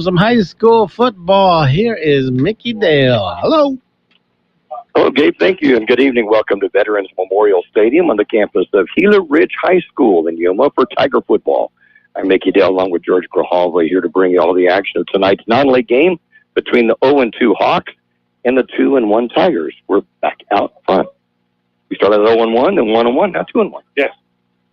Some high school football. Here is Mickey Dale. Hello. Hello, Gabe. Thank you, and good evening. Welcome to Veterans Memorial Stadium on the campus of Gila Ridge High School in Yuma for Tiger football. I'm Mickey Dale along with George Grijalva here to bring you all the action of tonight's non-league game between the 0-2 Hawks and the 2-1 Tigers. We're back out front. We started at 0-1, then 1-1, now 2-1. Yes.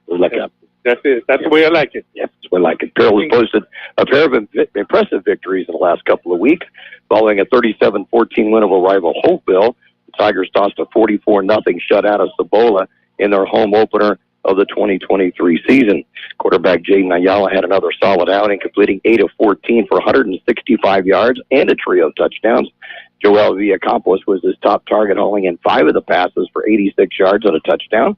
We're lucky. That's it. That's the way I like it. Yes, that's the way I like it. Imperial has posted a pair of impressive victories in the last couple of weeks, following a 37-14 win over rival Hopeville. The Tigers tossed a 44-0 shutout of Cibola in their home opener of the 2023 season. Quarterback Jaden Ayala had another solid outing, completing 8 of 14 for 165 yards and a trio of touchdowns. Joel Villacampos was his top target, hauling in 5 of the passes for 86 yards and a touchdown.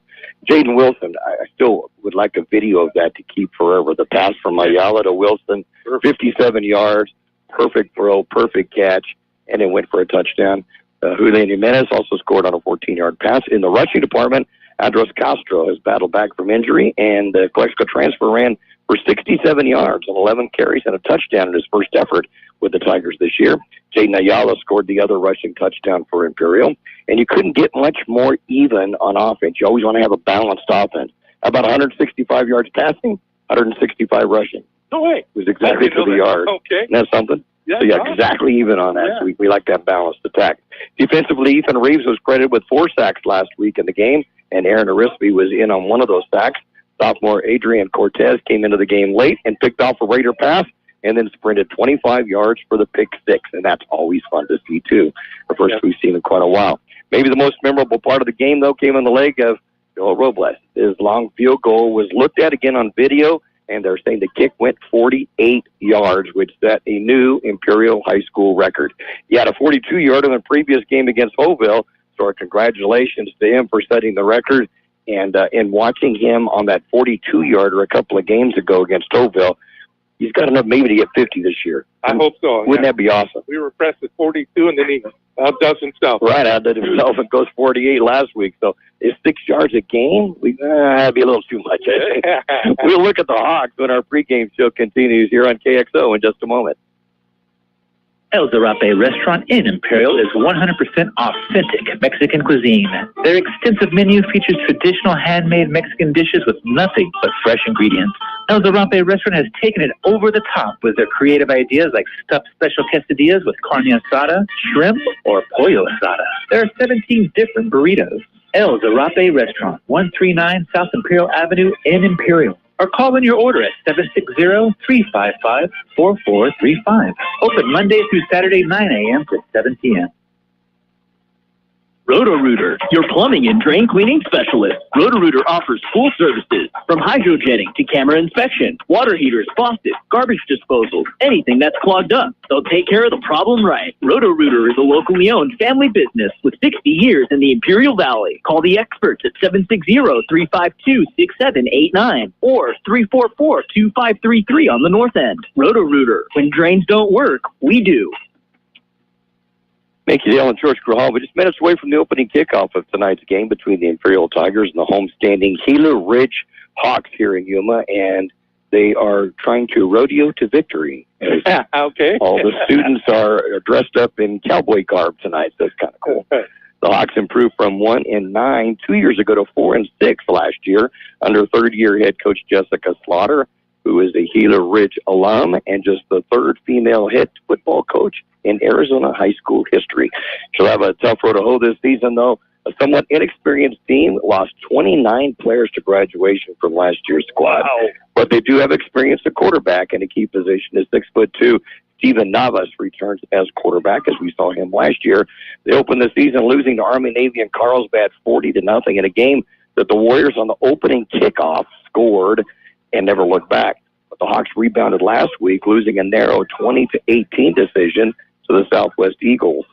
Jaden Wilson, I still would like a video of that to keep forever. The pass from Ayala to Wilson, 57 yards, perfect throw, perfect catch, and it went for a touchdown. Julian Jimenez also scored on a 14-yard pass. In the rushing department, Andres Castro has battled back from injury, and the Kxo transfer ran for 67 yards and 11 carries and a touchdown in his first effort with the Tigers this year. Jaden Ayala scored the other rushing touchdown for Imperial, and you couldn't get much more even on offense. You always want to have a balanced offense. About 165 yards passing, 165 rushing. No way. It was exactly to the yard. Okay. Isn't that something? Yeah, so, exactly even on that. Yeah. So we like that balanced attack. Defensively, Ethan Reeves was credited with 4 sacks last week in the game, and Aaron Arisby was in on one of those sacks. Sophomore Adrian Cortez came into the game late and picked off a Raider pass and then sprinted 25 yards for the pick 6, and that's always fun to see, too. The first we've seen in quite a while. Maybe the most memorable part of the game, though, came in the leg of Joel Robles. His long field goal was looked at again on video, and they're saying the kick went 48 yards, which set a new Imperial High School record. He had a 42-yarder in the previous game against Hopeville, so our congratulations to him for setting the record. And in watching him on that 42-yarder a couple of games ago against Hopeville, he's got enough maybe to get 50 this year. I hope so. Wouldn't that be awesome? We were pressed at 42, and then he outdoes himself. Right, outdid himself and goes 48 last week. So is 6 yards a game? That'd be a little too much, I think. We'll look at the Hawks when our pregame show continues here on KXO in just a moment. El Zarape restaurant in Imperial is 100% authentic Mexican cuisine. Their extensive menu features traditional handmade Mexican dishes with nothing but fresh ingredients. El Zarape restaurant has taken it over the top with their creative ideas like stuffed special quesadillas with carne asada, shrimp, or pollo asada. There are 17 different burritos. El Zarape restaurant, 139 South Imperial Avenue in Imperial. Or call in your order at 760-355-4435. Open Monday through Saturday, 9 a.m. to 7 p.m. Roto-Rooter, your plumbing and drain cleaning specialist. Roto-Rooter offers full services from hydrojetting to camera inspection, water heaters, faucets, garbage disposal, anything that's clogged up. They'll take care of the problem right. Roto-Rooter is a locally owned family business with 60 years in the Imperial Valley. Call the experts at 760-352-6789 or 344-2533 on the north end. Roto-Rooter, when drains don't work, we do. Thank you, Dale and George Grijalva. Just minutes away from the opening kickoff of tonight's game between the Imperial Tigers and the homestanding Gila Ridge Hawks here in Yuma, and they are trying to rodeo to victory. Okay. All the students are dressed up in cowboy garb tonight, so it's kind of cool. The Hawks improved from 1-9 2 years ago to 4-6 last year under third-year head coach Jessica Slaughter, who is a Gila Ridge alum and just the third female head football coach in Arizona high school history. She'll have a tough road to hoe this season, though. A somewhat inexperienced team lost 29 players to graduation from last year's squad. Wow. But they do have experience at quarterback, and a key position is 6'2". Steven Navas returns as quarterback, as we saw him last year. They opened the season losing to Army-Navy and Carlsbad 40-0 in a game that the Warriors on the opening kickoff scored and never looked back. But the Hawks rebounded last week, losing a narrow 20-18 decision to the Southwest Eagles.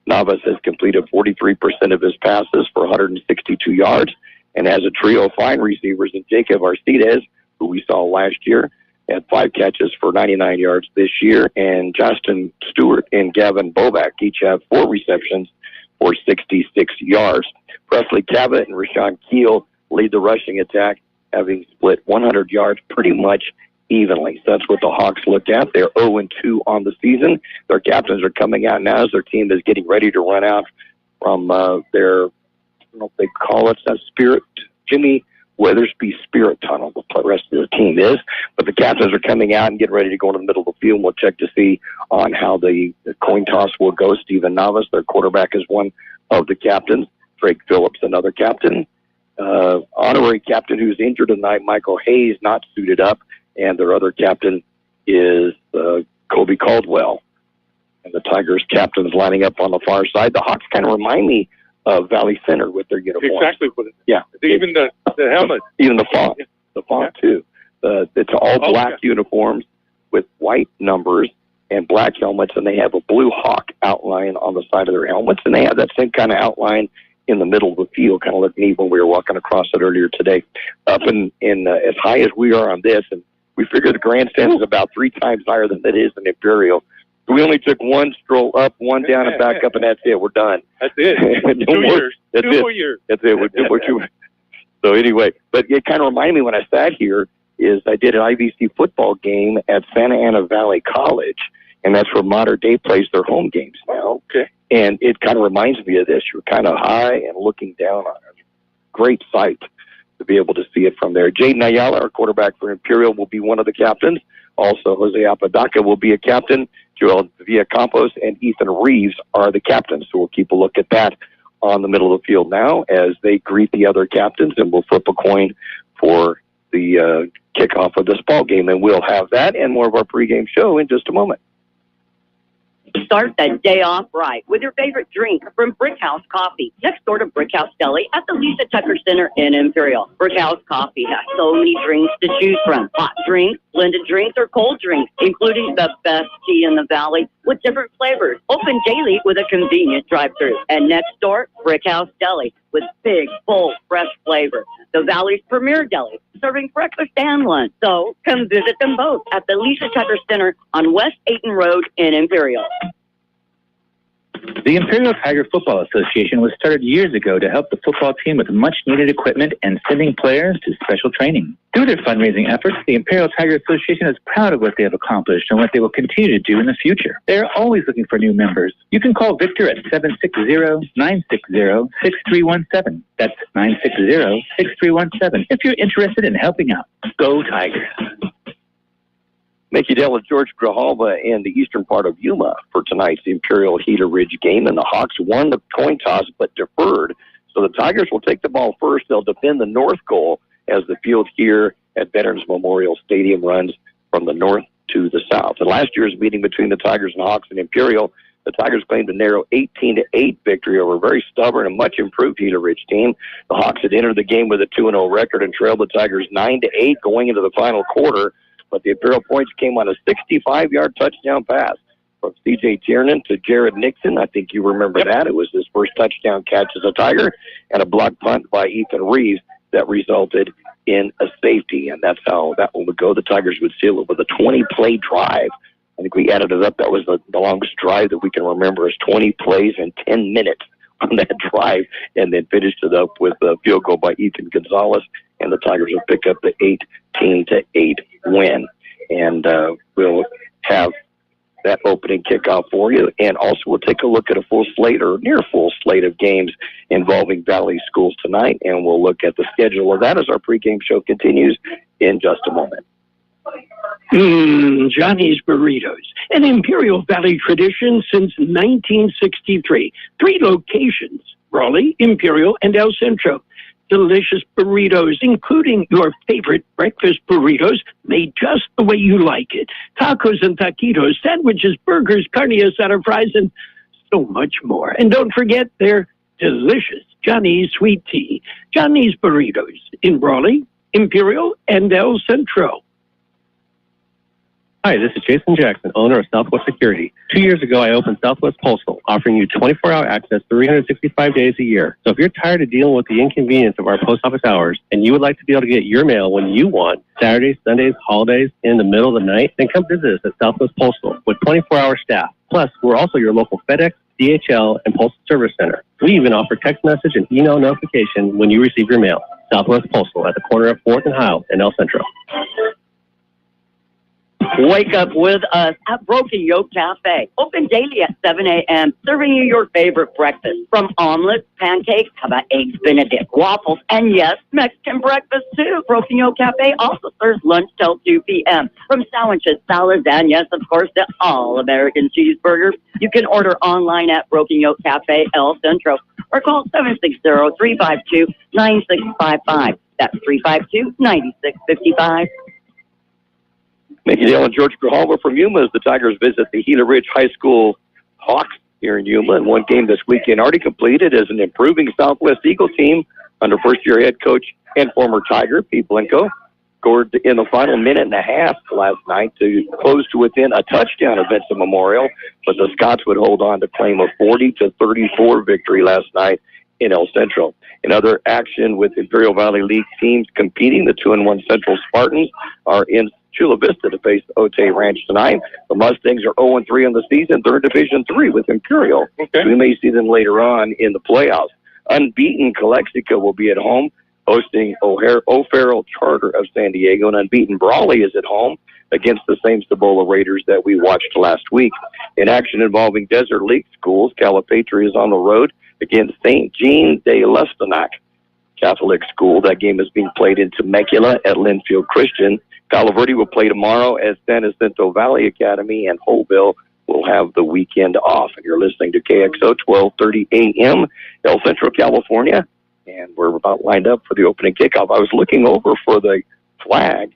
Navas has completed 43% of his passes for 162 yards and has a trio of fine receivers in Jacob Arcides, who we saw last year, had 5 catches for 99 yards this year, and Justin Stewart and Gavin Bobak each have 4 receptions for 66 yards. Presley Cabot and Rashawn Keel lead the rushing attack, having split 100 yards pretty much evenly. So that's what the Hawks look at. They're 0-2 on the season. Their captains are coming out now as their team is getting ready to run out from their, I don't know if they call it that Spirit, Jimmy Weathersby Spirit Tunnel, the rest of their team is. But the captains are coming out and getting ready to go in the middle of the field. We'll check to see on how the coin toss will go. Steven Navas, their quarterback, is one of the captains. Drake Phillips, another captain. Honorary captain who's injured tonight, Michael Hayes, not suited up. And their other captain is Kobe Caldwell. And the Tigers captains lining up on the far side. The Hawks kind of remind me of Valley Center with their uniforms. Exactly what it is. Yeah. Even the helmet. Even the font. Yeah. The font, too. It's all black uniforms with white numbers and black helmets, and they have a blue hawk outline on the side of their helmets, and they have that same kind of outline in the middle of the field, kind of looked neat when we were walking across it earlier today. Up in as high as we are on this, and we figure the grandstand is about 3 times higher than it is in Imperial. We only took one stroll up, one down, and back up, and that's it. We're done. That's it. No 2 more. years. That's 2 it. more years. That's it. We're 2. So anyway, but it kind of reminded me when I sat here is I did an IVC football game at Santa Ana Valley College, and that's where Modern Day plays their home games now. Okay. And it kind of reminds me of this. You're kind of high and looking down on it. Great sight to be able to see it from there. Jaden Ayala, our quarterback for Imperial, will be one of the captains. Also, Jose Apodaca will be a captain. Joel Villacampos and Ethan Reeves are the captains. So we'll keep a look at that on the middle of the field now as they greet the other captains, and we'll flip a coin for the kickoff of this ball game. And we'll have that and more of our pregame show in just a moment. Start that day off right with your favorite drink from Brickhouse Coffee, next door to Brickhouse Deli at the Lisa Tucker Center in Imperial. Brickhouse Coffee has so many drinks to choose from. Hot drinks, blended drinks, or cold drinks, including the best tea in the valley with different flavors. Open daily with a convenient drive-thru. And next door, Brickhouse Deli with big, bold, fresh flavor. The Valley's premier deli, serving breakfast and lunch. So come visit them both at the Lisa Tucker Center on West Ayton Road in Imperial. The Imperial Tiger Football Association was started years ago to help the football team with much-needed equipment and sending players to special training. Through their fundraising efforts, the Imperial Tiger Association is proud of what they have accomplished and what they will continue to do in the future. They are always looking for new members. You can call Victor at 760-960-6317. That's 960-6317 if you're interested in helping out. Go Tigers! Mickey, Dale and George Grijalva in the eastern part of Yuma for tonight's Imperial Gila Ridge game, and the Hawks won the coin toss but deferred. So the Tigers will take the ball first. They'll defend the north goal as the field here at Veterans Memorial Stadium runs from the north to the south. In last year's meeting between the Tigers and Hawks and Imperial, the Tigers claimed a narrow 18-8 victory over a very stubborn and much improved Gila Ridge team. The Hawks had entered the game with a 2-0 record and trailed the Tigers 9-8 going into the final quarter. But the Imperial points came on a 65-yard touchdown pass from C.J. Tiernan to Jared Nixon. I think you remember that. It was his first touchdown catch as a Tiger, and a block punt by Ethan Reeves that resulted in a safety. And that's how that one would go. The Tigers would seal it with a 20-play drive. I think we added it up. That was the longest drive that we can remember, is 20 plays in 10 minutes on that drive, and then finished it up with a field goal by Ethan Gonzalez, and the Tigers will pick up the 18-8 win. And we'll have that opening kickoff for you, and also we'll take a look at a full slate or near full slate of games involving Valley schools tonight, and we'll look at the schedule of that as our pregame show continues in just a moment. Johnny's Burritos, an Imperial Valley tradition since 1963. 3 locations, Raleigh, Imperial, and El Centro. Delicious burritos, including your favorite breakfast burritos, made just the way you like it. Tacos and taquitos, sandwiches, burgers, carne asada fries, and so much more. And don't forget their delicious Johnny's sweet tea. Johnny's Burritos in Raleigh, Imperial, and El Centro. Hi, this is Jason Jackson, owner of Southwest Security. 2 years ago, I opened Southwest Postal, offering you 24-hour access 365 days a year. So if you're tired of dealing with the inconvenience of our post office hours and you would like to be able to get your mail when you want, Saturdays, Sundays, holidays, in the middle of the night, then come visit us at Southwest Postal with 24-hour staff. Plus, we're also your local FedEx, DHL, and Postal Service Center. We even offer text message and email notification when you receive your mail. Southwest Postal at the corner of 4th and Heil in El Centro. Wake up with us at Broken Yoke Cafe. Open daily at 7 a.m. Serving you your favorite breakfast. From omelets, pancakes, how about eggs Benedict, waffles, and yes, Mexican breakfast too. Broken Yoke Cafe also serves lunch till 2 p.m. From sandwiches, salads, and yes, of course, the all-American cheeseburgers. You can order online at Broken Yoke Cafe El Centro or call 760-352-9655. That's 352-9655. Mickey, Dale and George Grijalva from Yuma as the Tigers visit the Gila Ridge High School Hawks here in Yuma. And one game this weekend already completed as an improving Southwest Eagle team under first-year head coach and former Tiger, Pete Blenko, scored in the final minute and a half last night to close to within a touchdown of Vincent Memorial. But the Scots would hold on to claim a 40-34 victory last night in El Centro. In other action with Imperial Valley League teams competing, the 2-1 Central Spartans are in Chula Vista to face Otay Ranch tonight. The Mustangs are 0-3 in the season. They're in Division 3 with Imperial. Okay. We may see them later on in the playoffs. Unbeaten Calexico will be at home hosting O'Farrell Charter of San Diego, and unbeaten Brawley is at home against the same Cibola Raiders that we watched last week. In action involving Desert League schools, Calipatria is on the road against St. Jean de Lestanac Catholic School. That game is being played in Temecula at Linfield Christian. Palo Verde will play tomorrow at San Jacinto Valley Academy, and Holville will have the weekend off. And you're listening to KXO 1230 AM, El Centro, California, and we're about lined up for the opening kickoff. I was looking over for the flag,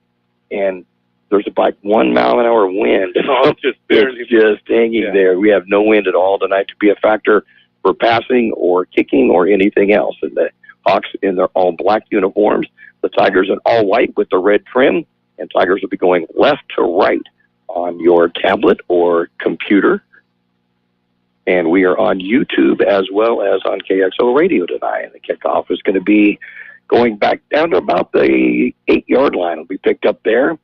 and there's about 1 mile an hour wind. Oh, it's just hanging there. We have no wind at all tonight to be a factor for passing or kicking or anything else. And the Hawks in their all-black uniforms, the Tigers in all-white with the red trim, and Tigers will be going left to right on your tablet or computer. And we are on YouTube as well as on KXO Radio tonight. And the kickoff is going to be going back down to about the 8-yard line. It'll be picked up there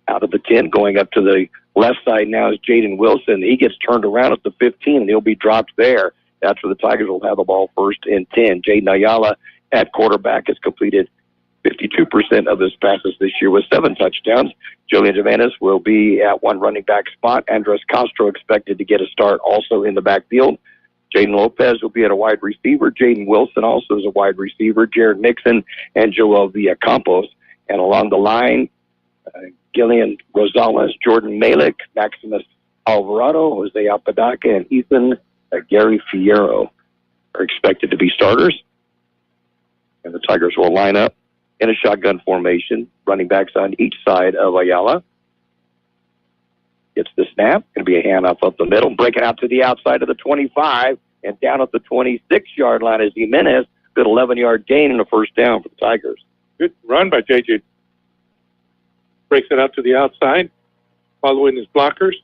out of the 10. Going up to the left side now is Jaden Wilson. He gets turned around at the 15, and he'll be dropped there. That's where the Tigers will have the ball first and 10. Jaden Ayala at quarterback has completed 52% of his passes this year with 7 touchdowns. Julian Giovannis will be at one running back spot. Andres Castro expected to get a start also in the backfield. Jaden Lopez will be at a wide receiver. Jaden Wilson also is a wide receiver. Jared Nixon and Joel Villacampos. And along the line, Gillian Rosales, Jordan Malik, Maximus Alvarado, Jose Apodaca, and Ethan Gary Fierro are expected to be starters. And the Tigers will line up in a shotgun formation, running backs on each side of Ayala. Gets the snap. Going to be a handoff up the middle, breaking out to the outside of the 25 and down at the 26-yard line is Jimenez. Good 11-yard gain and a first down for the Tigers. Good run by J.J. Breaks it out to the outside, following his blockers.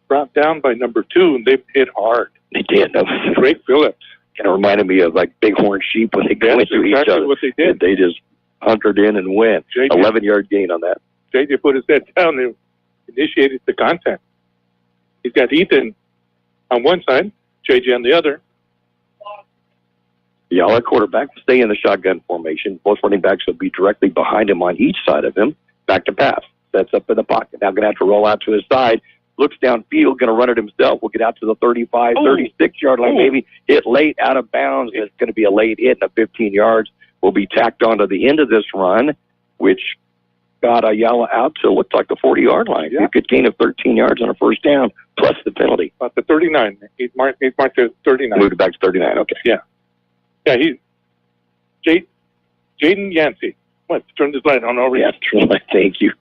Brought down by number 2, and they hit hard. They did. That was Drake Phillips. Kind of reminded me of like bighorn sheep when they go into exactly each other. What they did. They just hunkered in and went. 11-yard gain on that. J.J. put his head down and initiated the contact. He's got Ethan on one side, J.J. on the other. Ayala, quarterback, stay in the shotgun formation. Both running backs will be directly behind him on each side of him. Back to pass. Sets up in the pocket. Now going to have to roll out to his side. Looks downfield, going to run it himself. We'll get out to the 35, 36-yard line, maybe hit late, out of bounds. It's going to be a late hit, and a 15 yards will be tacked onto the end of this run, which got Ayala out to look like the 40-yard line. You could gain of 13 yards on a first down, plus the penalty. About the 39. He's marked to 39. Moved it back to 39, okay. Yeah, he's Jaden Yancey. What? Turned his light on already. Yeah, thank you.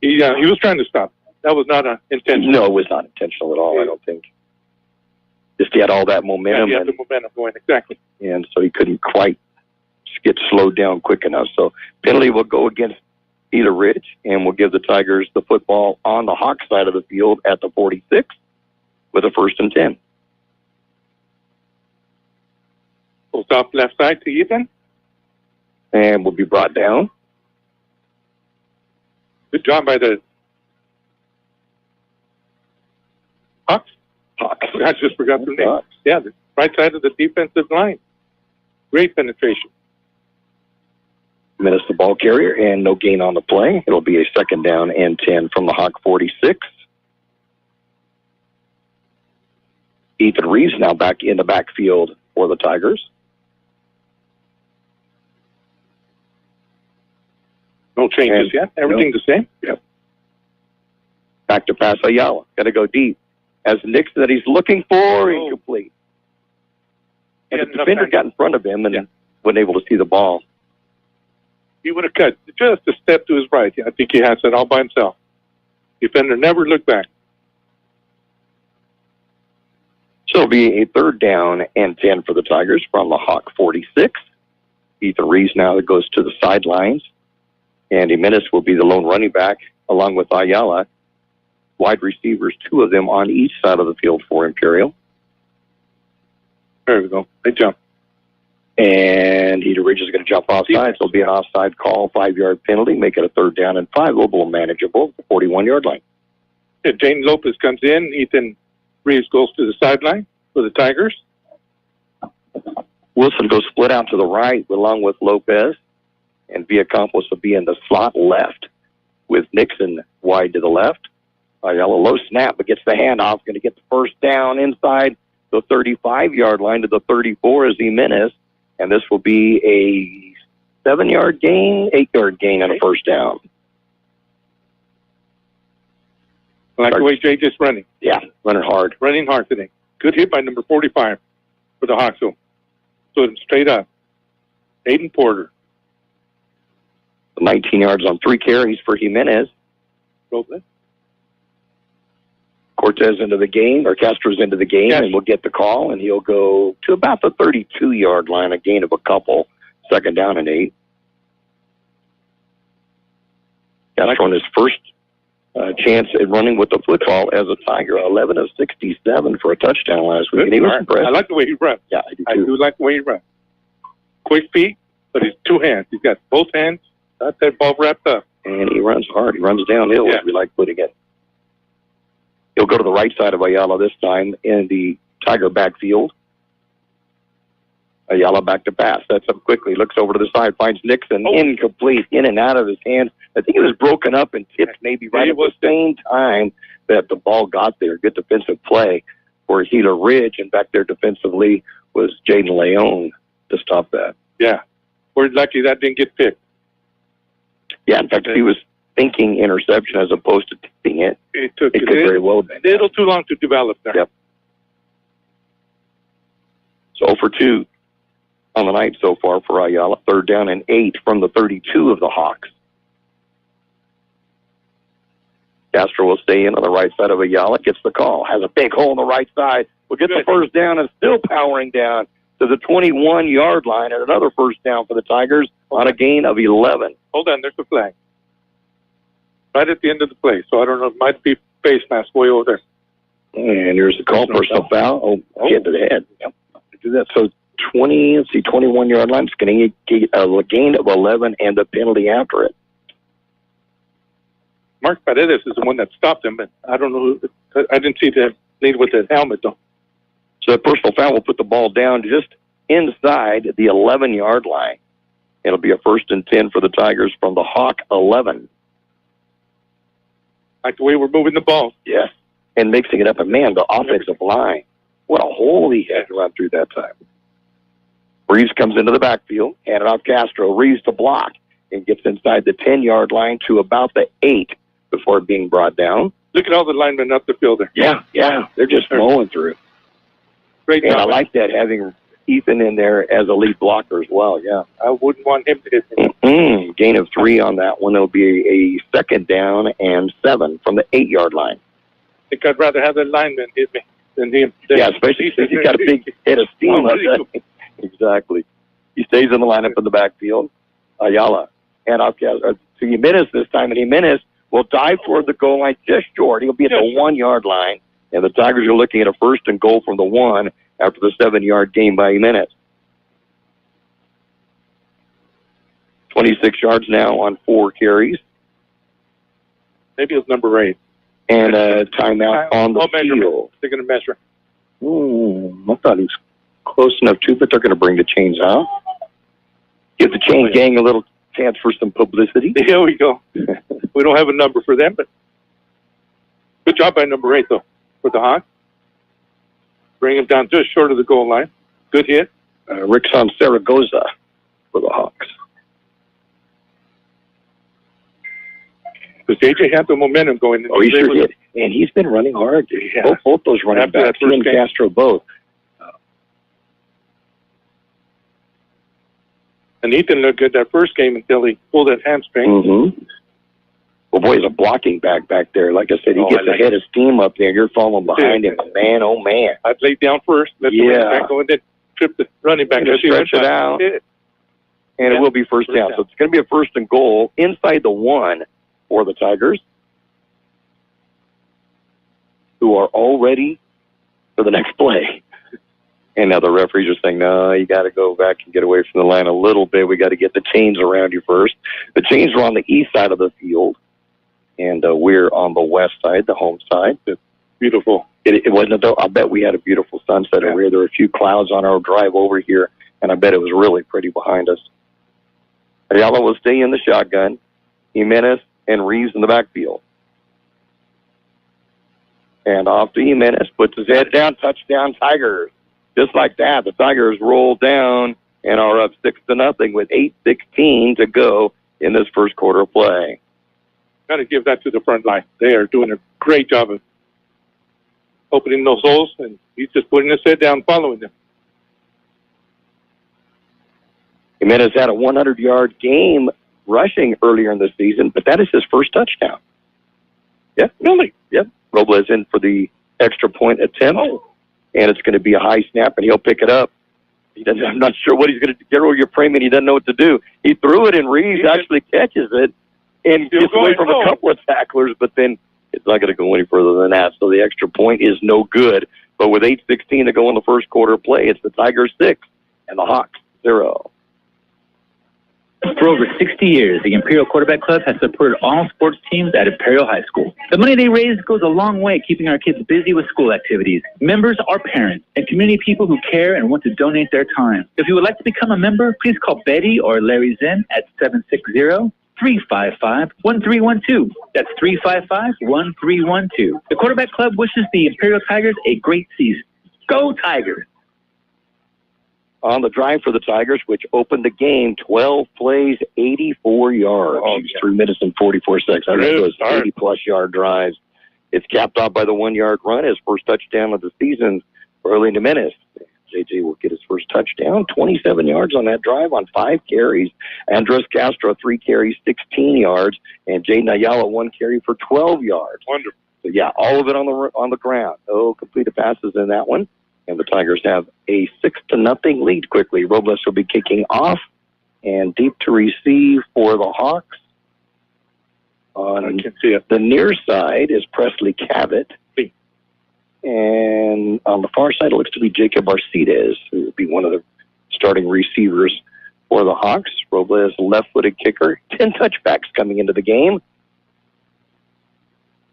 He was trying to stop. That was not intentional. No, it was not intentional at all, I don't think. Just he had all that momentum. He had the momentum going, exactly. And so he couldn't quite get slowed down quick enough. So penalty will go against Gila Ridge, and we'll give the Tigers the football on the Hawk side of the field at the 46 with a first and 10. Goes off left side to Ethan. And will be brought down. Good job by the Hawks. I just forgot their name. Yeah, the right side of the defensive line. Great penetration. Minutes the ball carrier and no gain on the play. It'll be a second down and 10 from the Hawk 46. Ethan Reeves now back in the backfield for the Tigers. No changes yet. Everything's the same. Yep. Back to pass Ayala. Got to go deep. As Nixon that he's looking for, incomplete. And the defender got in front of him and wasn't able to see the ball. He would have cut just a step to his right. I think he has it all by himself. Defender never looked back. So it'll be a third down and 10 for the Tigers from the Hawk 46. Ethan Reeves now that goes to the sidelines. Andy Minnis will be the lone running back along with Ayala. Wide receivers, two of them on each side of the field for Imperial. There we go. They jump. And Heater Ridge is going to jump offside, so it'll be an offside call, 5-yard penalty, make it a third down and 5, a little manageable, 41-yard line. Yeah, Jane Lopez comes in. Ethan Reeves goes to the sideline for the Tigers. Wilson goes split out to the right along with Lopez, and Villacampos will be in the slot left with Nixon wide to the left. Ayala low snap, but gets the handoff, going to get the first down inside the 35-yard line to the 34 is Jimenez. And this will be a 7-yard gain, 8-yard gain on a first down. I like the way JJ's running. Yeah, running hard. Running hard today. Good hit by number 45 for the Hawks. So straight up. Aiden Porter. 19 yards on 3 carries for Jimenez. Cortez into the game, or Castro's into the game, and we'll get the call, and he'll go to about the 32-yard line, a gain of a couple, second down and 8. Castro on his first chance at running with the football as a Tiger, 11 of 67 for a touchdown last week, and he was impressed. I like the way he runs. Yeah, I do too. I do like the way he runs. Quick feet, but he's two hands. He's got both hands, got that ball wrapped up. And he runs hard. He runs downhill, as we like putting it. He'll go to the right side of Ayala this time in the Tiger backfield. Ayala back to pass. Sets up quickly. Looks over to the side. Finds Nixon. Incomplete. In and out of his hands. I think it was broken up and tipped maybe right at the same time that the ball got there. Good defensive play for Gila Ridge. And back there defensively was Jaden Leon to stop that. Yeah. We're lucky that didn't get picked. Yeah, in fact, he was thinking interception as opposed to tipping it. It took it could very well have been. A little too long to develop there. Yep. So for 2 on the night so far for Ayala. Third down and 8 from the 32 of the Hawks. Castro will stay in on the right side of Ayala. Gets the call. Has a big hole on the right side. Will get the first down and still powering down to the 21-yard line. And another first down for the Tigers on a gain of 11. Hold on. There's a flag. Right at the end of the play. So I don't know. It might be face mask way over there. And here's the call. Personal foul. Hit to the head. Yep. Do that. So 21-yard line. It's going to get a gain of 11 and the penalty after it. Mark Paredes is the one that stopped him, but I don't know. I didn't see the lead with the helmet, though. So the personal foul will put the ball down just inside the 11-yard line. It'll be a 1st and 10 for the Tigers from the Hawk 11. Like the way we're moving the ball. Yes. And mixing it up. And, man, the offensive line, what a hole he had to run through that time. Reeves comes into the backfield, handed off Castro. Reeves to block and gets inside the 10-yard line to about the 8 before being brought down. Look at all the linemen up the field there. Yeah. They're just mowing through. Great job. And I like that, having Ethan in there as a lead blocker as well, yeah. I wouldn't want him to hit me. Gain of 3 on that one. It'll be a second down and 7 from the 8-yard line. I think I'd rather have that lineman hit me than him. Yeah, especially since he's got a big head of steam. Exactly. He stays in the lineup in the backfield. Ayala. And off to Jimenez this time, and Jimenez will dive toward the goal line just short. He'll be at the 1-yard line, and the Tigers are looking at a 1st and goal from the 1 after the 7-yard gain by Jimenez. 26 yards now on 4 carries. Maybe it's number 8. And a timeout on the field. They're going to measure. I thought he was close enough to, but they're going to bring the chains out. Give the chain gang a little chance for some publicity. There we go. We don't have a number for them, but good job by number 8, though, for the Hawks. Bring him down just short of the goal line. Good hit. Rickson Zaragoza for the Hawks. Because JJ had the momentum going. Oh, he sure did. And he's been running hard. Yeah. Both those running backs, he and Castro both. And Ethan looked good that first game until he pulled that hamstring. Mm-hmm. Well, boy, he's a blocking back there. Like I said, he gets a head of steam up there. You're following behind him. Man, oh, man. I'd lay down first. Let the running back go and then trip the running back. And stretch it out. And it will be first down. So it's going to be a first and goal inside the 1 for the Tigers, who are all ready for the next play. And now the referees are saying, no, you got to go back and get away from the line a little bit. We got to get the chains around you first. The chains are on the east side of the field, and we're on the west side, the home side. It's beautiful. It wasn't, though. I bet we had a beautiful sunset over here. There were a few clouds on our drive over here, and I bet it was really pretty behind us. Ayala will stay in the shotgun. Jimenez and Reeves in the backfield. And off to Jimenez, puts his head down, touchdown Tigers. Just like that, the Tigers roll down and are up 6-0 with 8:16 to go in this first quarter of play. Got to give that to the front line. They are doing a great job of opening those holes, and he's just putting his head down, following them. Jimenez had a 100-yard game rushing earlier in the season, but that is his first touchdown. Yeah, really? Yep. Robles in for the extra point attempt. And it's going to be a high snap, and he'll pick it up. I'm not sure what he's going to do. Gerald, you're framing, he doesn't know what to do. He threw it, and Reeves actually catches it and gets away from a couple of tacklers, but then it's not going to go any further than that. So the extra point is no good. But with 8:16 to go in the first quarter play, it's the Tigers 6 and the Hawks 0. For over 60 years, the Imperial Quarterback Club has supported all sports teams at Imperial High School. The money they raise goes a long way keeping our kids busy with school activities. Members are parents and community people who care and want to donate their time. If you would like to become a member, please call Betty or Larry Zen at 760-355-1312. That's 355-1312. The Quarterback Club wishes the Imperial Tigers a great season. Go Tigers! On the drive for the Tigers, which opened the game, 12 plays, 84 yards. 3 minutes and 44 seconds. I think it was 80-plus yard drives. It's capped off by the 1-yard run, his first touchdown of the season for Early Jimenez. JJ will get his first touchdown, 27 yards on that drive on 5 carries. Andres Castro, 3 carries, 16 yards. And Jaden Ayala, 1 carry for 12 yards. Wonderful. So, yeah, all of it on the ground. No completed passes in that one. And the Tigers have a 6-0 lead quickly. Robles will be kicking off, and deep to receive for the Hawks. On the near side is Presley Cabot. And on the far side, it looks to be Jacob Arcides, who will be one of the starting receivers for the Hawks. Robles, left-footed kicker. 10 touchbacks coming into the game.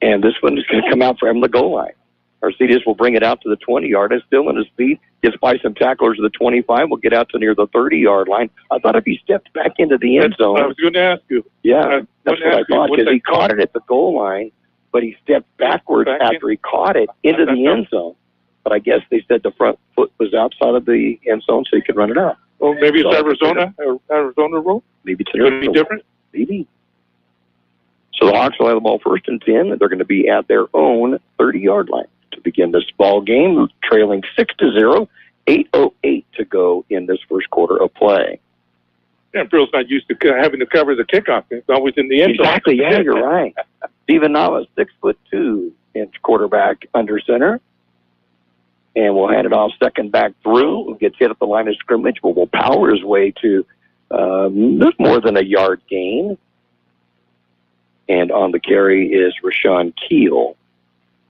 And this one is going to come out from the goal line. Arcides will bring it out to the 20-yard. Is still in his feet. Gets by some tacklers at the 25. Will get out to near the 30-yard line. I thought if he stepped back into the end zone. I was going to ask you. Yeah, that's what I thought, because he caught it at the goal line, but he stepped backwards after he caught it into the end zone. But I guess they said the front foot was outside of the end zone, so he could run it out. Well, maybe it's Arizona rule? Maybe it's Could it be different? Maybe. So the Hawks will have the ball 1st and 10. They're going to be at their own 30-yard line to begin this ball game, trailing 6-0, 8:08 to go in this first quarter of play. Yeah, Imperial's not used to having to cover the kickoff. It's always in the end zone. Exactly, yeah, you're right. Steven Navas, 6'2" quarterback under center. And we'll hand it off second back through. Gets hit at the line of scrimmage, but will power his way to there's more than a yard gain. And on the carry is Rashawn Keel.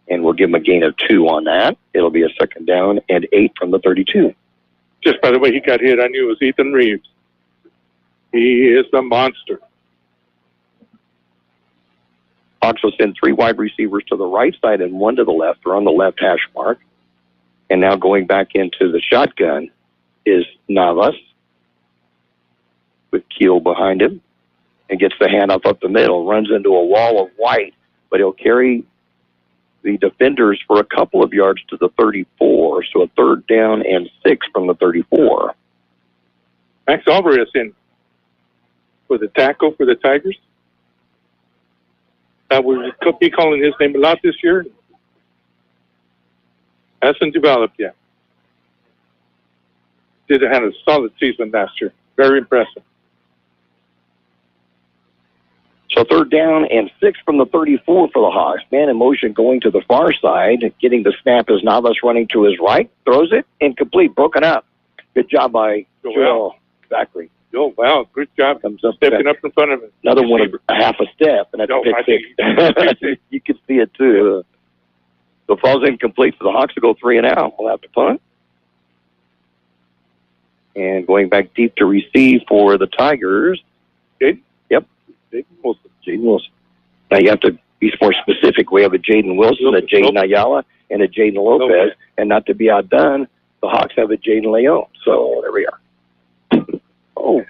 And we'll give him a gain of 2 on that. It'll be a 2nd down and 8 from the 32. Just by the way he got hit, I knew it was Ethan Reeves. He is a monster. Hawks will send 3 wide receivers to the right side and 1 to the left. They're on the left hash mark. And now going back into the shotgun is Navas with Keel behind him. and gets the handoff up the middle, runs into a wall of white, but he'll carry the defenders for a couple of yards to the 34, so a 3rd down and 6 from the 34. Max Alvarez in for the tackle for the Tigers. We'll be calling his name a lot this year. Hasn't developed yet. Did have a solid season last year. Very impressive. So 3rd down and 6 from the 34 for the Hawks. Man in motion going to the far side. Getting the snap as Navas running to his right. Throws it. Incomplete. Broken up. Good job by Joel Zachary. Oh, wow. Good job. Comes up stepping up in front of it. Another one of a half a step. And that's a pick six. You can see it too. So falls incomplete for the Hawks to go 3 and out. We'll have to punt. And going back deep to receive for the Tigers. Jaden? Yep. Jaden Wilson. Now you have to be more specific. We have a Jaden Wilson, a Jaden Ayala, and a Jaden Lopez. And not to be outdone, the Hawks have a Jaden Leon. So there we are. Oh.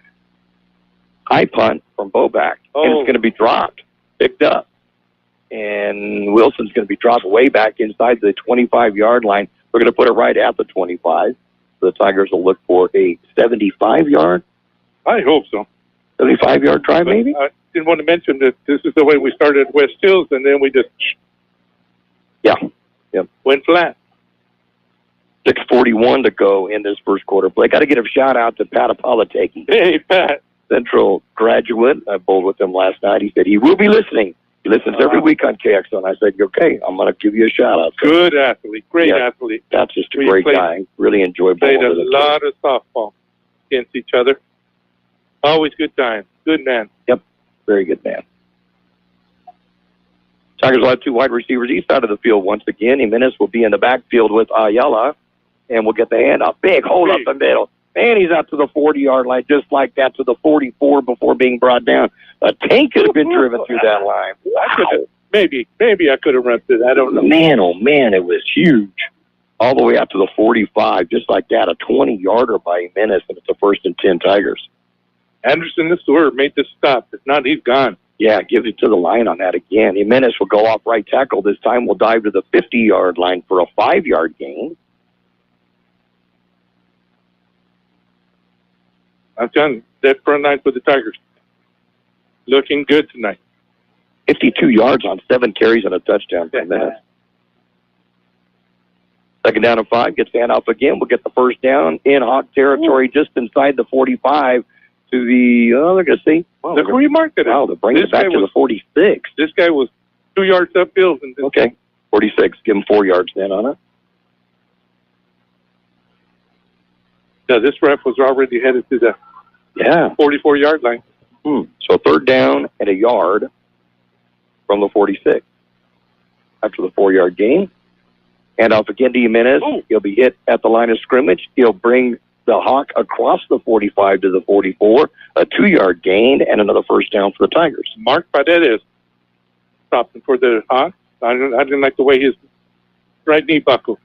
High punt from Boback. And it's going to be dropped. Picked up. And Wilson's going to be dropped way back inside the 25-yard line. We're going to put it right at the 25. The Tigers will look for a 75-yard. I hope so. 75-yard drive, maybe? I didn't want to mention that this is the way we started at West Hills, and then we just went flat. 6:41 to go in this first quarter play. Got to give a shout-out to Pat Apoliteki. Hey, Pat. Central graduate. I bowled with him last night. He said he will be listening. He listens every week on Kxo, and I said, okay, I'm going to give you a shout-out. So, good athlete. Great athlete. That's just a great guy. Really enjoy bowling with him. Played a lot of softball against each other. Always good time. Good man. Yep. Very good man. Tigers will have 2 wide receivers east side of the field once again. Jimenez will be in the backfield with Ayala, and we'll get the handoff. Big hole up the middle. Man, he's out to the 40-yard line, just like that, to the 44 before being brought down. A tank could have been driven through that line. Wow. Maybe I could have run through that. I don't know. Man, oh, man, it was huge. All the way out to the 45, just like that, a 20-yarder by Jimenez, and it's a 1st and 10 Tigers. Anderson the Stewart made the stop. If not, he's gone. Yeah, give it to the line on that again. Jimenez will go off right tackle. This time we'll dive to the 50-yard line for a 5-yard gain. I'm telling you, that front line for the Tigers. Looking good tonight. 52 yards on 7 carries and a touchdown for Jimenez. 2nd down and 5. Gets the handoff again. We'll get the 1st down in Hawk territory just inside the 45 to the, they're going to see. Wow, look where you marked it. Wow, they're bringing it back to the 46. This guy was 2 yards upfield. Okay, 46. Give him 4 yards then on it. Yeah, this ref was already headed to the 44-yard line. So 3rd down and a yard from the 46. After the 4-yard gain. Handoff again to Jimenez. He'll be hit at the line of scrimmage. He'll bring the Hawk across the 45 to the 44. A 2-yard gain and another 1st down for the Tigers. Mark Paredes stopping for the Hawks. I didn't like the way his right knee buckled.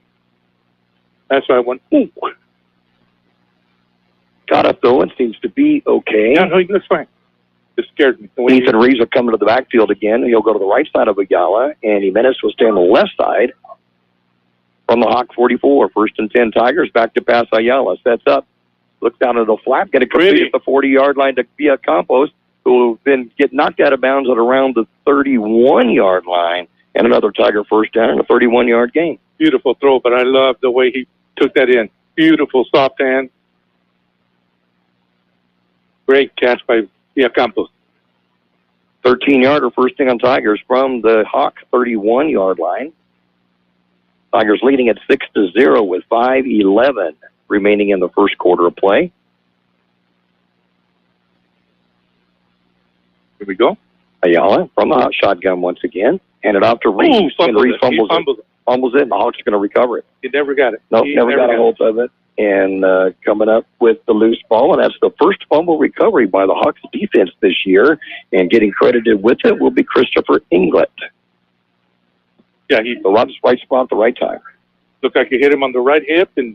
That's why I went, ooh. Got up, though, and seems to be okay. Yeah, no, he looks fine. Just scared me. Ethan Reeves will come into the backfield again. He'll go to the right side of Ayala, and Jimenez will stay on the left side from the Hawk 44. 1st and 10 Tigers, back to pass Ayala. Sets up, looks down at the flat, going to complete at the 40-yard line to Via Campos, who will then get knocked out of bounds at around the 31-yard line, and another Tiger 1st down and a 31-yard gain. Beautiful throw, but I love the way he took that in. Beautiful soft hand. Great catch by Via Campos. 13-yarder, 1st thing on Tigers from the Hawk 31-yard line. Tigers leading at 6-0 with 5:11 remaining in the first quarter of play. Here we go. Ayala from the hot shotgun once again. Handed off to Reeves. And Reeves fumbles it, and the Hawks are going to recover it. He never got it. Nope, never got a hold of it. And coming up with the loose ball, and that's the first fumble recovery by the Hawks defense this year. And getting credited with it will be Christopher Inglet. Yeah, he the right spot at the right time. Looked like he hit him on the right hip, and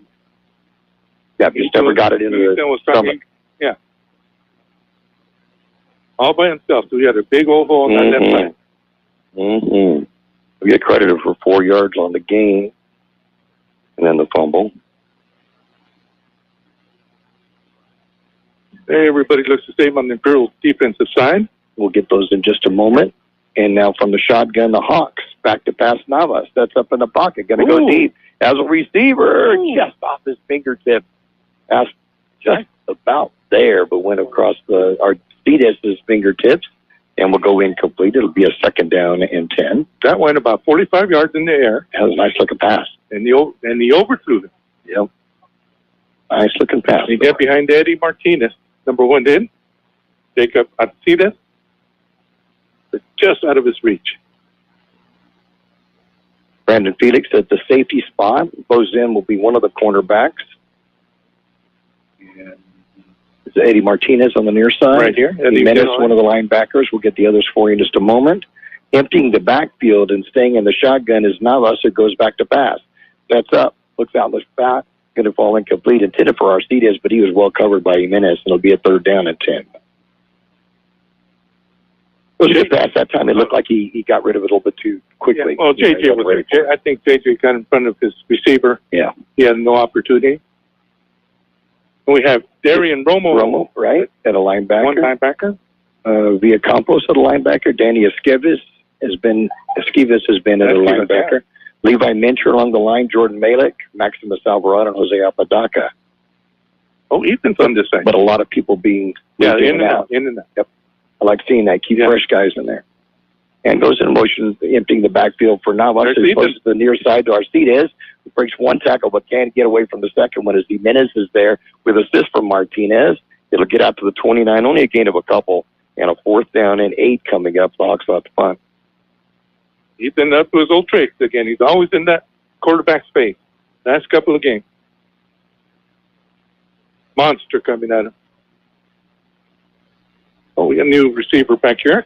just never got it into the stomach. Yeah. all by himself. So he had a big old hole on that left side. Mm-hmm. We get credited for 4 yards on the gain, and then the fumble. Everybody looks the same on the Imperial defensive side. We'll get those in just a moment. And now from the shotgun, the Hawks back to pass Navas. That's up in the pocket. Going to go deep as a receiver. Just off his fingertip. That's just about there, but went across Arcides' fingertips. And we'll go incomplete. It'll be a 2nd down and 10. That went about 45 yards in the air. That was a nice looking pass. And he overthrew them. Yep. Nice looking pass. He got behind Eddie Martinez. Number 1 did. Jacob Arcides. Just out of his reach. Brandon Felix at the safety spot. Bozin will be one of the cornerbacks. And it's Eddie Martinez on the near side. Right here. Jimenez, one of the linebackers. We'll get the others for you in just a moment. Emptying the backfield and staying in the shotgun is Navas, who goes back to pass. That's up. Looks out, looks back. Going to fall incomplete. Intended for Arcides, but he was well covered by Jimenez, and it'll be a 3rd down and 10. It was a good pass that time. It looked like he got rid of it a little bit too quickly. Yeah. Well, JJ was ready. I think JJ got in front of his receiver. Yeah. He had no opportunity. And we have Darian Romo, right, at a linebacker. One linebacker. Villacampos at a linebacker. Danny Esquives has been at a linebacker. Yeah. Levi Mincher along the line. Jordan Malik, Maximus Alvarado, and Jose Apodaca. Oh, Ethan's on this side. But a lot of people being in and out. Yep. I like seeing that. Keep fresh guys in there. And goes in motion, emptying the backfield for Navas. Who's close to the near side to Arcides, who breaks 1 tackle but can't get away from the second one as Jimenez is there with assist from Martinez. It'll get out to the 29, only a gain of a couple, and a 4th down and 8 coming up. The Hawks out to punt. Ethan up to his old tricks again. He's always in that quarterback space. Last couple of games. Monster coming at him. Oh, we got a new receiver back here.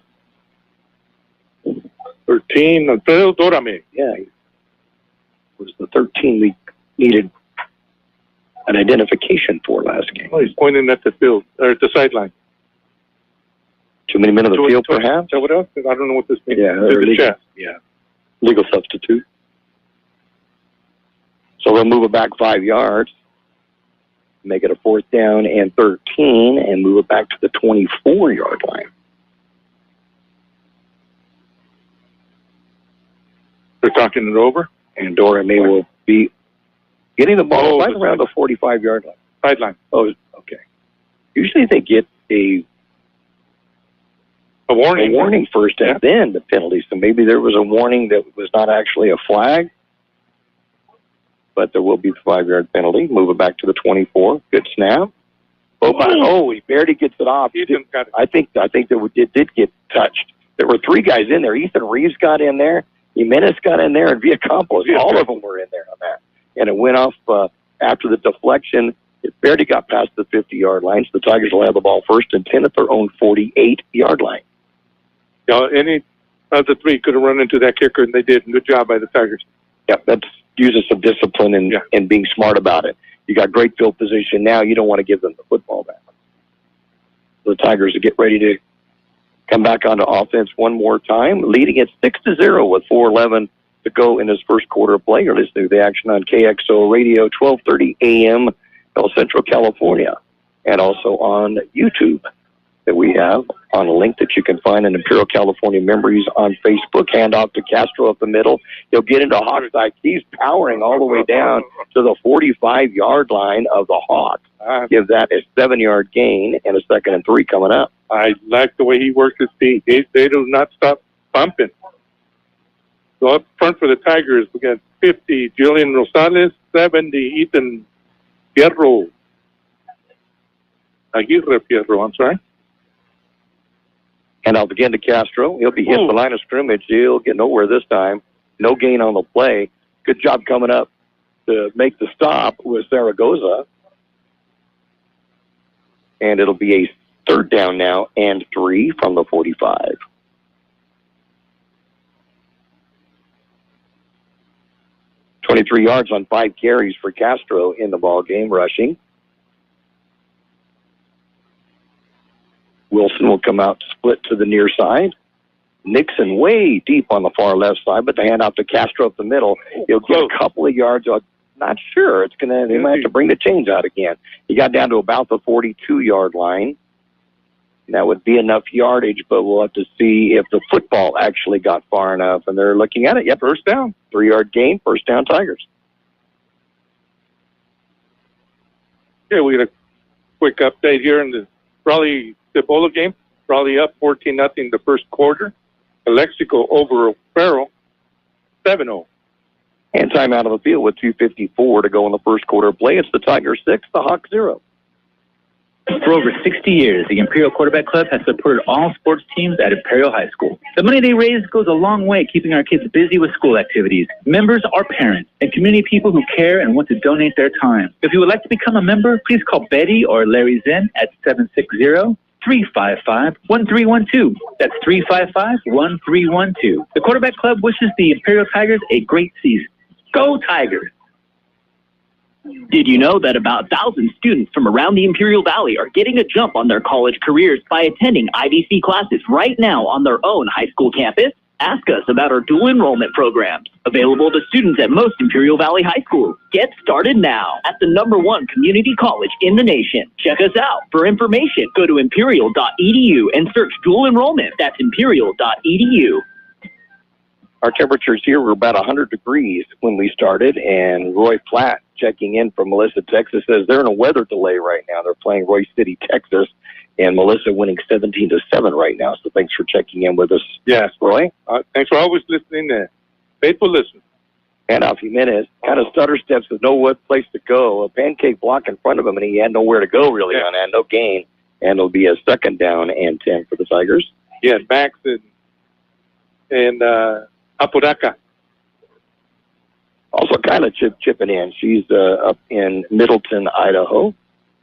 13, Alfredo Dorame. Yeah, it was the 13 we needed an identification for last game. Oh, he's pointing at the field, or at the sideline. Too many men on the field, perhaps? Is that what else? I don't know what this means. Yeah, legal substitute. So they'll move it back 5 yards, make it a 4th down and 13, and move it back to the 24-yard line. They're talking it over. And Dorame will be getting the ball right around the 45-yard line. Sideline. Oh, okay. Usually they get a warning first and then the penalty. So maybe there was a warning that was not actually a flag, but there will be the 5-yard penalty. Move it back to the 24. Good snap. Oh, he barely gets it off. I think that it did get touched. There were 3 guys in there. Ethan Reeves got in there. Jimenez got in there, and Villacampos. All of them were in there on that. And it went off after the deflection. It barely got past the 50-yard line, so the Tigers will have the ball 1st and 10 at their own 48-yard line. Any of the 3 could have run into that kicker, and they did. Good job by the Tigers. Yeah, that's uses some discipline and being smart about it. You got great field position now. You don't want to give them the football back. The Tigers will get ready to come back onto offense one more time, leading it 6-0 with 4:11 to go in his first quarter of play. You're listening to the action on Kxo Radio, 1230 AM, El Centro, California, and also on YouTube that we have on a link that you can find in Imperial California Memories on Facebook. Hand off to Castro up the middle. He'll get into Hawks. He's powering all the way down to the 45-yard line of the Hawks. Give that a 7-yard gain and a 2nd and 3 coming up. I like the way he works his feet. They do not stop bumping. So up front for the Tigers, we got 50, Julian Rosales, 70, Ethan Aguirre Fierro, I'm sorry. And I'll begin to Castro. He'll be hitting the line of scrimmage. He'll get nowhere this time. No gain on the play. Good job coming up to make the stop with Zaragoza. And it'll be a 3rd down now and 3 from the 45. $23 yards on 5 carries for Castro in the ball game, rushing. Wilson will come out split to the near side. Nixon way deep on the far left side, but they hand out to Castro up the middle. He'll get a couple of yards. Not sure. They might have to bring the chains out again. He got down to about the 42-yard line. That would be enough yardage, but we'll have to see if the football actually got far enough. And they're looking at it. Yep, first down. 3-yard gain, first down Tigers. Yeah, we got a quick update here in the Raleigh-Cibola game. Raleigh up 14-0 the first quarter. Alexico over Imperial 7-0. And time out of the field with 2:54 to go in the first quarter of play. It's the Tigers 6, the Hawks 0. For over 60 years, the Imperial Quarterback Club has supported all sports teams at Imperial High School. The money they raise goes a long way keeping our kids busy with school activities. Members are parents and community people who care and want to donate their time. If you would like to become a member, please call Betty or Larry Zen at 760-355-1312. That's 355-1312. The Quarterback Club wishes the Imperial Tigers a great season. Go Tigers! Did you know that about 1,000 students from around the Imperial Valley are getting a jump on their college careers by attending IVC classes right now on their own high school campus? Ask us about our dual enrollment programs, available to students at most Imperial Valley high schools. Get started now at the #1 community college in the nation. Check us out. For information, go to imperial.edu and search dual enrollment. That's imperial.edu. Our temperatures here were about 100 degrees when we started, and Roy Platt, checking in from Melissa, Texas, says they're in a weather delay right now. They're playing Roy City, Texas, and Melissa winning 17-7 right now. So thanks for checking in with us. Yes, Roy. Thanks for always listening there. Faithful listener. And off Jimenez kind of stutter steps with no what place to go. A pancake block in front of him, and he had nowhere to go really on that. No gain. And it'll be a second down and 10 for the Tigers. Yeah, Max and Apodaca. Also kind of chipping in. She's up in Middleton, Idaho,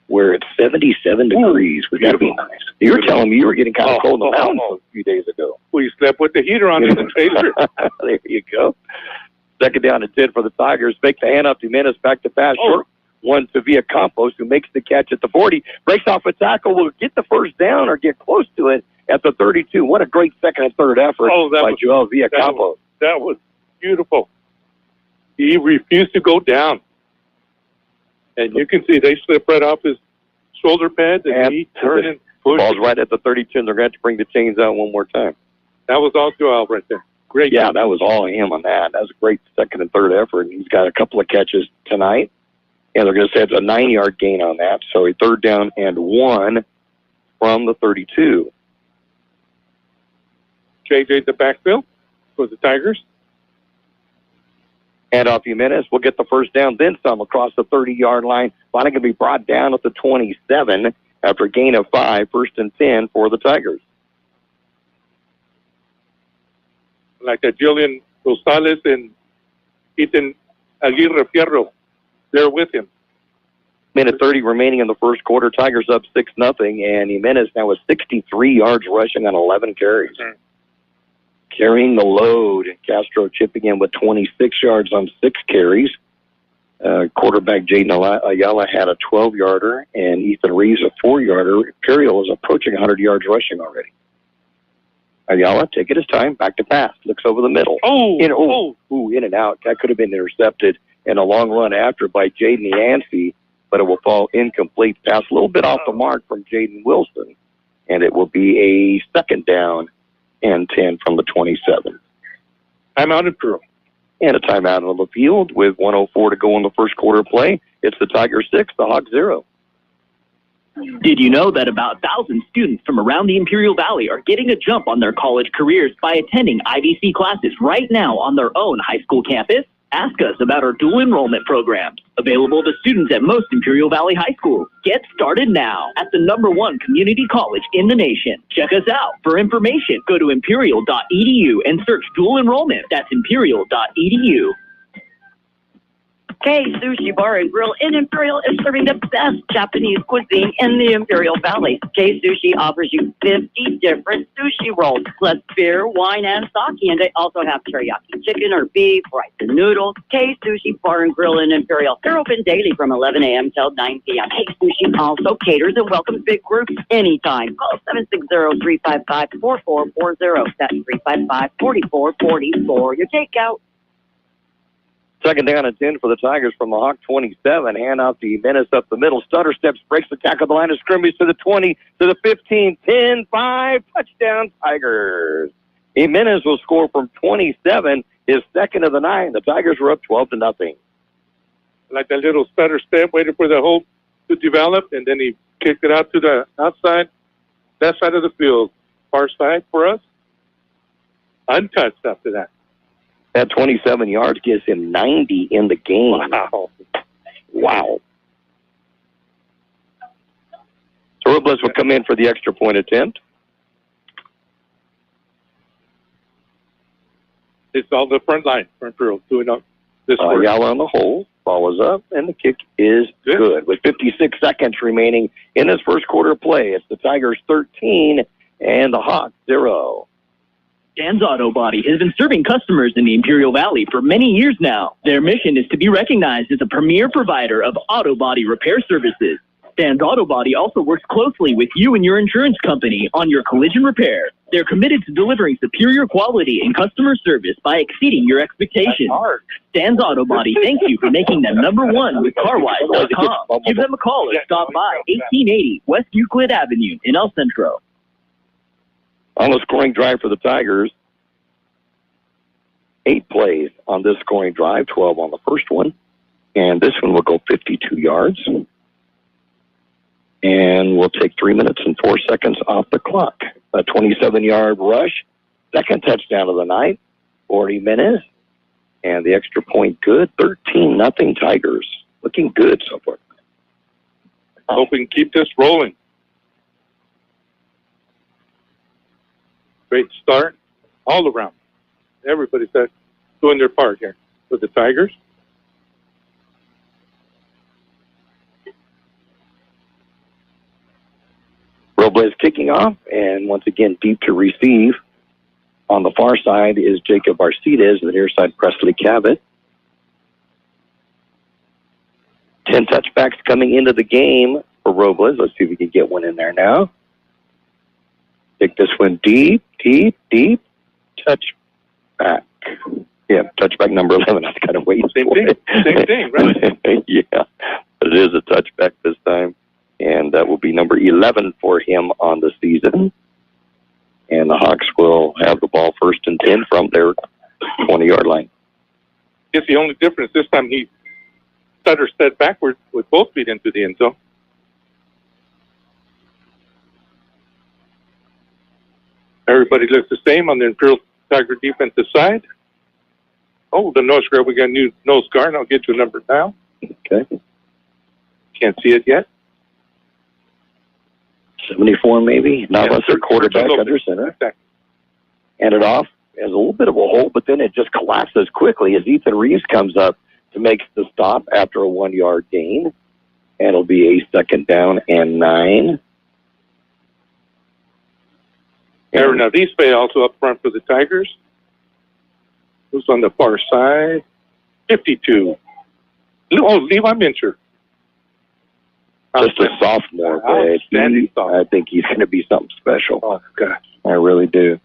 where it's 77 degrees. We've got to be nice. You were telling me you were getting kind of cold in the mountains a few days ago. Well, you slept with the heater on in the trailer. There you go. Second down and 10 for the Tigers. Make the hand up to Menace, back to pass. Short one to Villa Campos, who makes the catch at the 40. Breaks off a tackle. Will get the first down or get close to it at the 32. What a great second and third effort by Joel Villa Campos. That was beautiful. He refused to go down. And you can see they slipped right off his shoulder pads, and he turned and pushed. Ball's right at the 32, and they're going to have to bring the chains out one more time. That was all Joel right there. Great. Yeah, that was all him on that. That was a great second and third effort. He's got a couple of catches tonight, and they're going to say it's a 9-yard gain on that. So a third down and 1 from the 32. JJ the backfield for the Tigers. And off Jimenez will get the first down, then some across the 30-yard line. Finally going to be brought down at the 27 after a gain of 5, first and 10 for the Tigers. Like Julian Rosales and Ethan Aguirre Fierro, they're with him. Minute 30 remaining in the first quarter. Tigers up 6-0, and Jimenez now with 63 yards rushing on 11 carries. Carrying the load, Castro chipping in with 26 yards on 6 carries. Quarterback Jaden Ayala had a 12-yarder, and Ethan Reeves a 4-yarder. Imperial is approaching 100 yards rushing already. Ayala taking his time, back to pass, looks over the middle. In and out. That could have been intercepted, and a long run after by Jaden Yancey, but it will fall incomplete. Pass a little bit off the mark from Jaden Wilson, and it will be a second down and 10 from the 27. Timeout in Pearl. And a timeout on the field with 1:04 to go in the first quarter play. It's the Tigers 6, the Hawks 0. Did you know that about 1,000 students from around the Imperial Valley are getting a jump on their college careers by attending IVC classes right now on their own high school campus? Ask us about our dual enrollment programs, available to students at most Imperial Valley high schools. Get started now at the #1 community college in the nation. Check us out. For information, go to imperial.edu and search dual enrollment. That's imperial.edu. Kxo Sushi Bar and Grill in Imperial is serving the best Japanese cuisine in the Imperial Valley. Kxo Sushi offers you 50 different sushi rolls, plus beer, wine, and sake. And they also have teriyaki chicken or beef, rice and noodles. Kxo Sushi Bar and Grill in Imperial. They're open daily from 11 a.m. till 9 p.m. Kxo Sushi also caters and welcomes big groups anytime. Call 760-355-4440. That's 355-4444. Your takeout. Second down and 10 for the Tigers from the Hawk 27. Hand off to Jimenez up the middle. Stutter steps, breaks the tackle, the line of scrimmage to the 20, to the 15, 10, 5. Touchdown, Tigers. Jimenez will score from 27, his second of the night. The Tigers were up 12-0. Like that little stutter step, waited for the hole to develop, and then he kicked it out to the outside, that side of the field. Far side for us. Untouched after that. That 27 yards gives him 90 in the game. Wow. So Robles will come in for the extra point attempt. It's all the front line for Imperial doing up this work. Yalla on the hole. Ball is up, and the kick is good. With 56 seconds remaining in this first quarter of play, it's the Tigers 13 and the Hawks 0. Dan's Auto Body has been serving customers in the Imperial Valley for many years now. Their mission is to be recognized as a premier provider of auto body repair services. Dan's Auto Body also works closely with you and your insurance company on your collision repair. They're committed to delivering superior quality and customer service by exceeding your expectations. Dan's Auto Body thanks you for making them number one with CarWise.com. Give them a call or stop by 1880 West Euclid Avenue in El Centro. On the scoring drive for the Tigers, 8 plays on this scoring drive, 12 on the first one. And this one will go 52 yards. And we'll take 3 minutes and 4 seconds off the clock. A 27-yard rush, second touchdown of the night, 40 minutes. And the extra point good, 13-0 Tigers. Looking good so far. I hope we can keep this rolling. Great start all around. Everybody's doing their part here with the Tigers. Robles kicking off, and once again, deep to receive. On the far side is Jacob Arcides, and the near side, Presley Cabot. 10 touchbacks coming into the game for Robles. Let's see if we can get one in there now. Take this one deep. Touchback. Yeah, touchback number 11. I was kind of waiting for it. Same thing, right? Yeah, but it is a touchback this time. And that will be number 11 for him on the season. And the Hawks will have the ball 1st and 10 from their 20-yard line. I guess the only difference this time he stutter stepped backwards with both feet into the end zone. Everybody looks the same on the Imperial Tiger defensive side. Oh, the nose guard. We got a new nose guard. I'll get you a number now. Okay. Can't see it yet. 74 maybe. Navas, their quarterback under center. Exactly. And it off as a little bit of a hole, but then it just collapses quickly as Ethan Reeves comes up to make the stop after a 1-yard gain. And it'll be a 2nd down and 9. Now, these play also up front for the Tigers. Who's on the far side? 52. Oh, Levi Mincher. Just a sophomore, but I think he's going to be something special. Oh, gosh. I really do.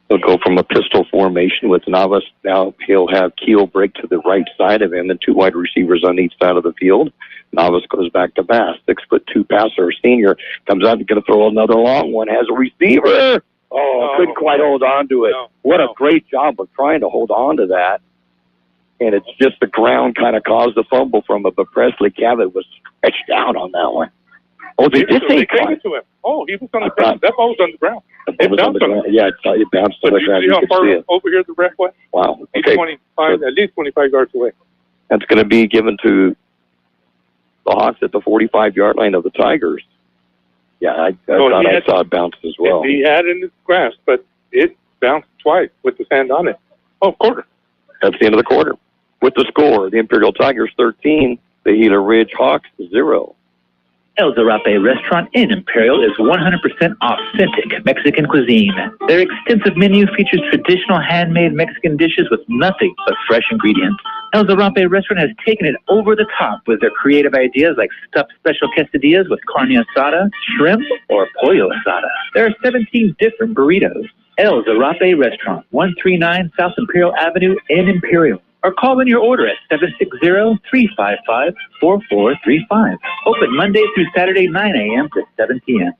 He'll go from a pistol formation with Navas. Now he'll have Keel break to the right side of him and 2 wide receivers on each side of the field. Navas goes back to pass. 6'2" passer, senior, comes out and going to throw another long one. Has a receiver. Couldn't quite hold on to it. What a great job of trying to hold on to that. And it's just the ground kind of caused the fumble from it, but Presley Cabot was stretched out on that one. Oh, they did say to him. Oh, he was on the ground. That ball was on the ground. It bounced on the ground. Yeah, it bounced on the ground. You see how far over here the ref was? Wow. Okay. At least 25 yards away. That's going to be given to the Hawks at the 45-yard line of the Tigers. Yeah, I thought I saw it bounce as well. He had it in his grasp, but it bounced twice with his hand on it. Oh, quarter. That's the end of the quarter. With the score, the Imperial Tigers 13, the Gila Ridge Hawks 0. El Zarape Restaurant in Imperial is 100% authentic Mexican cuisine. Their extensive menu features traditional handmade Mexican dishes with nothing but fresh ingredients. El Zarape Restaurant has taken it over the top with their creative ideas like stuffed special quesadillas with carne asada, shrimp, or pollo asada. There are 17 different burritos. El Zarape Restaurant, 139 South Imperial Avenue in Imperial. Or call in your order at 760-355-4435. Open Monday through Saturday, 9 a.m. to 7 p.m.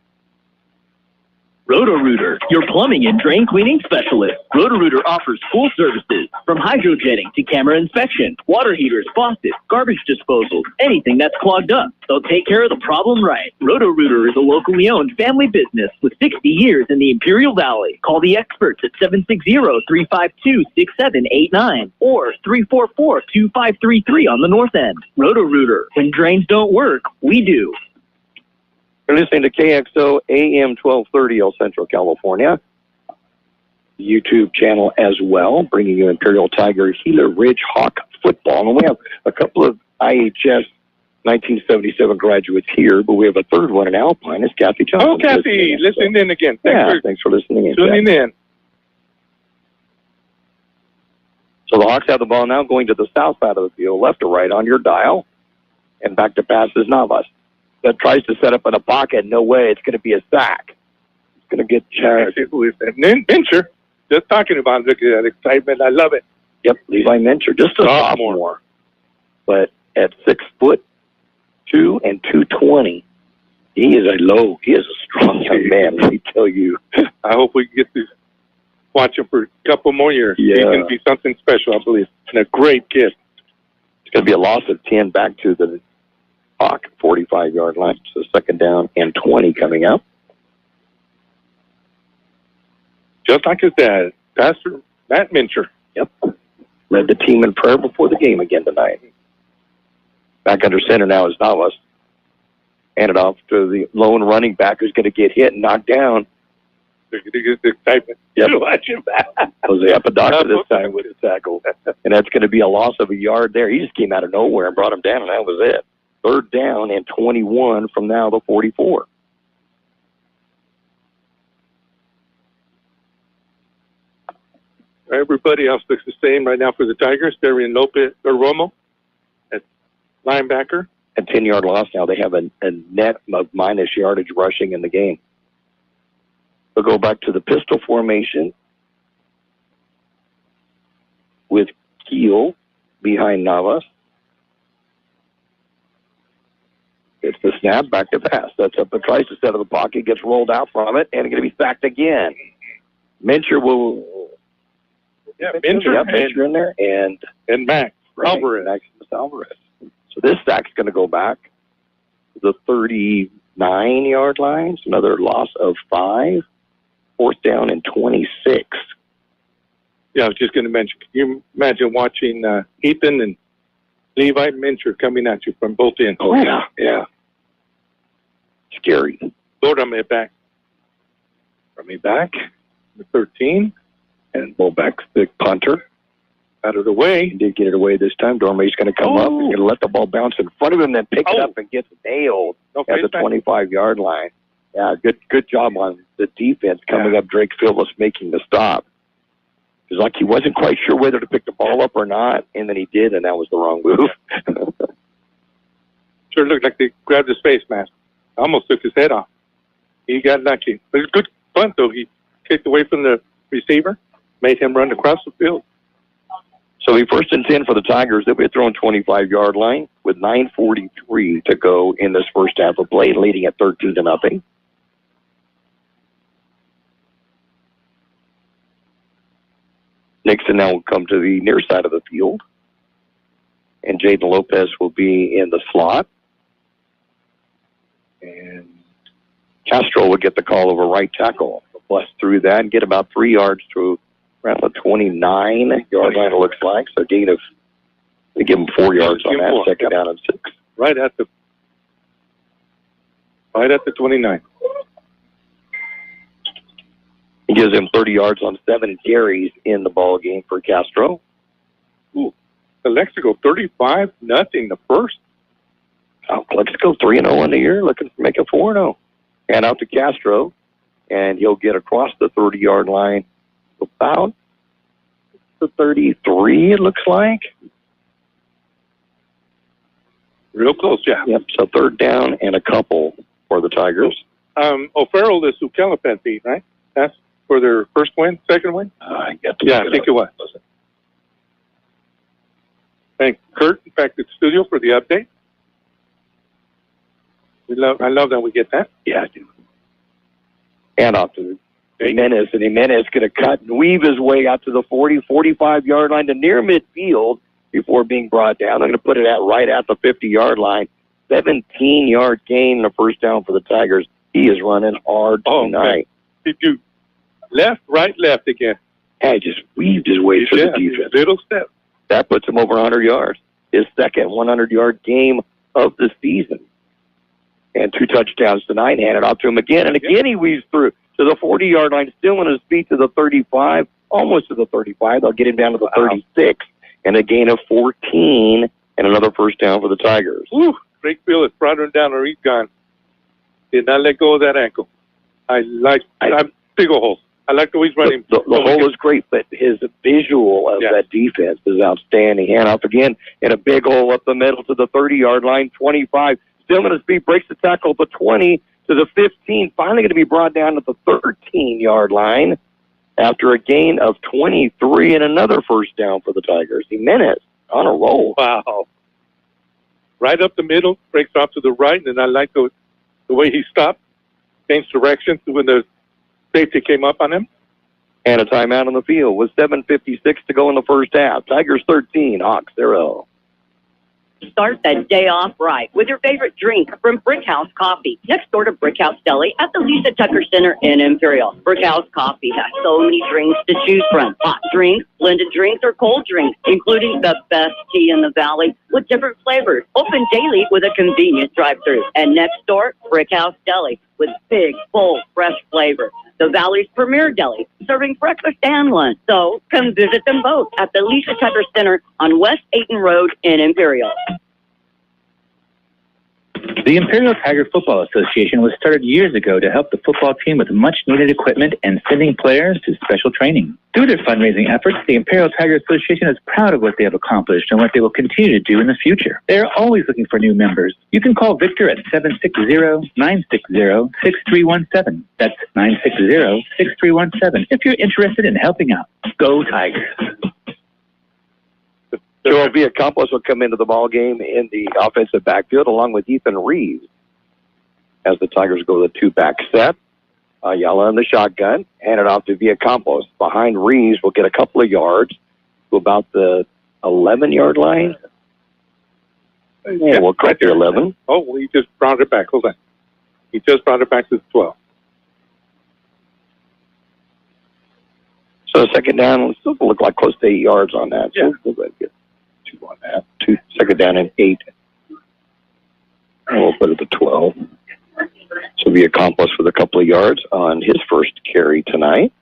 Roto-Rooter, your plumbing and drain cleaning specialist. Roto-Rooter offers full services from hydrojetting to camera inspection, water heaters, faucets, garbage disposal, anything that's clogged up. They'll take care of the problem right. Roto-Rooter is a locally owned family business with 60 years in the Imperial Valley. Call the experts at 760-352-6789 or 344-2533 on the north end. Roto-Rooter, when drains don't work, we do. You're listening to KXO AM 1230 El Centro, California. YouTube channel as well, bringing you Imperial Tiger Gila Ridge Hawk football. And we have a couple of IHS 1977 graduates here, but we have a third one in Alpine. It's Kathy Johnson. Oh, Kathy, listening in again. Thanks for listening in. Tuning in. So the Hawks have the ball now going to the south side of the field, left or right on your dial. And back to pass is Navas. That tries to set up in a pocket. No way. It's going to be a sack. It's going to get charged. And then Mincher, just talking about it, look at that excitement. I love it. Yep, Levi Mincher, just a sophomore. But at 6'2" and 220, he is a strong young man, let me tell you. I hope we can get to watch him for a couple more years. Yeah. He can be something special, I believe. And a great kid. It's going to be a loss of 10 back to the Hawk 45-yard line. So second down and 20 coming up. Just like his dad, Pastor Matt Mincher. Yep. Led the team in prayer before the game again tonight. Back under center now is Navas. Handed off to the lone running back who's going to get hit and knocked down. The excitement. Yep. Watch him back. Jose Apodaca this time with his tackle. And that's going to be a loss of a yard there. He just came out of nowhere and brought him down, and that was it. Third down and 21 from now the 44. Everybody else looks the same right now for the Tigers. Darian Lopez or Romo at linebacker. A 10-yard loss now. They have a net of minus yardage rushing in the game. We'll go back to the pistol formation with Keel behind Navas. It's the snap, back to pass. That's up and tries to set up the pocket, gets rolled out from it, and going to be sacked again. Mincher will... Mincher in there, and Max Alvarez. Alvarez. So this sack's going to go back to the 39-yard line. Another loss of 5. Fourth down and 26. Yeah, I was just going to mention, can you imagine watching Ethan and Levi Mincher coming at you from both ends? Oh, yeah. Scary. Lord, I'm back. From back. The 13. And Bobek's the punter. Out of the way. He did get it away this time. Dorme's going to come up. He's going to let the ball bounce in front of him, then pick it up and gets nailed at the 25-yard line. Yeah, good job on the defense coming up. Drake Phillips making the stop. It was like he wasn't quite sure whether to pick the ball up or not, and then he did, and that was the wrong move. Sure looked like they grabbed his face mask. Almost took his head off. He got lucky. But it's a good punt, though. He kicked away from the receiver, made him run across the field. So the 1st and 10 for the Tigers. They'll be throwing 25-yard line with 9:43 to go in this first half of play, leading at 13-0. Nixon now will come to the near side of the field. And Jaden Lopez will be in the slot. And Castro will get the call over right tackle. Bless through that and get about 3 yards through around the 29-yard line, it looks like. So gain of, they give him 4 yards on that, second down and 6. Right at the 29. He gives him 30 yards on 7 carries in the ball game for Castro. Ooh, a Calexico 35-0 the first. Calexico 3-0 on the year, looking to make it 4-0. And out to Castro, and he'll get across the 30-yard line about the 33, it looks like. Real close, yeah. Yep, so third down and a couple for the Tigers. O'Farrell is Ucalapan beat, right? That's for their first win, second win? I think it was. Thank Kurt, back to the studio for the update. I love that we get that. Yeah, I do. And off to Jimenez, and Jimenez going to cut and weave his way out to the 40, 45-yard line to near midfield before being brought down. I'm going to put it right at the 50-yard line. 17-yard gain and a first down for the Tigers. He is running hard tonight. Did you left, right, left again? He just weaved his way through the defense. Little step. That puts him over 100 yards. His second 100-yard game of the season. And 2 touchdowns tonight. Handed off to him again. And again he weaves through to the 40-yard line, still on his feet to the 35, almost to the 35. They'll get him down to the 36. And a gain of 14 and another first down for the Tigers. Woo! Drake Bill has brought him down or he's gone. Did not let go of that ankle. I'm big ol' hole. I like the way he's running. The hole is great, but his visual of that defense is outstanding. Hand off again, and a big hole up the middle to the 30-yard line, 25. Still on his feet, breaks the tackle at the 20 to the 15. Finally going to be brought down to the 13-yard line after a gain of 23 and another first down for the Tigers. Jimenez on a roll. Wow. Right up the middle, breaks off to the right, and I like the way he stopped, changed direction when the safety came up on him. And a timeout on the field with 7:56 to go in the first half. Tigers 13, Hawks 0. Start that day off right with your favorite drink from Brickhouse Coffee, next door to Brickhouse Deli at the Lisa Tucker Center in Imperial. Brickhouse Coffee has so many drinks to choose from. Hot drinks, blended drinks, or cold drinks, including the best tea in the valley with different flavors. Open daily with a convenient drive-thru. And next door, Brickhouse Deli with big, bold, fresh flavor. The Valley's premier deli, serving breakfast and lunch. So come visit them both at the Lisa Tucker Center on West Ayton Road in Imperial. The Imperial Tiger Football Association was started years ago to help the football team with much-needed equipment and sending players to special training. Through their fundraising efforts, the Imperial Tiger Association is proud of what they have accomplished and what they will continue to do in the future. They are always looking for new members. You can call Victor at 760-960-6317. That's 960-6317 if you're interested in helping out. Go Tigers! Joel Villacampos will come into the ball game in the offensive backfield along with Ethan Reeves as the Tigers go to the 2-back set. Ayala in the shotgun, hand it off to Villacampos. Behind Reeves will get a couple of yards to about the 11-yard line. Yeah, we'll cut the 11. Oh, well, he just brought it back. Hold on. He just brought it back to the 12. So second down, it'll still look like close to 8 yards on that. So we'll go ahead and get 2 on that. 2, 2nd down and 8. And we'll put it to 12. So be accomplished with a couple of yards on his first carry tonight.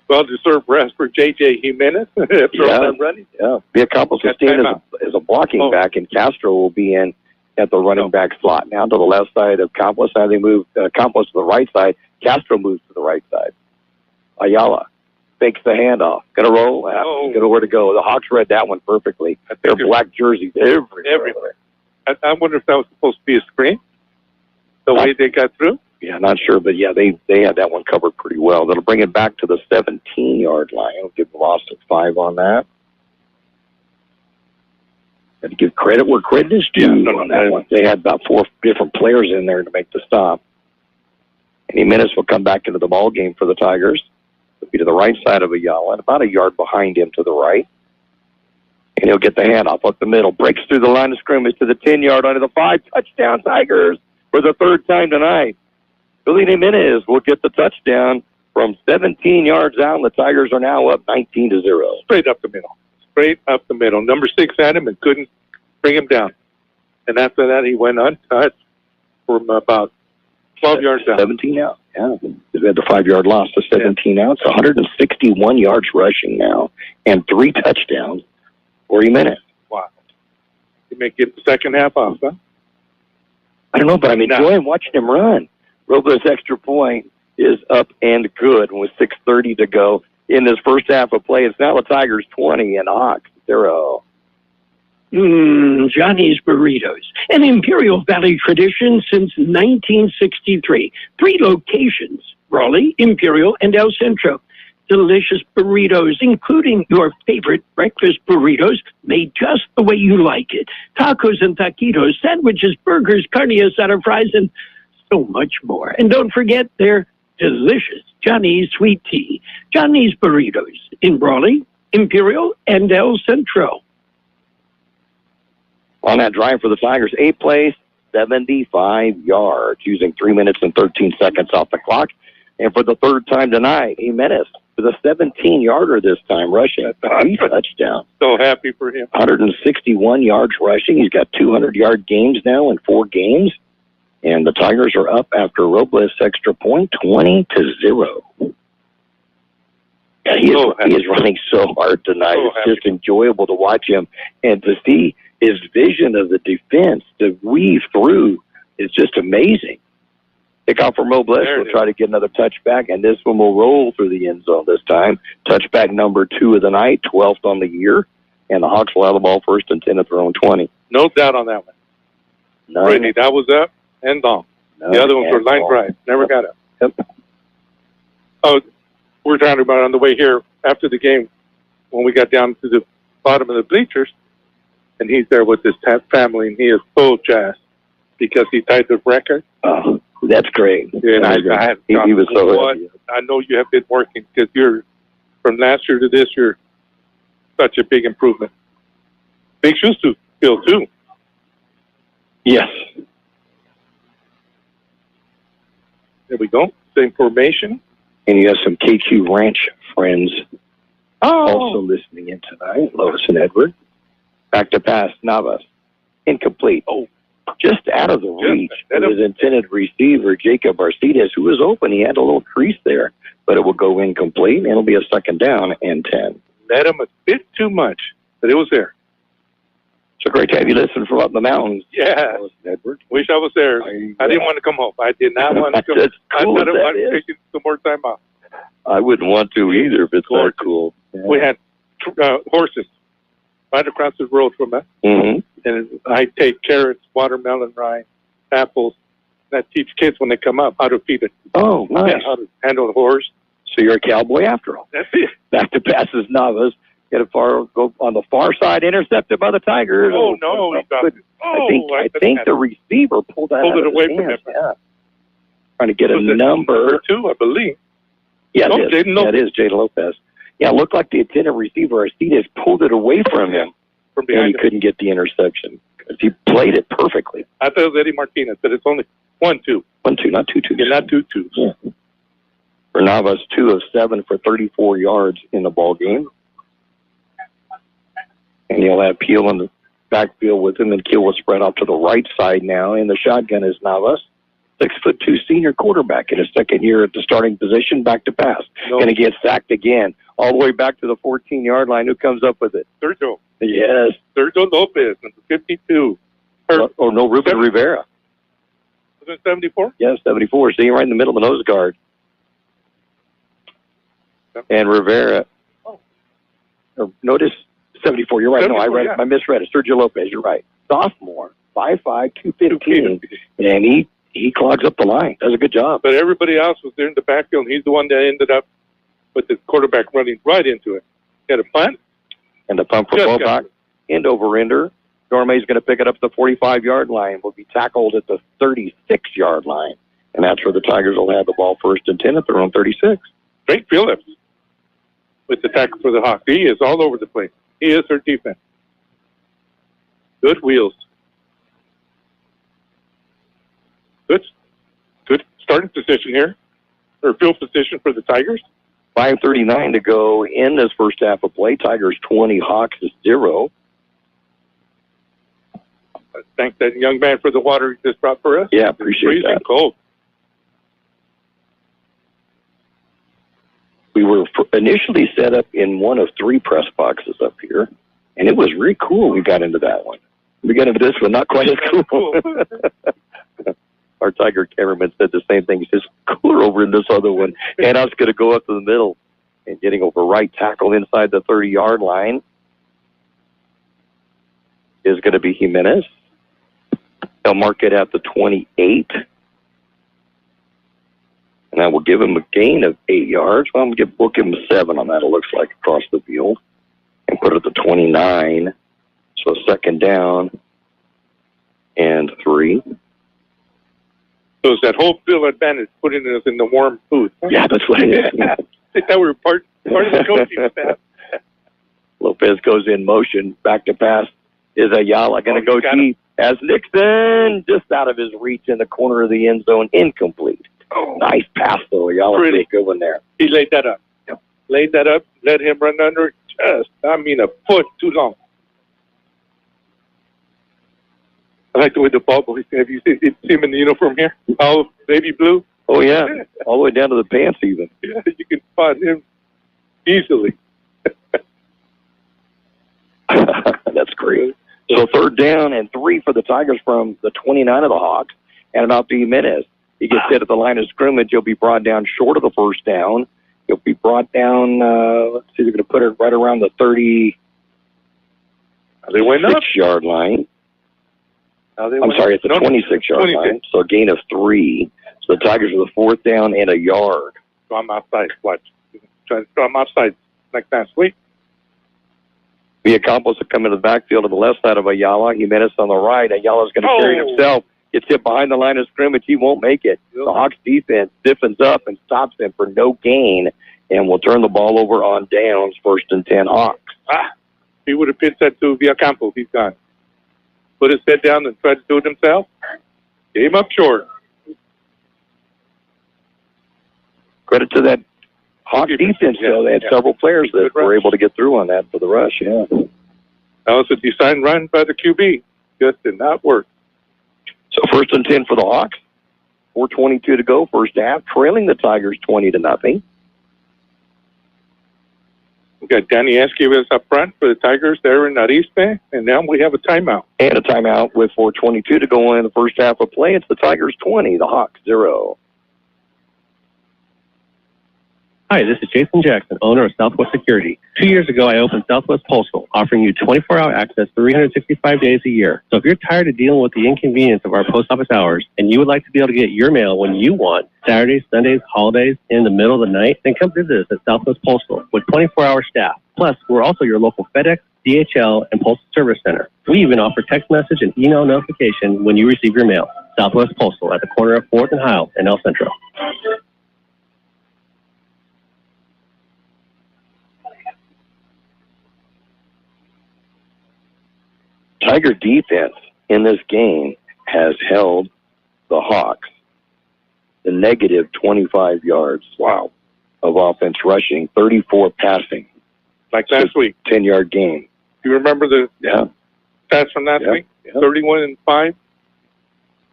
Well-deserved rest for J.J. Jimenez. Yeah. Be accomplished with Steen as a blocking back, and Castro will be in at the running back slot. Now to the left side of Campos. Now they move Campos to the right side. Castro moves to the right side. Ayala fakes the handoff. Going to roll. Going to where to go. The Hawks read that one perfectly. Their black jerseys everywhere. I wonder if that was supposed to be a screen, the way they got through. Yeah, not sure, but yeah, they had that one covered pretty well. That'll bring it back to the 17-yard line. I'll give the loss of 5 on that. Got to give credit where credit is due on that one. They had about 4 different players in there to make the stop. Any minutes will come back into the ball game for the Tigers. It'll be to the right side of Ayala, and about a yard behind him to the right. And he'll get the handoff up the middle. Breaks through the line of scrimmage to the 10-yard line of the 5. Touchdown Tigers for the 3rd time tonight. Billy Jimenez will get the touchdown from 17 yards out. The Tigers are now up 19-0. Straight up the middle. Straight up the middle. Number 6 had him and couldn't bring him down. And after that, he went untouched from about 12 yards down. 17 out. Yeah, they had the 5-yard loss to 17 outs, 161 yards rushing now, and 3 touchdowns, 40 minutes. Wow. You may get the second half off, huh? I don't know, but I'm enjoying watching him run. Robles' extra point is up and good with 6:30 to go in this first half of play. It's now the Tigers 20 and Hawks 0. Johnny's Burritos, an Imperial Valley tradition since 1963. 3 locations, Raleigh, Imperial, and El Centro. Delicious burritos, including your favorite breakfast burritos, made just the way you like it. Tacos and taquitos, sandwiches, burgers, carne asada fries, and so much more. And don't forget their delicious Johnny's sweet tea. Johnny's Burritos in Raleigh, Imperial, and El Centro. On that drive for the Tigers, 8 plays, 75 yards, using 3 minutes and 13 seconds off the clock. And for the third time tonight, Jimenez with a 17-yarder this time, rushing 3 touchdowns. So happy for him. 161 yards rushing. He's got 200-yard games now in 4 games. And the Tigers are up after Robles' extra point, 20-0. Yeah, he is running so hard tonight. It's just enjoyable to watch him and to see his vision of the defense to weave through is just amazing. Pick out from Robles. We'll try to get another touchback, and this one will roll through the end zone this time. Touchback number 2 of the night, 12th on the year, and the Hawks will have the ball first and 10 at their own 20. No doubt on that one. Brittany, that was up and down. The other ones were line drive. Never got up. Yep. Oh, we're talking about on the way here after the game when we got down to the bottom of the bleachers, and he's there with his family, and he is so jazzed because he tied the record. Oh, that's great. And he was so happy. I know you have been working because you're from last year to this year, such a big improvement. Big shoes to fill too. Yes. There we go. Same formation. And you have some KQ Ranch friends also listening in tonight. Lois and Edward. Back to pass, Navas. Incomplete. Oh, just out of the reach of his intended receiver, Jacob Arcides, who was open. He had a little crease there, but it will go incomplete, and it'll be a second down and 10. Let him a bit too much, but it was there. So great to have you listen from up in the mountains. Yeah. Edward. Wish I was there. I didn't want to come home. I did not want to come home. Cool, I thought I was taking some more time off. I wouldn't want to either if it's that cool. Yeah. We had horses right across the road from us. Mm-hmm. And I take carrots, watermelon, rice, apples. That teach kids when they come up how to feed it. Oh, nice. Yeah, how to handle a horse. So you're a cowboy after all. That's it. Back to passes, Navas. Go on the far side, intercepted by the Tigers. Oh, no. I think the receiver pulled it away from him. Yeah. Trying to get a number 2, I believe. Yeah, it is Jaden Lopez. Yeah, it looked like the intended receiver, Arcides, pulled it away from him, and he couldn't get the interception because he played it perfectly. I thought it was Eddie Martinez, but it's only 1-2. 1-2, not 2-2. Yeah, not 2-2. Yeah. For Navas, 2 of 7 for 34 yards in the ball game. And he'll have Peel in the backfield with him, and Keel will spread out to the right side now. And the shotgun is Navas, 6'2" senior quarterback in his second year at the starting position, back to pass. Going to get sacked again, all the way back to the 14-yard line. Who comes up with it? Sergio. Yes. Sergio Lopez, number 52. Ruben Rivera. Was it 74? Yeah, 74. See, right in the middle of the nose guard. And Rivera. Notice 74. You're right. 74, I misread it. Sergio Lopez. You're right. Sophomore, 5'5", 215, and he clogs up the line. Does a good job. But everybody else was there in the backfield, and he's the one that ended up with the quarterback running right into it. He had a punt. And the punt for Bulldog. End over ender. Dorme's going to pick it up to the 45-yard line. Will be tackled at the 36-yard line. And that's where the Tigers will have the ball first and 10 at their own 36. Drake Phillips with the tackle for the Hawks. He is all over the place. He is their defense. Good wheels. Good starting position here, or field position for the Tigers. 5:39 to go in this first half of play. Tigers 20, Hawks 0. Thank that young man for the water he just brought for us. Yeah, appreciate that. Freezing cold. We were initially set up in one of 3 press boxes up here, and it was really cool. We got into that one. We got into this one, not quite as cool. Our Tiger cameraman said the same thing. He says, cooler over in this other one. And I was going to go up to the middle and getting over right tackle inside the 30-yard line is going to be Jimenez. They'll mark it at the 28. And I will give him a gain of 8 yards. Well, we'll give him 7 on that, it looks like, across the field. And put it at the 29. So second down and 3. So it's that whole field advantage, putting us in the warm booth. Yeah, that's what it is. I thought we were part of the coaching staff. Lopez goes in motion. Back to pass is Ayala. Going to go deep as Nixon just out of his reach in the corner of the end zone. Incomplete. Oh. Nice pass, though. Ayala did a good one there. He laid that up. Yep. Laid that up. Let him run under it. A foot too long. I like the way the ball boy. Have you seen him in the uniform here? All baby blue. Oh, yeah. All the way down to the pants even. Yeah, you can spot him easily. That's great. So third down and 3 for the Tigers from the 29 of the Hawks. And out to Jimenez. He gets hit at the line of scrimmage. He'll be brought down short of the first down. He'll be brought down, let's see, they're going to put it right around the 36-yard line. I'm sorry, it's the 26-yard line. So a gain of 3. So the Tigers with a fourth down and a yard. So I'm outside. Watch. Try to throw him outside like that. Sweet. Villalcampos will come into the backfield to the left side of Ayala. Jimenez on the right. Ayala's going to carry it himself. Gets hit behind the line of scrimmage. He won't make it. The Hawks defense stiffens up and stops him for no gain and will turn the ball over on downs, 1st and 10 Hawks. He would have pitched that to Villalcampos. He's gone. Put his head down and tried to do it himself. Came up short. Credit to that Hawks defense, though. They had several players that were able to get through on that for the rush, That was a design run by the QB. Just did not work. So 1st and 10 for the Hawks. 4:22 to go, first half, trailing the Tigers 20-0. We got Danny Esquivel up front for the Tigers there in Ariste, and now we have a timeout. And a timeout with 4:22 to go in the first half of play. It's the Tigers 20, the Hawks 0. Hi, this is Jason Jackson, owner of Southwest Security. 2 years ago, I opened Southwest Postal, offering you 24-hour access 365 days a year. So if you're tired of dealing with the inconvenience of our post office hours and you would like to be able to get your mail when you want, Saturdays, Sundays, holidays, in the middle of the night, then come visit us at Southwest Postal with 24-hour staff. Plus, we're also your local FedEx, DHL, and Postal Service Center. We even offer text message and email notification when you receive your mail. Southwest Postal at the corner of 4th and Hiles in El Centro. Tiger defense in this game has held the Hawks the negative 25 yards. Wow. Of offense rushing, 34 passing. Like last week. 10-yard game. You remember the stats from last week? 31-5.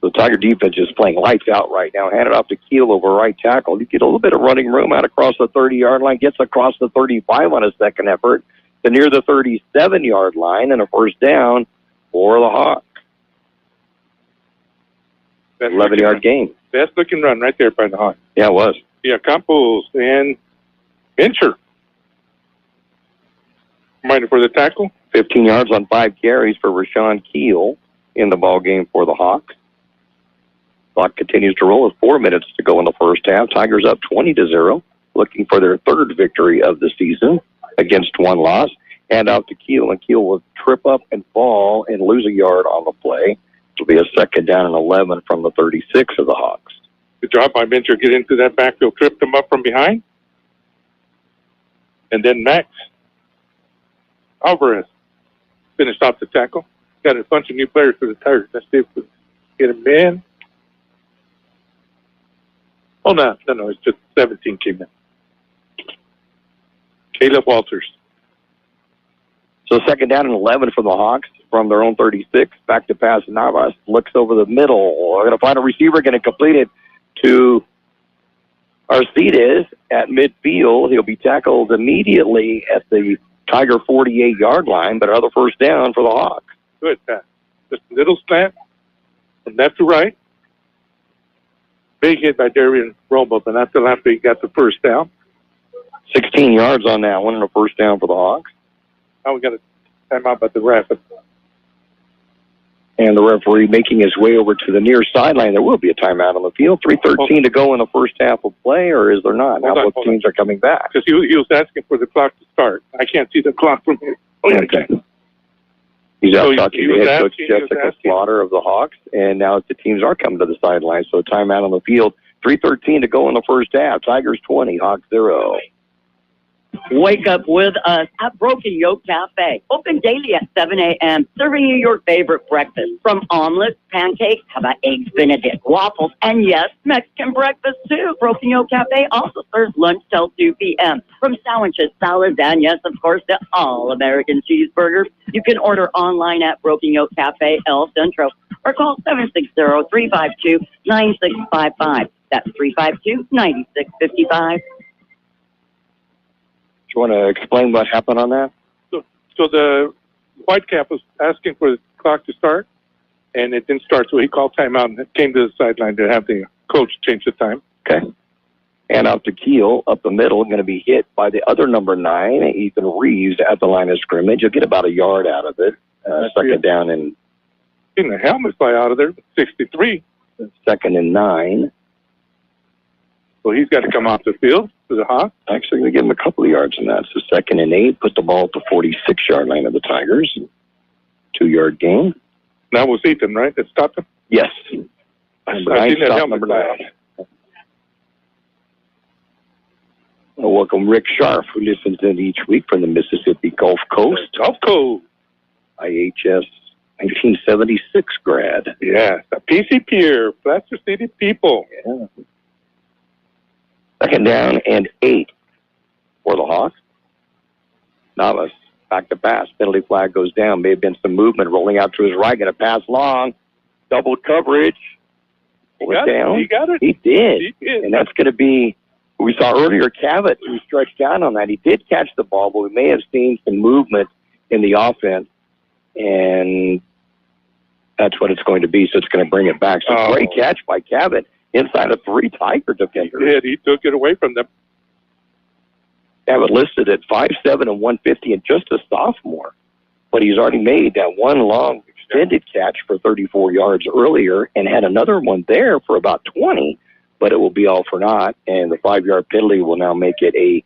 The Tiger defense is playing lights out right now. Hand it off to Keel over right tackle. You get a little bit of running room out across the 30-yard line. Gets across the 35 on his second effort. To near the 37-yard line and a first down for the Hawks. 11-yard game. Best looking run right there by the Hawks. Yeah, it was. Yeah, Campos and Incher. Reminder for the tackle. 15 yards on 5 carries for Rashawn Keel in the ball game for the Hawks. Clock continues to roll with 4 minutes to go in the first half. Tigers up 20-0, looking for their third victory of the season against one loss. Hand out to Keel, and Keel will trip up and fall and lose a yard on the play. It'll be a second down and 11 from the 36 of the Hawks. Good job by Minter. Get into that backfield, tripped him up from behind. And then Max Alvarez finished off the tackle. Got a bunch of new players for the Tigers. Let's see if we get him in. Oh, no, it's just 17 came in. Caleb Walters. So second down and 11 for the Hawks from their own 36. Back to pass. Navas looks over the middle. They're going to find a receiver, going to complete it to Arcides at midfield. He'll be tackled immediately at the Tiger 48-yard line, but another first down for the Hawks. Good pass. Just a little slant from left to right. Big hit by Darian Romo, but not till after he got the first down. 16 yards on that one and a first down for the Hawks. Now we got a timeout by the ref. And the referee making his way over to the near sideline. There will be a timeout on the field. 3:13 to go in the first half of play, or is there not? Now both teams are coming back. Because he was asking for the clock to start. I can't see the clock from here. Okay. He's out talking to head coach Jessica Slaughter of the Hawks, and now the teams are coming to the sideline, so timeout on the field. 3:13 to go in the first half. Tigers 20, Hawks 0. Wake up with us at Broken Yoke Cafe. Open daily at 7 a.m. Serving you your favorite breakfast. From omelets, pancakes, how about eggs Benedict, waffles, and yes, Mexican breakfast too. Broken Yoke Cafe also serves lunch till 2 p.m. From sandwiches, salads, and yes, of course, the all-American cheeseburgers. You can order online at Broken Yoke Cafe El Centro or call 760-352-9655. That's 352-9655. You want to explain what happened on that? So the Whitecap was asking for the clock to start, and it didn't start, so he called timeout and came to the sideline to have the coach change the time. Okay. And out to Keel, up the middle, going to be hit by the other number 9, Ethan Reeves, at the line of scrimmage. You'll get about a yard out of it. Second down and... Getting the helmet fly out of there, 63. Second and 9. So he's got to come off the field to the Hawks. Actually, going to give him a couple of yards in that. So second and 8, put the ball at the 46-yard line of the Tigers. 2-yard gain. That was Ethan, right, that stopped him? Yes. I seen that helmet number 9. Well, welcome Rick Sharf, who listens in each week from the Mississippi Gulf Coast. Gulf Coast. IHS 1976 grad. Yeah, the PC Pier, Placer City people. Yeah. Second down and 8 for the Hawks. Navas back to pass. Penalty flag goes down. May have been some movement rolling out to his right. Going to pass long. Double coverage. He got it. He did. And that's going to be, we saw earlier, Cavett, who stretched down on that. He did catch the ball, but we may have seen some movement in the offense. And that's what it's going to be. So it's going to bring it back. So great catch by Cavett. Inside of 3 Tiger defenders. He took it away from them. Have it listed at 5'7" and 150 and just a sophomore. But he's already made that one long extended catch for 34 yards earlier and had another one there for about 20, but it will be all for naught. And the 5-yard penalty will now make it a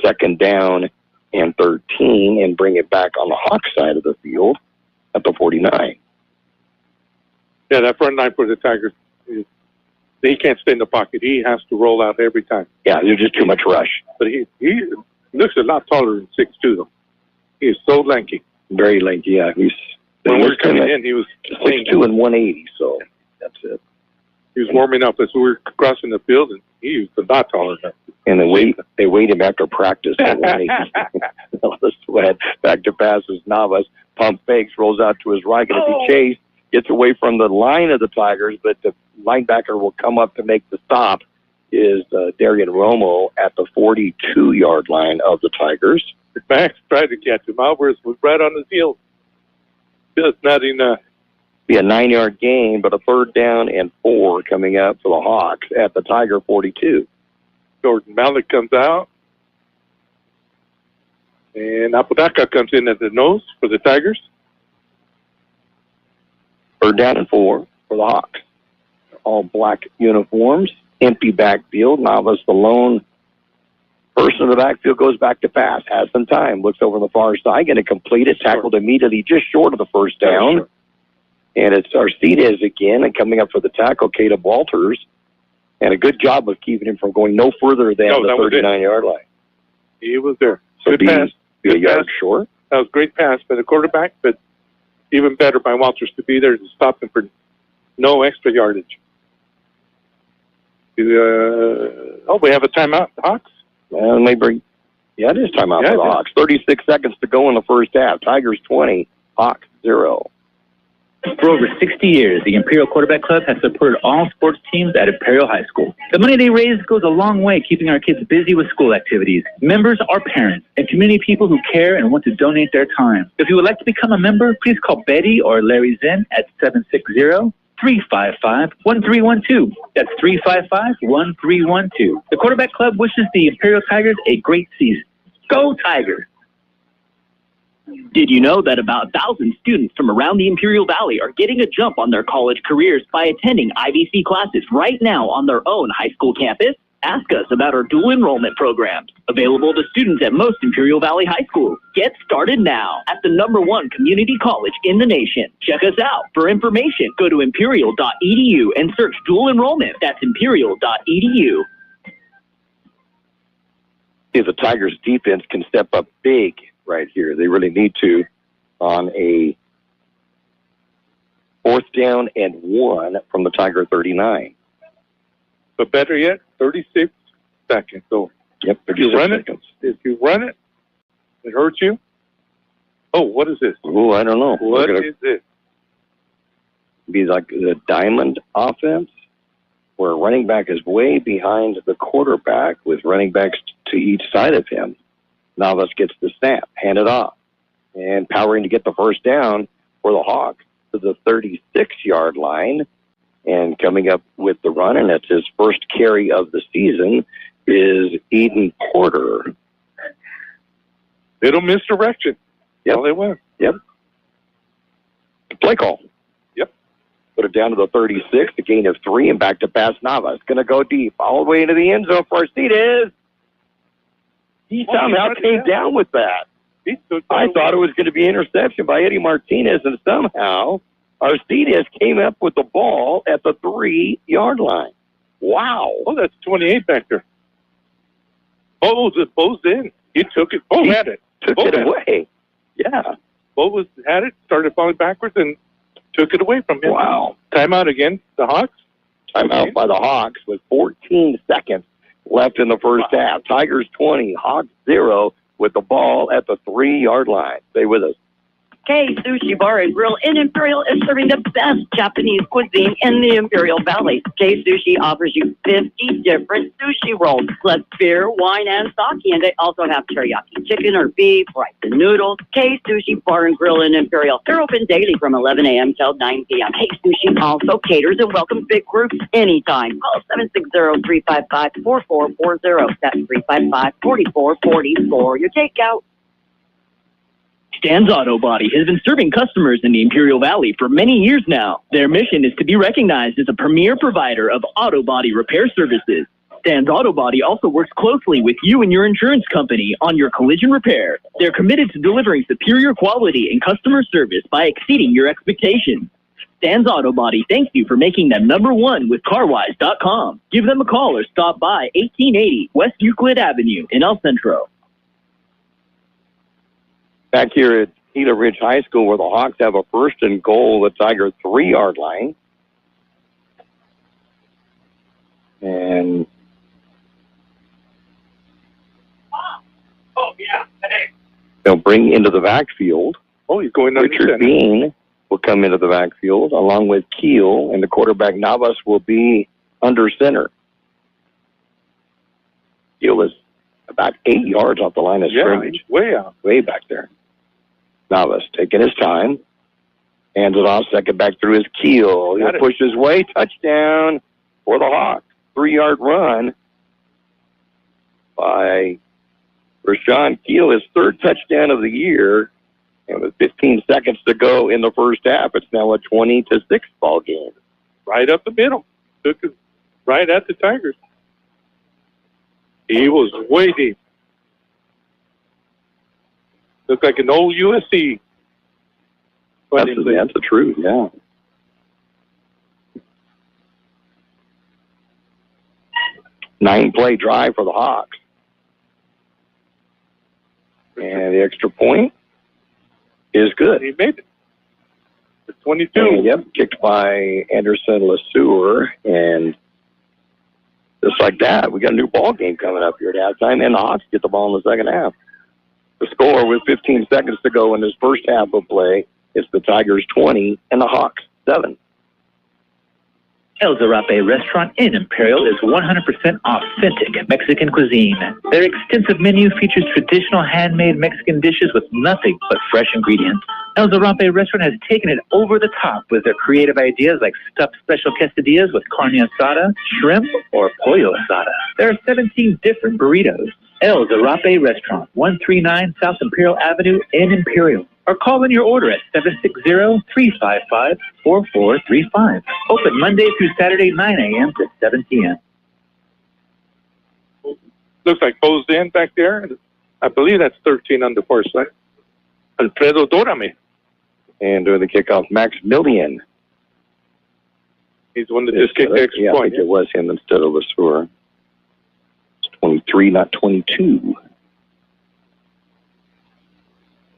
second down and 13 and bring it back on the Hawks side of the field at the 49. Yeah, that front line for the Tigers he can't stay in the pocket. He has to roll out every time. Yeah, there's just too much rush. But he looks a lot taller than 6'2", though. He is so lanky. Very lanky, yeah. When we were coming in, he was 6'2" and 180, so that's it. He was warming up as we were crossing the field, and he was a lot taller than that. And they weighed him after practice at 180. All the sweat. Back to passes. Navas. Pump fakes. Rolls out to his right. Going to be chased. Gets away from the line of the Tigers, but the linebacker will come up to make the stop is Darian Romo at the 42-yard line of the Tigers. Max tried to catch him. Alvarez was right on his heels. Just not enough. Be a 9-yard gain, but a third down and 4 coming up for the Hawks at the Tiger 42. Jordan Malik comes out. And Apodaca comes in at the nose for the Tigers. Third down and 4 for the Hawks. All black uniforms. Empty backfield. Navas, the lone person in the backfield, goes back to pass. Has some time. Looks over on the far side. Going to complete it. Tackled immediately just short of the first down. And it's Arcides again. And coming up for the tackle, Caleb Walters. And a good job of keeping him from going no further than the 39-yard line. He was there. So good pass. Be a yard short. That was a great pass by the quarterback, but even better by Walters to be there to stop him for no extra yardage. We have a timeout, the Hawks? Well, maybe, it is timeout for the Hawks. 36 seconds to go in the first half. Tigers 20, Hawks 0. For over 60 years, the Imperial Quarterback Club has supported all sports teams at Imperial High School. The money they raise goes a long way keeping our kids busy with school activities. Members are parents and community people who care and want to donate their time. If you would like to become a member, please call Betty or Larry Zinn at 760-355-1312. That's 355-1312. The Quarterback Club wishes the Imperial Tigers a great season. Go Tigers! Did you know that about 1,000 students from around the Imperial Valley are getting a jump on their college careers by attending IVC classes right now on their own high school campus? Ask us about our dual enrollment programs, available to students at most Imperial Valley high schools. Get started now at the #1 community college in the nation. Check us out. For information, go to imperial.edu and search dual enrollment. That's imperial.edu. If the Tigers defense can step up big right here, they really need to, on a 4th down and 1 from the Tiger 39. But better yet, 36 seconds. So Yep, if you run it, it hurts you. Oh, what is this? Oh, I don't know. What is this? Be like the diamond offense, where running back is way behind the quarterback with running backs to each side of him. Navas gets the snap, hand it off, and powering to get the first down for the Hawks to the 36-yard line. And coming up with the run, and it's his first carry of the season, is Eden Porter. Little misdirection. Yep. All they went. Yep. Play call. Yep. Put it down to the 36, a gain of 3, and back to pass Navas. Going to go deep, all the way into the end zone for Arcides. He somehow came down with that. I thought it was going to be interception by Eddie Martinez, and somehow Arcides came up with the ball at the 3-yard line. Wow. Oh, that's 28 back there. Oh, it closed in. He took it. Bo had it. Took it away. Yeah. Bo had it, started falling backwards, and took it away from him. Wow. Timeout again, the Hawks. Timeout by the Hawks with 14 seconds left in the first half. Tigers 20, Hawks 0 with the ball at the 3-yard line. Stay with us. Kxo Sushi Bar and Grill in Imperial is serving the best Japanese cuisine in the Imperial Valley. Kxo Sushi offers you 50 different sushi rolls, plus beer, wine, and sake. And they also have teriyaki chicken or beef, rice and noodles. Kxo Sushi Bar and Grill in Imperial. They're open daily from 11 a.m. till 9 p.m. Kxo Sushi also caters and welcomes big groups anytime. Call 760-355-4440. That's 355-4444. Your takeout. Stan's Auto Body has been serving customers in the Imperial Valley for many years now. Their mission is to be recognized as a premier provider of auto body repair services. Stan's Auto Body also works closely with you and your insurance company on your collision repair. They're committed to delivering superior quality and customer service by exceeding your expectations. Stan's Auto Body thanks you for making them #1 with CarWise.com. Give them a call or stop by 1880 West Euclid Avenue in El Centro. Back here at Gila Ridge High School, where the Hawks have a 1st and goal at the Tiger 3-yard line. And they'll bring into the backfield. Oh, he's going under Richard Bean will come into the backfield along with Keel, and the quarterback Navas will be under center. Keel is about 8 yards off the line of scrimmage. Way out. Way back there. Navas taking his time. Hands it off, second back through his Keel. He'll push his way. Touchdown for the Hawks. 3-yard run by Rashawn Keel, his 3rd touchdown of the year. And with 15 seconds to go in the first half, it's now a 20-6 ball game. Right up the middle. Took it right at the Tigers. He was way deep. Looked like an old USC. That's the truth, yeah. Nine-play drive for the Hawks. And the extra point is good. He made it. The 22. And, yep, kicked by Anderson LeSueur. And just like that, we got a new ball game coming up here at halftime, and the Hawks get the ball in the second half. The score with 15 seconds to go in this first half of play, It's the Tigers 20 and the Hawks 7. El Zarape restaurant in Imperial is 100% authentic Mexican cuisine. Their extensive menu features traditional handmade Mexican dishes with nothing but fresh ingredients. El Zarape restaurant has taken it over the top with their creative ideas like stuffed special quesadillas with carne asada, shrimp, or pollo asada. There are 17 different burritos. El Zarape restaurant, 139 South Imperial Avenue in Imperial. Or call in your order at 760-355-4435. Open Monday through Saturday, 9 a.m. to 7 p.m. Looks like closed in back there. I believe that's 13 on the far side. Alfredo Dorame. And doing the kickoff, Maximilian. He's the one that just kicked the extra point. I think it was him instead of Lesueur. It's 23, not 22.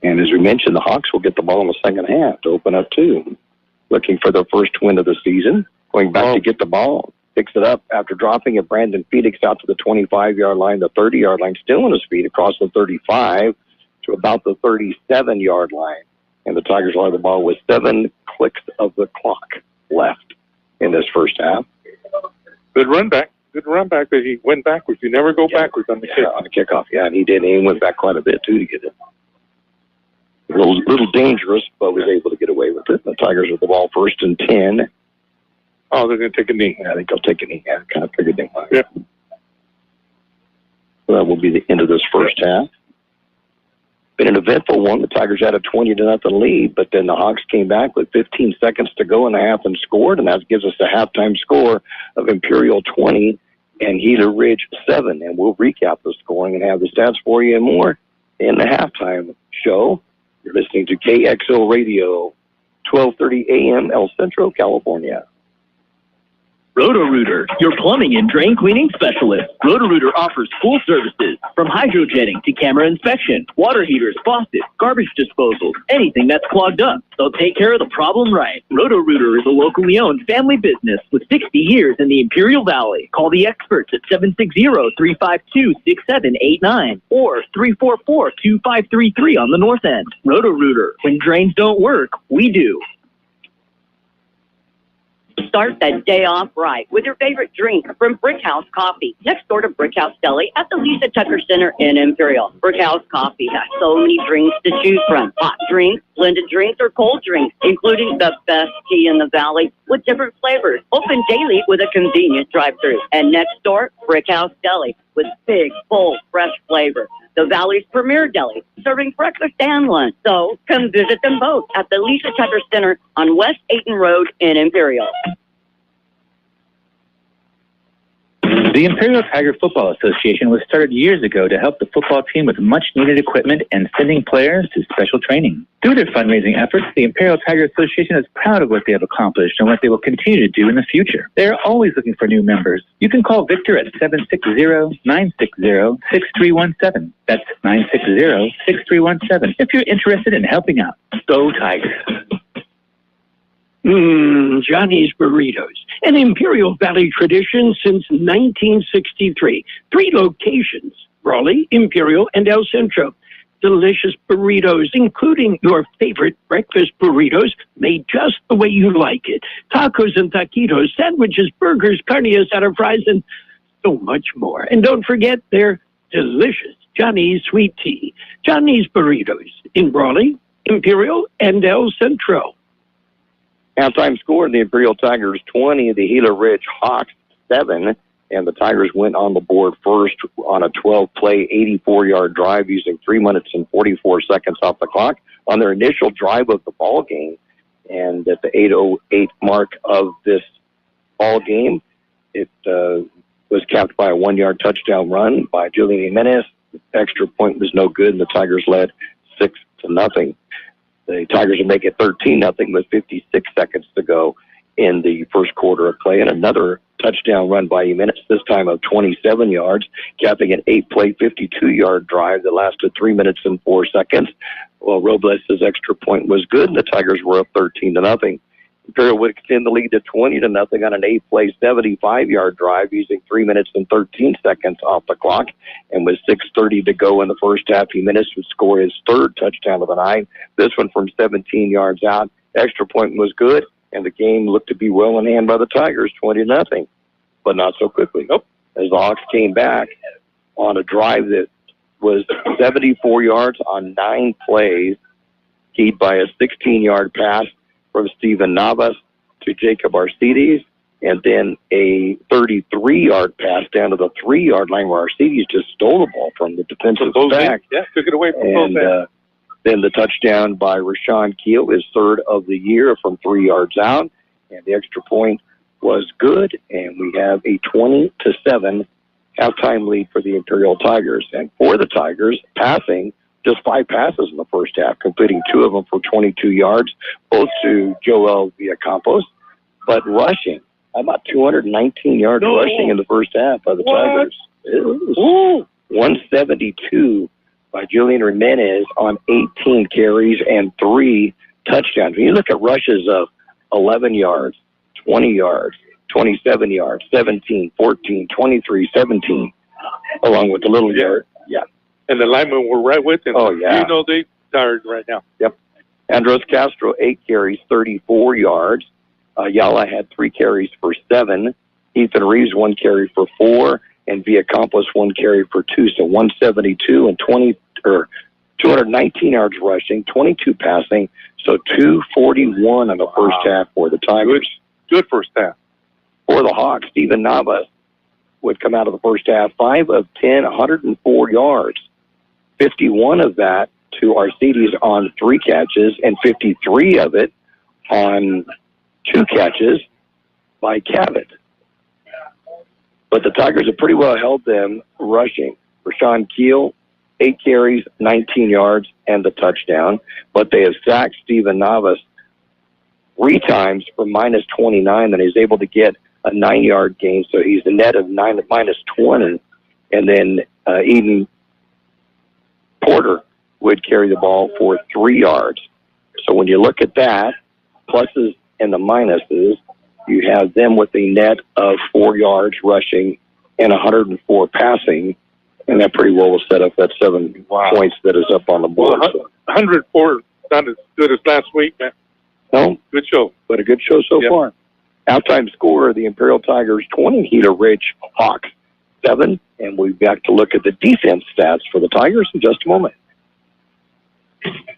And as we mentioned, the Hawks will get the ball in the second half to open up 2. Looking for their first win of the season. Going back to get the ball. Picks it up after dropping it. Brandon Felix out to the 25-yard line, the 30-yard line, still on his feet across the 35 to about the 37-yard line. And the Tigers will have the ball with 7 clicks of the clock left in this first half. Good run back. Good run back, but he went backwards. You never go backwards on the kickoff. On the kickoff, and he did. And he went back quite a bit, too, to get it. A little dangerous, but was able to get away with it. The Tigers with the ball first and 10. Oh, they're going to take a knee. I think they'll take a knee. Yeah, kind of figured they might. Yeah. So that will be the end of this first half. Been an eventful one. The Tigers had a 20-0 lead, but then the Hawks came back with 15 seconds to go in the half and scored, and that gives us a halftime score of Imperial 20 and Gila Ridge 7. And we'll recap the scoring and have the stats for you and more in the halftime show. You're listening to Kxo Radio, 1230 AM, El Centro, California. Roto-Rooter, your plumbing and drain cleaning specialist. Roto-Rooter offers full services from hydrojetting to camera inspection, water heaters, faucets, garbage disposals, anything that's clogged up. They'll take care of the problem right. Roto-Rooter is a locally owned family business with 60 years in the Imperial Valley. Call the experts at 760-352-6789 or 344-2533 on the north end. Roto-Rooter, when drains don't work, we do. Start that day off right with your favorite drink from Brick House Coffee, next door to Brick House Deli at the Lisa Tucker Center in Imperial. Brick House Coffee has so many drinks to choose from. Hot drinks, blended drinks, or cold drinks, including the best tea in the valley with different flavors. Open daily with a convenient drive-thru. And next door, Brick House Deli with big, bold, fresh flavor. The Valley's premier deli, serving breakfast and lunch. So come visit them both at the Lisa Tucker Center on West Ayton Road in Imperial. The Imperial Tiger Football Association was started years ago to help the football team with much-needed equipment and sending players to special training. Through their fundraising efforts, the Imperial Tiger Association is proud of what they have accomplished and what they will continue to do in the future. They are always looking for new members. You can call Victor at 760-960-6317. That's 960-6317 if you're interested in helping out. Go Tigers. Johnny's Burritos, an Imperial Valley tradition since 1963. 3 locations, Raleigh, Imperial, and El Centro. Delicious burritos, including your favorite breakfast burritos, made just the way you like it. Tacos and taquitos, sandwiches, burgers, carne asada, fries, and so much more. And don't forget their delicious Johnny's sweet tea. Johnny's Burritos in Raleigh, Imperial, and El Centro. Halftime score, the Imperial Tigers 20, the Gila Ridge Hawks 7, and the Tigers went on the board first on a 12-play, 84-yard drive using 3 minutes and 44 seconds off the clock on their initial drive of the ball game. And at the 8:08 mark of this ball game, it was capped by a 1-yard touchdown run by Julian Jimenez. The extra point was no good, and the Tigers led 6-0. The Tigers will make it 13-0 with 56 seconds to go in the first quarter of play. And another touchdown run by Jimenez, this time of 27 yards, capping an 8-play, 52-yard drive that lasted 3 minutes and 4 seconds. Well, Robles' extra point was good, and the Tigers were up 13-0. Imperial would extend the lead to 20-0 on an 8-play 75-yard drive using 3 minutes and 13 seconds off the clock. And with 6:30 to go in the first half, he managed to score his third touchdown of the night. This one from 17 yards out. Extra point was good, and the game looked to be well in hand by the Tigers, 20-0. But not so quickly. Nope. As the Hawks came back on a drive that was 74 yards on 9 plays, keyed by a 16-yard pass from Steven Navas to Jacob Arcides, and then a 33-yard pass down to the 3-yard line where Arcides just stole the ball from the defensive back. Yeah, took it away from and then the touchdown by Rashawn Keel, his third of the year from 3 yards out, and the extra point was good, and we have a 20-7 halftime lead for the Imperial Tigers. And for the Tigers, passing, just 5 passes in the first half, completing 2 of them for 22 yards, both to Joel Villacampos. But rushing, how about 219 yards rushing in the first half by the Tigers? It was 172 by Julian Jimenez on 18 carries and 3 touchdowns. When you look at rushes of 11 yards, 20 yards, 27 yards, 17, 14, 23, 17, along with the little yard. Yeah. And the linemen were right with him. Oh, yeah. You know they tired right now. Yep. Andros Castro, 8 carries, 34 yards. Yala had 3 carries for 7. Ethan Reeves, 1 carry for 4. And Villacampos, 1 carry for 2. So 172 and 219 yards rushing, 22 passing. So 241 in the first half for the Tigers. Good first half. For the Hawks, Steven Navas would come out of the first half, 5 of 10, 104 yards. 51 of that to Arcides on 3 catches, and 53 of it on 2 catches by Cavett. But the Tigers have pretty well held them rushing. Rashawn Keel, 8 carries, 19 yards, and the touchdown. But they have sacked Steven Navas 3 times for minus 29, and he's able to get a 9-yard gain. So he's a net of minus 20. And then Eden Porter would carry the ball for 3 yards. So when you look at that, pluses and the minuses, you have them with a net of 4 yards rushing and 104 passing, and that pretty well will set up that 7 points that is up on the board. Well, 104 not as good as last week, man. No, good show, but a good show so far. Halftime score: the Imperial Tigers 20, Gila Ridge Hawks 7, and we'll be back to look at the defense stats for the Tigers in just a moment.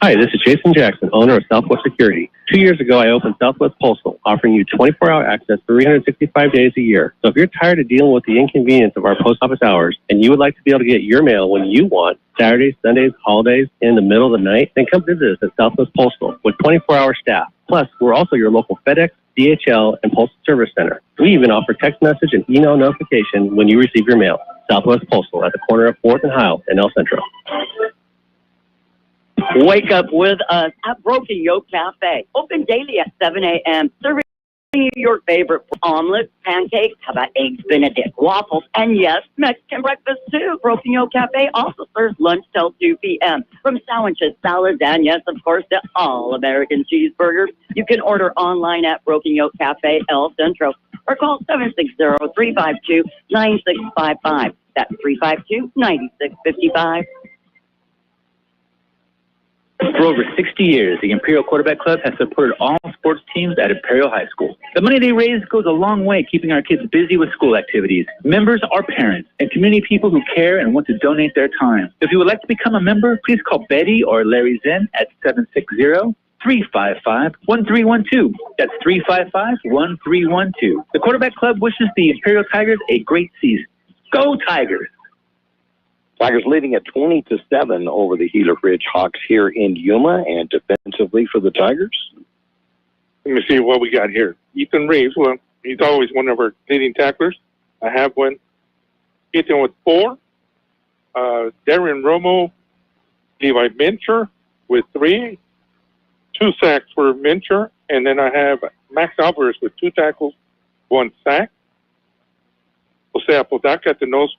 Hi, this is Jason Jackson, owner of Southwest Security. 2 years ago, I opened Southwest Postal, offering you 24-hour access 365 days a year. So if you're tired of dealing with the inconvenience of our post office hours and you would like to be able to get your mail when you want, Saturdays, Sundays, holidays, in the middle of the night, then come visit us at Southwest Postal with 24-hour staff. Plus, we're also your local FedEx, DHL, and Postal Service Center. We even offer text message and email notification when you receive your mail. Southwest Postal at the corner of 4th and Heil in El Centro. Wake up with us at Broken Yoke Cafe. Open daily at 7 a.m. Serving you your favorite omelets, pancakes, how about eggs Benedict, waffles, and yes, Mexican breakfast too. Broken Yoke Cafe also serves lunch till 2 p.m. From sandwiches, salads, and yes, of course, the all-American cheeseburgers. You can order online at Broken Yoke Cafe El Centro or call 760-352-9655. That's 352-9655. For over 60 years, the Imperial Quarterback Club has supported all sports teams at Imperial High School. The money they raise goes a long way keeping our kids busy with school activities. Members are parents and community people who care and want to donate their time. If you would like to become a member, please call Betty or Larry Zen at 760-355-1312. That's 355-1312. The Quarterback Club wishes the Imperial Tigers a great season. Go Tigers! Tigers leading at 20-7 over the Gila Ridge Hawks here in Yuma, and defensively for the Tigers. Let me see what we got here. Ethan Reeves, well, he's always one of our leading tacklers. I have one. Ethan with 4. Darren Romo, Levi Mincher with 3. 2 sacks for Mincher. And then I have Max Alvarez with 2 tackles, 1 sack. Jose Apodaca at the nose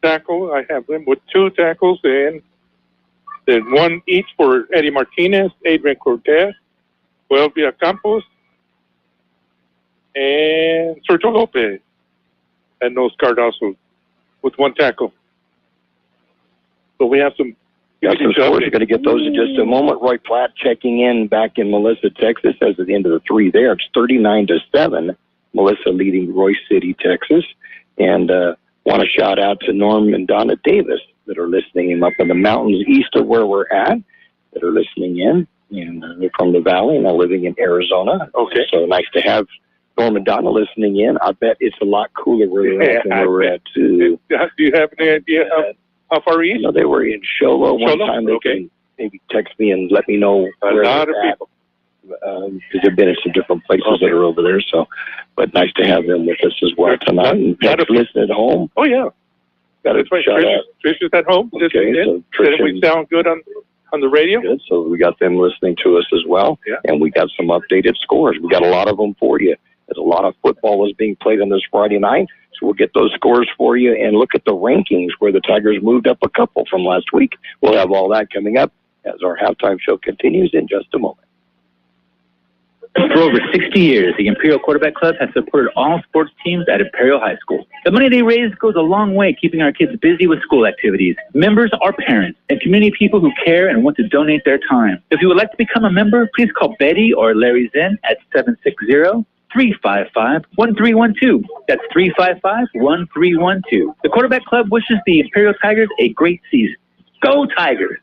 tackle. I have them with 2 tackles, and then 1 each for Eddie Martinez, Adrian Cortez, Joel Villacampos, And Sergio Lopez had nose guard also with 1 tackle. So we have some. Got some scores. We're going to get those in just a moment. Roy Platt checking in back in Melissa, Texas, as at the end of the 3 there. It's 39-7. Melissa leading Roy City, Texas. And want to shout out to Norm and Donna Davis that are listening up in the mountains east of where we're at, that are listening in. And they're from the Valley and are living in Arizona. Okay. So nice to have Norm and Donna listening in. I bet it's a lot cooler where they're at than where we're at, too. Do you have any idea how far east? You know, they were in Show one time. They can maybe text me and let me know where they're at. Because they've been in some different places that are over there. So, but nice to have them with us as well tonight. And listen at home. Oh, yeah. Got a shout out. Trisha's at home. Okay, so Trisha, we sound good on the radio. Good. So we got them listening to us as well. Yeah. And we got some updated scores. We got a lot of them for you. There's a lot of football is being played on this Friday night. So we'll get those scores for you and look at the rankings where the Tigers moved up a couple from last week. We'll have all that coming up as our halftime show continues in just a moment. For over 60 years, the Imperial Quarterback Club has supported all sports teams at Imperial High School. The money they raise goes a long way keeping our kids busy with school activities. Members are parents and community people who care and want to donate their time. If you would like to become a member, please call Betty or Larry Zen at 760-355-1312. That's 355-1312. The Quarterback Club wishes the Imperial Tigers a great season. Go Tigers!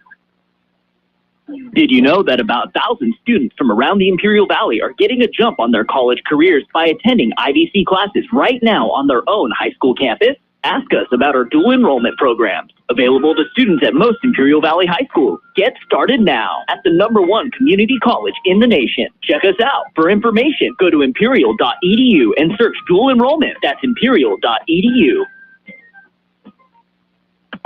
Did you know that about 1,000 students from around the Imperial Valley are getting a jump on their college careers by attending IVC classes right now on their own high school campus? Ask us about our dual enrollment programs, available to students at most Imperial Valley high schools. Get started now at the #1 community college in the nation. Check us out. For information, go to imperial.edu and search dual enrollment. That's imperial.edu.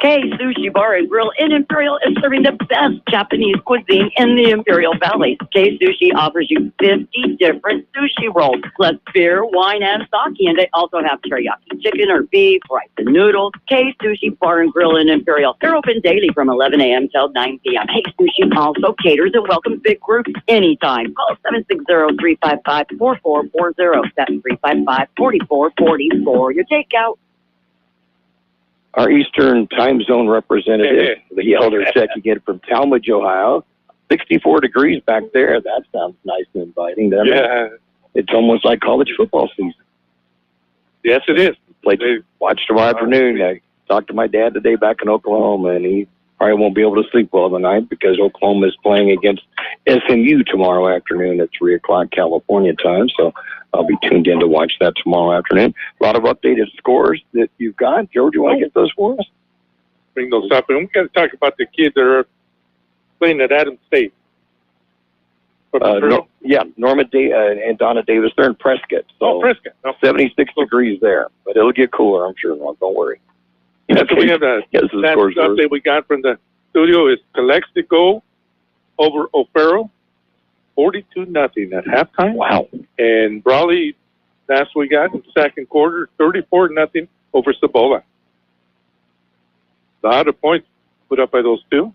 Kxo Sushi Bar and Grill in Imperial is serving the best Japanese cuisine in the Imperial Valley. Kxo Sushi offers you 50 different sushi rolls, plus beer, wine, and sake. And they also have teriyaki chicken or beef, rice and noodles. Kxo Sushi Bar and Grill in Imperial. They're open daily from 11 a.m. till 9 p.m. Kxo Sushi also caters and welcomes big groups anytime. Call 760-355-4440. That's 355-4444. Your takeout. Our Eastern Time Zone representative, the elder checking in from Talmadge, Ohio. 64 degrees back there. That sounds nice and inviting, doesn't it? It's almost like college football season. Yes, it is. Watched tomorrow afternoon. I talked to my dad today back in Oklahoma, and he probably won't be able to sleep well tonight because Oklahoma is playing against SMU tomorrow afternoon at 3 o'clock California time. So I'll be tuned in to watch that tomorrow afternoon. A lot of updated scores that you've got. Joe, do you want to get those for us? Bring those up. And we got to talk about the kids that are playing at Adams State. Norma and Donna Davis, they're in Prescott. So Prescott. 76 degrees there, but it'll get cooler, I'm sure. Don't worry. Yeah, so we have that update we got from the studio is Calexico over O'Farrell, 42-0 at halftime. Wow. And Brawley, last we got in the second quarter, 34-0 over Cibola. A lot of points put up by those two.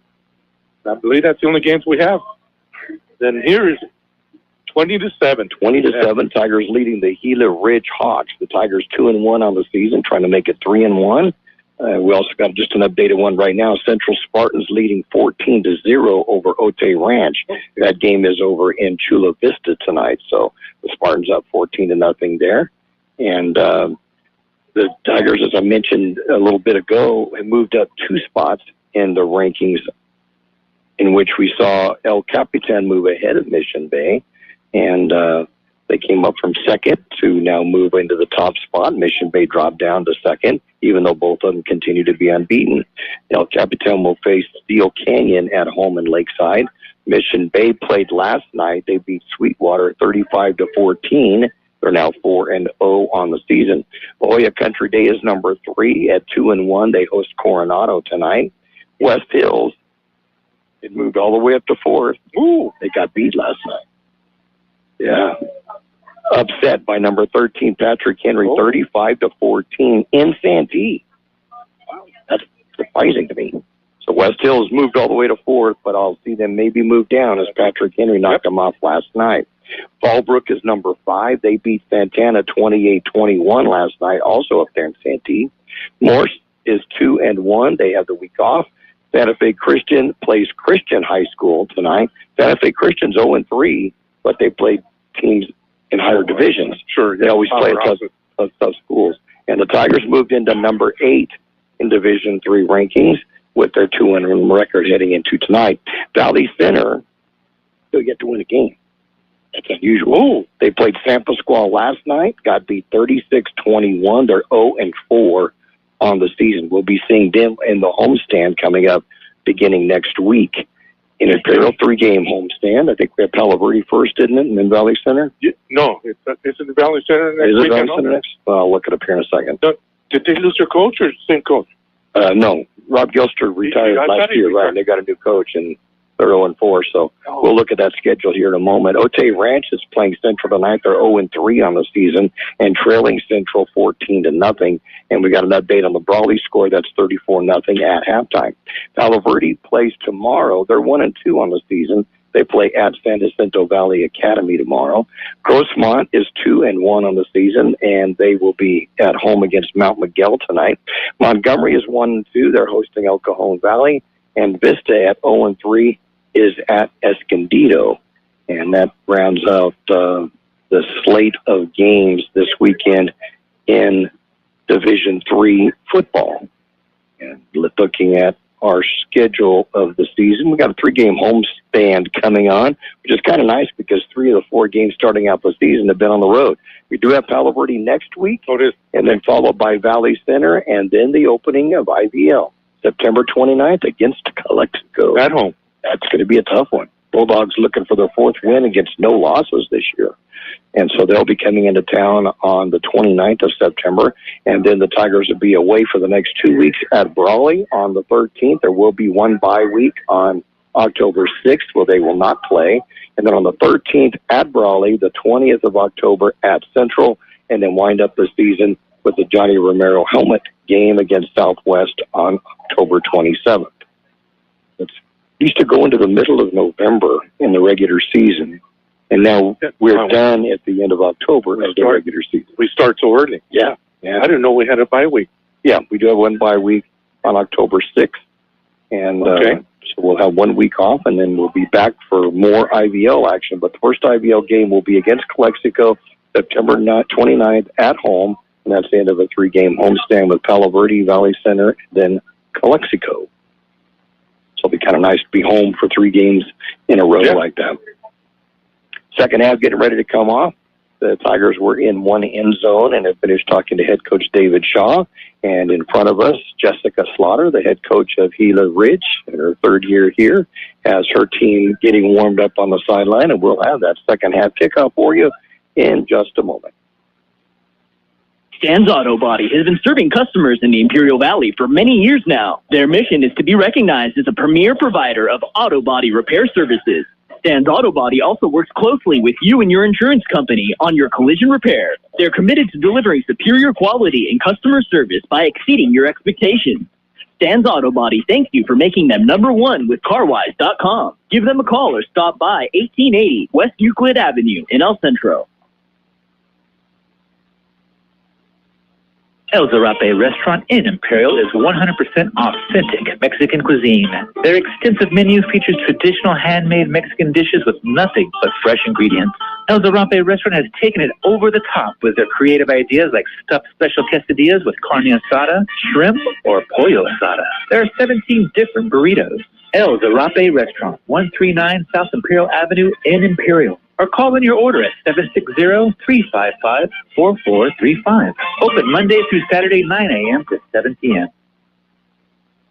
I believe that's the only games we have. Then here is 20-7. 20-7. Tigers leading the Gila Ridge Hawks. The Tigers 2-1 on the season, trying to make it 3-1. We also got just an updated one right now. Central Spartans leading 14-0 over Otay Ranch. That game is over in Chula Vista tonight. So the Spartans up 14-0 there. And the Tigers, as I mentioned a little bit ago, have moved up 2 spots in the rankings, in which we saw El Capitan move ahead of Mission Bay. And they came up from second to now move into the top spot. Mission Bay dropped down to second, even though both of them continue to be unbeaten. El Capitan will face Steel Canyon at home in Lakeside. Mission Bay played last night. They beat Sweetwater 35-14. They're now 4-0 on the season. La Jolla Country Day is number 3 at 2-1. They host Coronado tonight. West Hills, it moved all the way up to 4th. Ooh, they got beat last night. Yeah. Upset by number 13, Patrick Henry, 35-14 in Santee. Wow. That's surprising to me. So West Hills moved all the way to 4th, but I'll see them maybe move down as Patrick Henry knocked them off last night. Fallbrook is number 5. They beat Santana 28-21 last night, also up there in Santee. Morse is 2-1. They have the week off. Santa Fe Christian plays Christian High School tonight. Santa Fe Christian's 0-3, but they played teams in higher divisions. Sure. They always play tough schools. And the Tigers moved into number 8 in Division III rankings with their 2-1 record heading into tonight. Valley Center still get to win a game. That's unusual. They played San Pasquale last night, got beat 36-21. They're 0-4 on the season. We'll be seeing them in the homestand coming up beginning next week. In Imperial, 3-game homestand. I think we have Palo Verde first, isn't it, and then Valley Center? No, it's in the Valley Center next week. Is it Valley Center next? Well, I'll look it up here in a second. Did they lose their coach or same coach? No. Rob Gilster retired last year, right? And they got a new coach, and they're 0-4, so we'll look at that schedule here in a moment. Otay Ranch is playing Centro tonight. They're 0-3 on the season and trailing Centro 14-0. And we got an update on the Brawley score. That's 34-0 at halftime. Palo Verde plays tomorrow. They're 1-2 on the season. They play at San Jacinto Valley Academy tomorrow. Grossmont is 2-1 on the season, and they will be at home against Mount Miguel tonight. Montgomery is 1-2. They're hosting El Cajon Valley. And Vista at 0-3 is at Escondido. And that rounds out the slate of games this weekend in Division III football. And looking at our schedule of the season, we got a 3-game homestand coming on, which is kind of nice because 3 of the 4 games starting out the season have been on the road. We do have Palo Verde next week, and then followed by Valley Center, and then the opening of IVL, September 29th against Calexico. At home. That's going to be a tough one. Bulldogs looking for their 4th win against no losses this year. And so they'll be coming into town on the 29th of September. And then the Tigers will be away for the next 2 weeks at Brawley on the 13th. There will be one bye week on October 6th where they will not play. And then on the 13th at Brawley, the 20th of October at Central, and then wind up the season with the Johnny Romero helmet game against Southwest on October 27th. It used to go into the middle of November in the regular season. And now we're done at the end of October as the regular season. We start so early. Yeah. I didn't know we had a bye week. Yeah, we do have one bye week on October 6th. And so we'll have 1 week off, and then we'll be back for more IVL action. But the first IVL game will be against Calexico September 29th at home. And that's the end of a 3-game homestand with Palo Verde, Valley Center, then Calexico. So it'll be kind of nice to be home for 3 games in a row like that. Second half getting ready to come off. The Tigers were in one end zone and have finished talking to head coach David Shaw. And in front of us, Jessica Slaughter, the head coach of Gila Ridge, in her 3rd year here, has her team getting warmed up on the sideline. And we'll have that second half kickoff for you in just a moment. Stan's Auto Body has been serving customers in the Imperial Valley for many years now. Their mission is to be recognized as a premier provider of auto body repair services. Stan's Auto Body also works closely with you and your insurance company on your collision repair. They're committed to delivering superior quality and customer service by exceeding your expectations. Stan's Auto Body thanks you for making them #1 with CarWise.com. Give them a call or stop by 1880 West Euclid Avenue in El Centro. El Zarape restaurant in Imperial is 100% authentic Mexican cuisine. Their extensive menu features traditional handmade Mexican dishes with nothing but fresh ingredients. El Zarape restaurant has taken it over the top with their creative ideas like stuffed special quesadillas with carne asada, shrimp, or pollo asada. There are 17 different burritos. El Zarape restaurant, 139 South Imperial Avenue in Imperial. Or call in your order at 760-355-4435. Open Monday through Saturday, 9 a.m. to 7 p.m.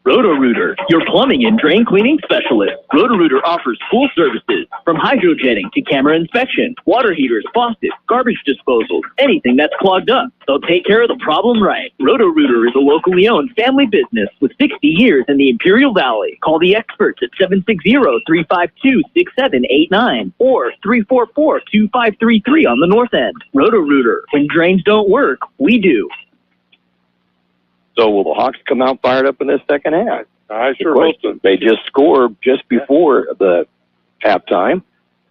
Roto-Rooter, your plumbing and drain cleaning specialist. Roto-Rooter offers full services from hydrojetting to camera inspection, water heaters, faucets, garbage disposal, anything that's clogged up. They'll take care of the problem right. Roto-Rooter is a locally owned family business with 60 years in the Imperial Valley. Call the experts at 760-352-6789 or 344-2533 on the north end. Roto-Rooter, when drains don't work, we do. So will the Hawks come out fired up in this second half? I sure hope so. They just scored just before the halftime,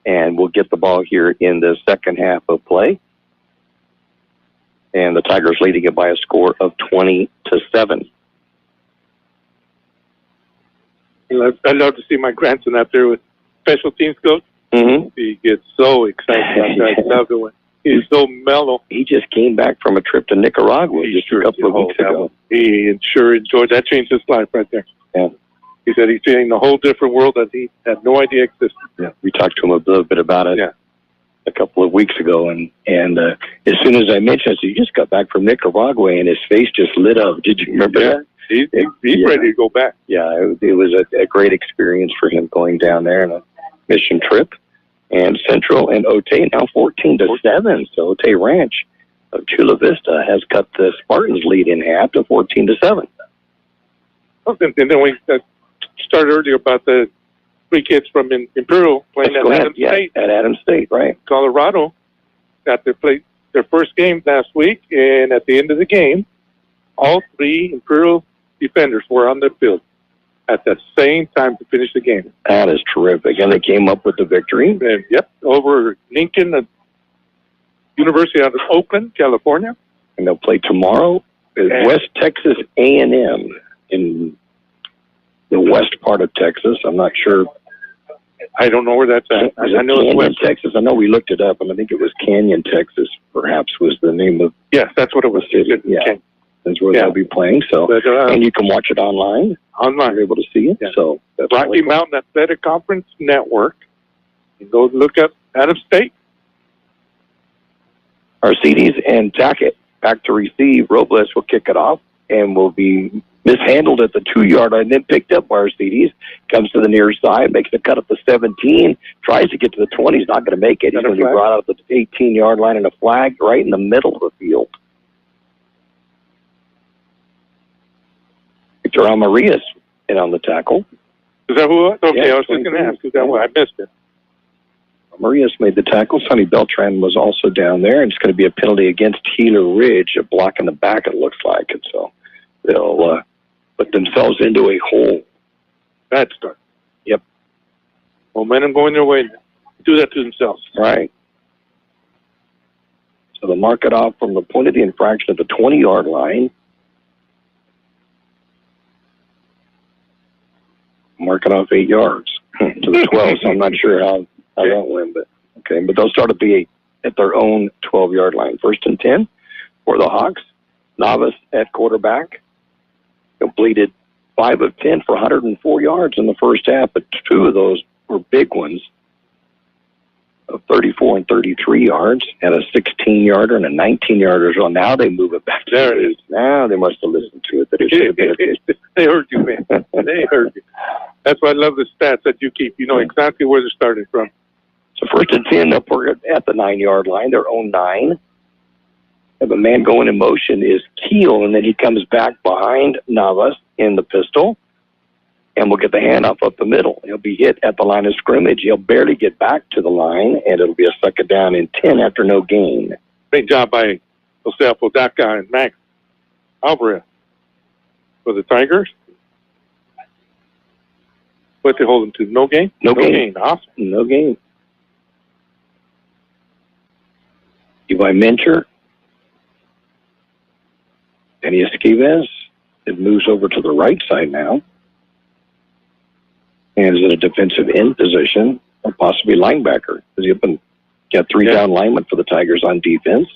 and we'll get the ball here in the second half of play. And the Tigers leading it by a score of 20-7. I'd love to see my grandson out there with special teams coach. Mm-hmm. He gets so excited about that. I love the one. He's so mellow. He just came back from a trip to Nicaragua just a couple of weeks ago. He sure enjoyed that. Changed his life right there. Yeah. He said he's seeing a whole different world that he had no idea existed. Yeah. We talked to him a little bit about it a couple of weeks ago, and as soon as I mentioned, I said, you just got back from Nicaragua, and his face just lit up. Did you remember that? He's ready to go back. Yeah, it was a great experience for him going down there on a mission trip. And Centro and Otay now 14-7. So Otay Ranch of Chula Vista has cut the Spartans' lead in half to 14-7. And then we started earlier about the three kids from Imperial playing at Adams State. At Adams State, right. Colorado got to play their first game last week, and at the end of the game, all three Imperial defenders were on the field at the same time to finish the game. That is terrific. And they came up with the victory. And, over Lincoln, University out of Oakland, California. And they'll play tomorrow at West Texas A&M in the west part of Texas. I'm not sure. I don't know where that's at. I know it's West Texas. I know we looked it up, and I think it was Canyon, Texas, perhaps was the name of. Yes, that's what it was. Yeah. That's where they'll be playing. So, and you can watch it online. You're able to see it. Yeah. So, that's Rocky Mountain Athletic Conference Network. You go look up Adams State. Arcides and Tackett back to receive. Robles will kick it off and will be mishandled at the 2-yard line, then picked up by Arcides. Comes to the near side, makes a cut at the 17, tries to get to the 20. He's not going to make it. He's going to be brought out at the 18-yard line and a flag right in the middle of the field. Victor Amarias in on the tackle. Is that who it was? Okay, yeah, I was just going to ask. Is that what I missed it? Amarias made the tackle. Sonny Beltran was also down there, and it's going to be a penalty against Gila Ridge, a block in the back, it looks like. And so they'll put themselves into a hole. Bad start. Yep. Momentum going their way. Do that to themselves. Right. So they'll mark it off from the point of the infraction at the 20-yard line. Mark it off 8 yards to the 12. So I'm not sure how that went, but okay. But they'll start at the 8 at their own 12-yard line. 1st and 10 for the Hawks. Navas at quarterback. Completed 5 of 10 for 104 yards in the first half, but 2 of those were big ones of 34 and 33 yards, and a 16-yarder and a 19-yarder. So now they move it back to there it is. Now they must have listened to it. That it should have been They heard you, man. They heard you. That's why I love the stats that you keep. You know exactly where they're starting from. So 1st and 10, they'll put it at the 9-yard line, their own 9. If a man going in motion is Keel, and then he comes back behind Navas in the pistol, and we'll get the handoff up the middle. He'll be hit at the line of scrimmage. He'll barely get back to the line, and it'll be a 2nd down and 10 after no gain. Great job by Jose Apodaca and Max Alvarez for the Tigers. What they hold them to? No gain? No gain. Awesome. No gain. Levi Mencher. Danny Esquives. It moves over to the right side now. And is in a defensive end position, or possibly linebacker. Because you've got 3 down linemen for the Tigers on defense.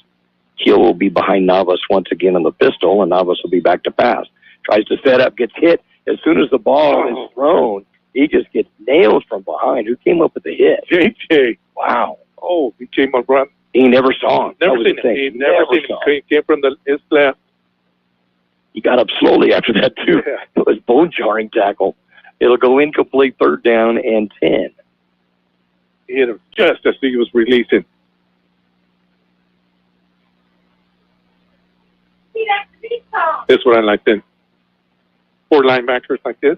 Keel will be behind Navas once again on the pistol, and Navas will be back to pass. Tries to set up, gets hit. As soon as the ball is thrown, he just gets nailed from behind. Who came up with the hit? JJ. Wow. Oh, he came up right. He never saw him. Never seen him. He never seen him. He came from his left. He got up slowly after that, too. Yeah. It was bone-jarring tackle. It'll go incomplete, 3rd down and 10. He hit him just as he was releasing. This is what I like then. 4 linebackers like this.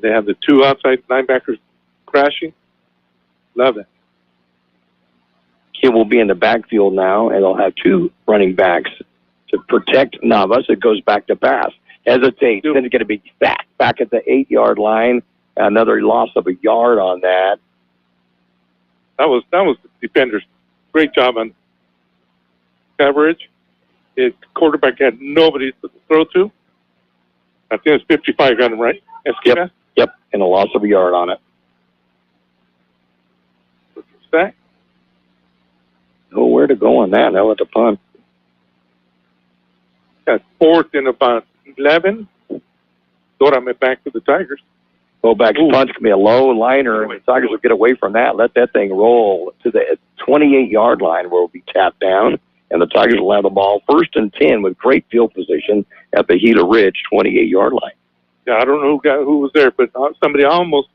They have the 2 outside linebackers crashing. Love it. He will be in the backfield now, and they'll have 2 running backs to protect Navas. It goes back to pass. Hesitates. Then it's going to be back at the 8-yard line. Another loss of a yard on that. That was the defenders. Great job on coverage. His quarterback had nobody to throw to. I think it's 55 got him right. Yep, and a loss of a yard on it. That? Oh, where to go on that? Now at the punt. Got fourth and about 11. Dora back to the Tigers. Go back to punch can be a low liner, and the Tigers will get away from that. Let that thing roll to the 28-yard line where it'll be tapped down, and the Tigers will have the ball 1st and 10 with great field position at the Gila Ridge 28-yard line. Yeah, I don't know who was there, but somebody almost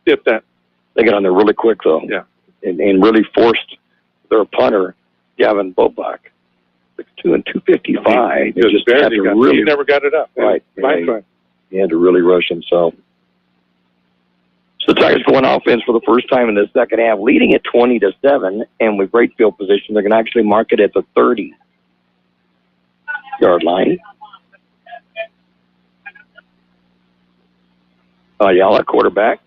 tipped that. They got on there really quick, though. Yeah. And really forced their punter, Gavin Bobach. 6'2" and 255. He never got it up. Right. He had to really rush himself. So the Tigers go on offense for the first time in the second half, leading at 20-7, and with great field position, they're going to actually mark it at the 30-yard line. Ayala, quarterback,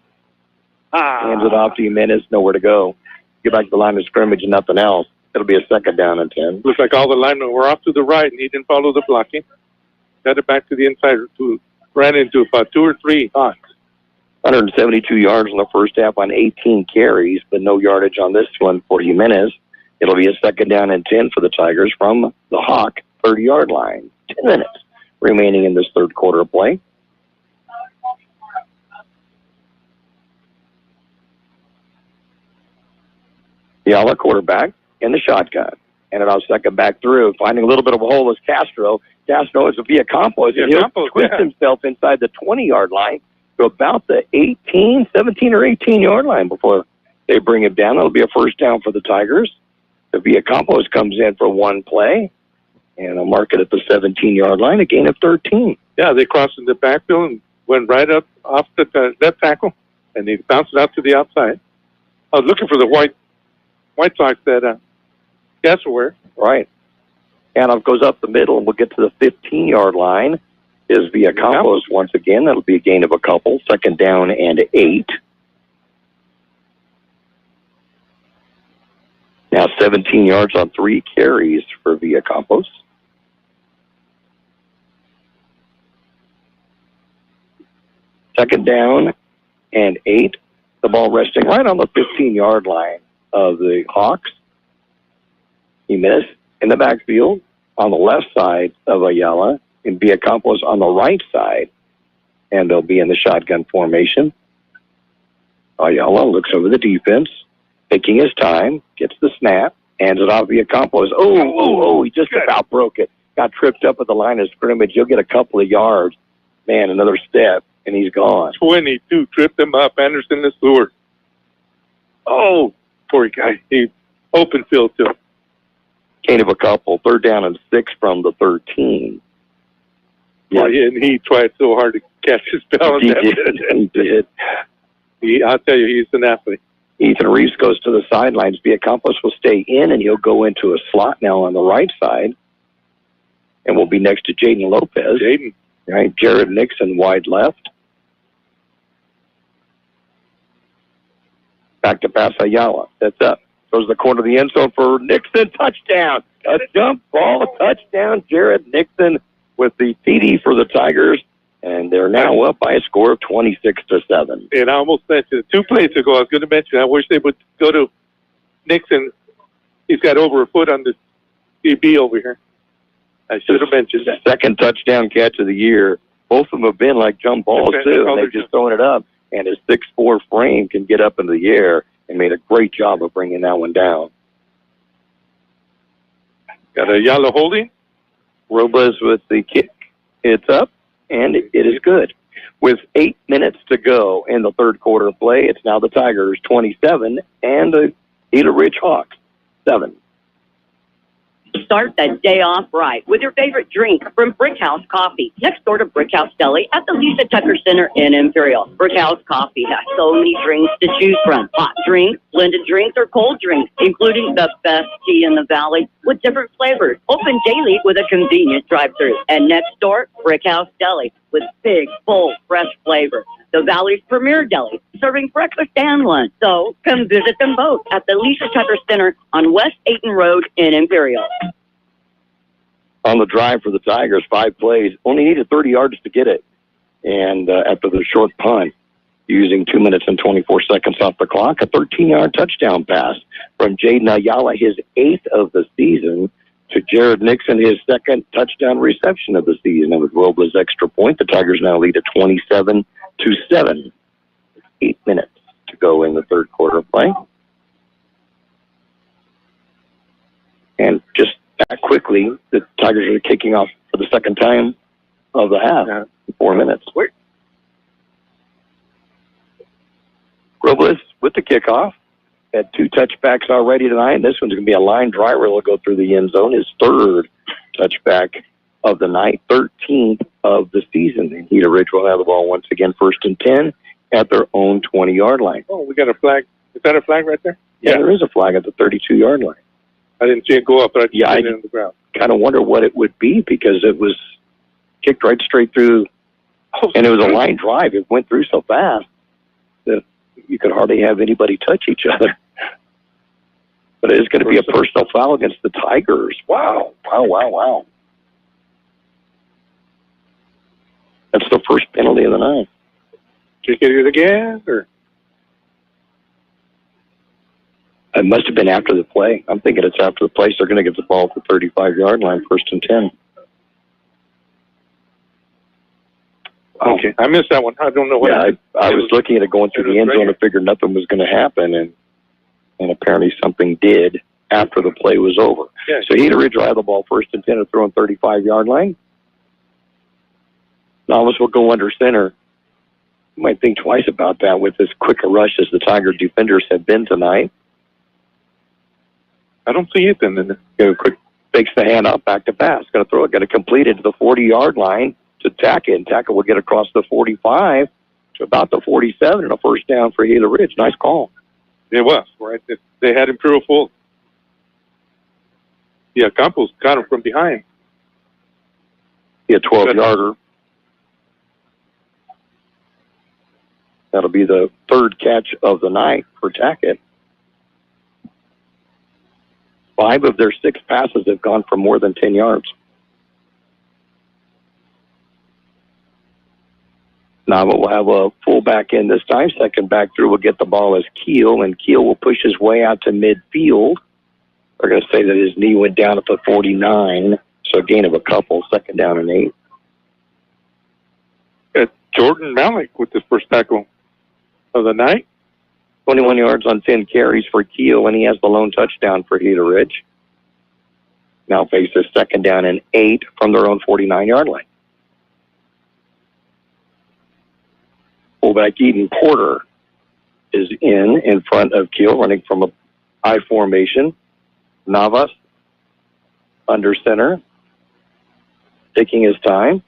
hands it off to Jimenez, nowhere to go. Get back to the line of scrimmage and nothing else. It'll be a 2nd down and 10. Looks like all the linemen were off to the right, and he didn't follow the blocking. Got it back to the inside, ran into about 2 or 3 Hawks. 172 yards in the first half on 18 carries, but no yardage on this one for Jimenez. It'll be a 2nd down and 10 for the Tigers from the Hawk 30-yard line. 10 minutes remaining in this third quarter of play. Yala, quarterback, in the shotgun. And it out second back through, finding a little bit of a hole is Castro. Castro is a Villacampo. He'll twist himself inside the 20-yard line to about the 17 or 18-yard line before they bring him down. It'll be a first down for the Tigers. The Villacampo comes in for one play, and I'll mark it at the 17-yard line, a gain of 13. Yeah, they crossed in the backfield and went right up off the left tackle, and they bounced it out to the outside. I was looking for the White Sox that Castro wear. Right. Hanov goes up the middle, and we'll get to the 15-yard line. Is Villacampo once again. That'll be a gain of a couple. 2nd down and 8. Now 17 yards on 3 carries for Villacampo. Second down and 8. The ball resting right on the 15-yard line of the Hawks. Jimenez in the backfield on the left side of Ayala, and Villacampo on the right side, and they'll be in the shotgun formation. Ayala looks over the defense, taking his time, gets the snap, hands it off Villacampo. He just about broke it. Got tripped up at the line of scrimmage. He'll get a couple of yards. Man, another step, and he's gone. 22, tripped him up. Anderson the Stewart. Oh, poor guy. He open field too. Gain of a couple. 3rd down and 6 from the 13. Yeah, and he tried so hard to catch his balance. He did. I'll tell you, he's an athlete. Ethan Reese goes to the sidelines. Villacampo will stay in, and he'll go into a slot now on the right side, and will be next to Jaden Lopez. Right, Jared Nixon wide left. Back to pass Ayala. That's up. Goes to the corner of the end zone for Nixon. Touchdown. A jump ball. Touchdown. Jared Nixon with the TD for the Tigers. And they're now up by a score of 26-7. And I almost mentioned 2 plays ago, I was going to mention, I wish they would go to Nixon. He's got over a foot on the DB over here. I should have mentioned that. Second touchdown catch of the year. Both of them have been like jump balls, too. And they've just thrown it up. And his 6'4" frame can get up into the air, and made a great job of bringing that one down. Got a yellow holding. Robles with the kick. It's up, and it is good. With 8 minutes to go in the third quarter of play, it's now the Tigers 27 and the Gila Ridge Hawks 7. Start that day off right with your favorite drink from Brickhouse Coffee, next door to Brickhouse Deli at the Lisa Tucker Center in Imperial. Brickhouse Coffee has so many drinks to choose from. Hot drinks, blended drinks, or cold drinks, including the best tea in the valley with different flavors. Open daily with a convenient drive-thru. And next door, Brickhouse Deli with big, bold, fresh flavor. the Valley's premier deli, serving breakfast and lunch. So come visit them both at the Lisa Tucker Center on West Ayton Road in Imperial. On the drive for the Tigers, 5 plays, only needed 30 yards to get it. And after the short punt, using 2 minutes and 24 seconds off the clock, a 13-yard touchdown pass from Jaden Ayala, his 8th of the season, to Jared Nixon, his 2nd touchdown reception of the season. And with Robles' extra point, the Tigers now lead at 27-7. 8 minutes to go in the third quarter of play. And just that quickly, the Tigers are kicking off for the second time of the half in 4 minutes. Robles with the kickoff. Had 2 touchbacks already tonight. This one's going to be a line driver. He'll go through the end zone. His 3rd touchback of the night, 13th of the season. And Gila Ridge will have the ball once again, 1st and 10 at their own 20-yard line. Oh, we got a flag. Is that a flag right there? Yeah, there is a flag at the 32-yard line. I didn't see it go up, but I see it in the ground. Kind of wonder what it would be because it was kicked right straight through, and it was a line drive. It went through so fast that you could hardly have anybody touch each other. But it is going to be a personal foul against the Tigers. Wow. That's the first penalty of the night. Did you get it again, or? It must have been after the play. I'm thinking it's after the play, so they're going to get the ball at the 35-yard line, 1st and 10. Okay, I missed that one. I don't know what. Yeah, I was looking at it going through the end zone and figured nothing was going to happen, and apparently something did after the play was over. Yeah. So Gila Ridge will have the ball 1st and 10 to throw on 35-yard line. Novice will go under center. You might think twice about that with as quick a rush as the Tiger defenders have been tonight. I don't see it then. Quick fakes the hand up, back to pass. Going to throw it, going to complete it to the 40-yard line to Tackett. And Tackett will get across the 45 to about the 47 and a 1st down for Gila Ridge. Nice call. It was, right? They had Imperial full. Yeah, Campos got him from behind. Yeah, 12-yarder. That'll be the 3rd catch of the night for Tackett. 5 of their 6 passes have gone for more than 10 yards. Now we'll have a fullback in this time. Second back through will get the ball as Keel, and Keel will push his way out to midfield. They're going to say that his knee went down at the 49, so a gain of a couple, 2nd down and 8. Jordan Malik with his first tackle of the night. 21 yards on 10 carries for Keel, and he has the lone touchdown for Gila Ridge. Now faces 2nd down and 8 from their own 49-yard line. Fullback Eden Porter is in front of Keel, running from a I formation. Navas under center, taking his time.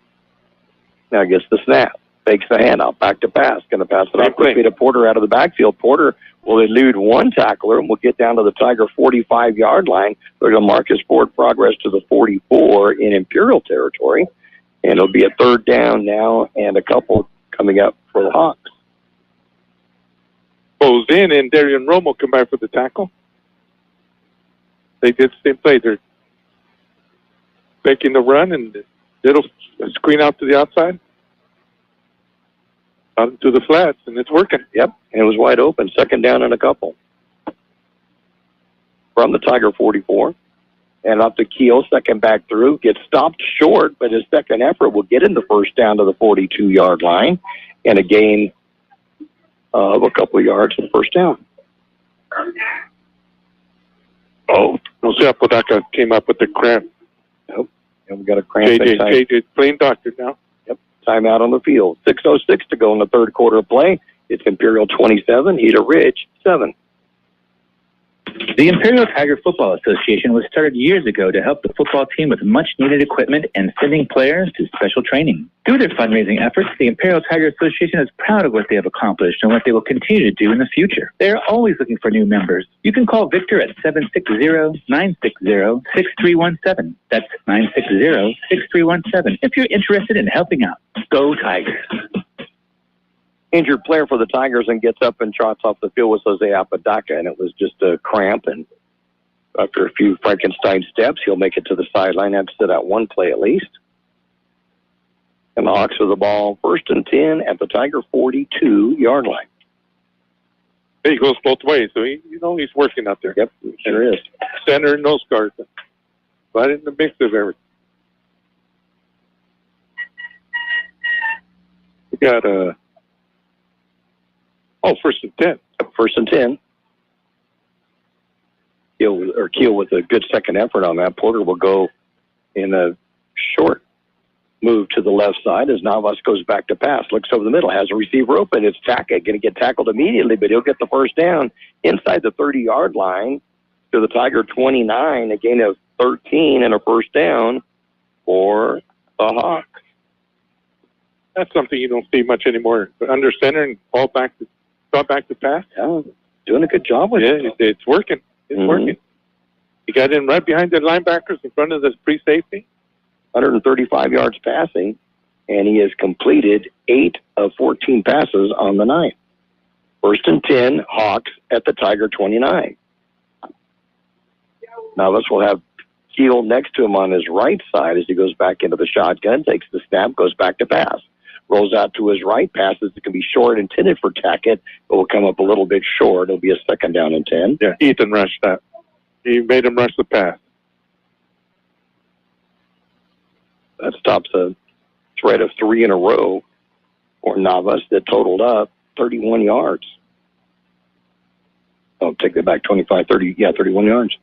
Now gets the snap. Fakes the handoff, back to pass. Going to pass it off quickly to Porter out of the backfield. Porter will elude one tackler and will get down to the Tiger 45-yard line. They're going to mark his forward progress to the 44 in Imperial territory. And it'll be a 3rd down now and a couple coming up for the Hawks. Goes in, and Darian Romo come back for the tackle. They did the same play. They're making the run, and it'll screen out to the outside. Out into the flats, and it's working. Yep, and it was wide open. 2nd down and a couple. From the Tiger 44. And up to Keel, 2nd back through. Gets stopped short, but his 2nd effort will get him the 1st down to the 42-yard line. And a gain of a couple of yards and 1st down. Oh, Jose Apodaca came up with the cramp. Yep, and we got a cramp. JJ's playing doctor now. Timeout on the field. 6:06 to go in the 3rd quarter of play. It's Imperial 27, Gila Ridge 7. The Imperial Tiger Football Association was started years ago to help the football team with much-needed equipment and sending players to special training. Through their fundraising efforts, the Imperial Tiger Association is proud of what they have accomplished and what they will continue to do in the future. They are always looking for new members. You can call Victor at 760-960-6317. That's 960-6317 if you're interested in helping out. Go Tigers! injured player for the Tigers and gets up and trots off the field with Jose Apodaca, and it was just a cramp. And after a few Frankenstein steps, he'll make it to the sideline. Have to sit out one play at least. And the Hawks with the ball 1st and 10 at the Tiger 42-yard line. He goes both ways, so he's working out there. Yep, sure is. Center and nose guard, right in the mix of everything. We got 1st and 10. 1st and 10. Keel with a good second effort on that. Porter will go in a short move to the left side as Navas goes back to pass. Looks over the middle, has a receiver open. It's Tackett, going to get tackled immediately, but he'll get the first down inside the 30-yard line to the Tiger 29, a gain of 13 and a first down for the Hawks. That's something you don't see much anymore. But under center and ball back to pass. Yeah, doing a good job with it. It's working. It's working. He got in right behind the linebackers in front of the free safety. 135 yards passing, and he has completed 8 of 14 passes on the night. 1st and 10, Hawks at the Tiger 29. Navas will have Keel next to him on his right side as he goes back into the shotgun, takes the snap, goes back to pass. Rolls out to his right, passes that can be short, intended for Tackett, but will come up a little bit short. It'll be a 2nd down and 10. Yeah, Ethan rushed that. He made him rush the pass. That stops a threat of 3 in a row for Navas that totaled up 31 yards. I'll take that back, 31 yards.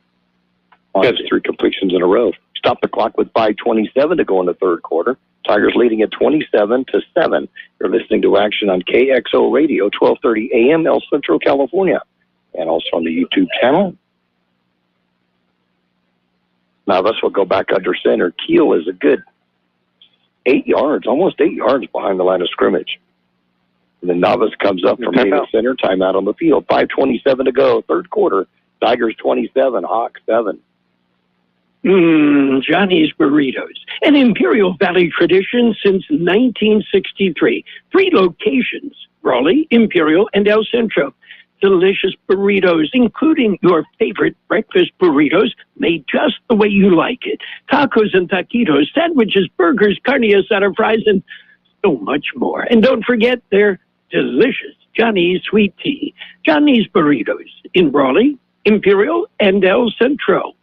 On his 3 completions in a row. Stop the clock with 5:27 to go in the third quarter. Tigers leading at 27-7. You're listening to action on Kxo Radio, 1230 AM, El Centro, California, and also on the YouTube channel. Navas will go back under center. Keel is a good 8 yards, almost 8 yards behind the line of scrimmage. And then Navas comes up from the center, timeout on the field. 5:27 to go, third quarter. Tigers 27, Hawks 7. Johnny's Burritos, an Imperial Valley tradition since 1963. 3 locations, Raleigh, Imperial, and El Centro. Delicious burritos, including your favorite breakfast burritos, made just the way you like it. Tacos and taquitos, sandwiches, burgers, carne asada, fries, and so much more. And don't forget their delicious Johnny's sweet tea. Johnny's Burritos in Raleigh, Imperial, and El Centro.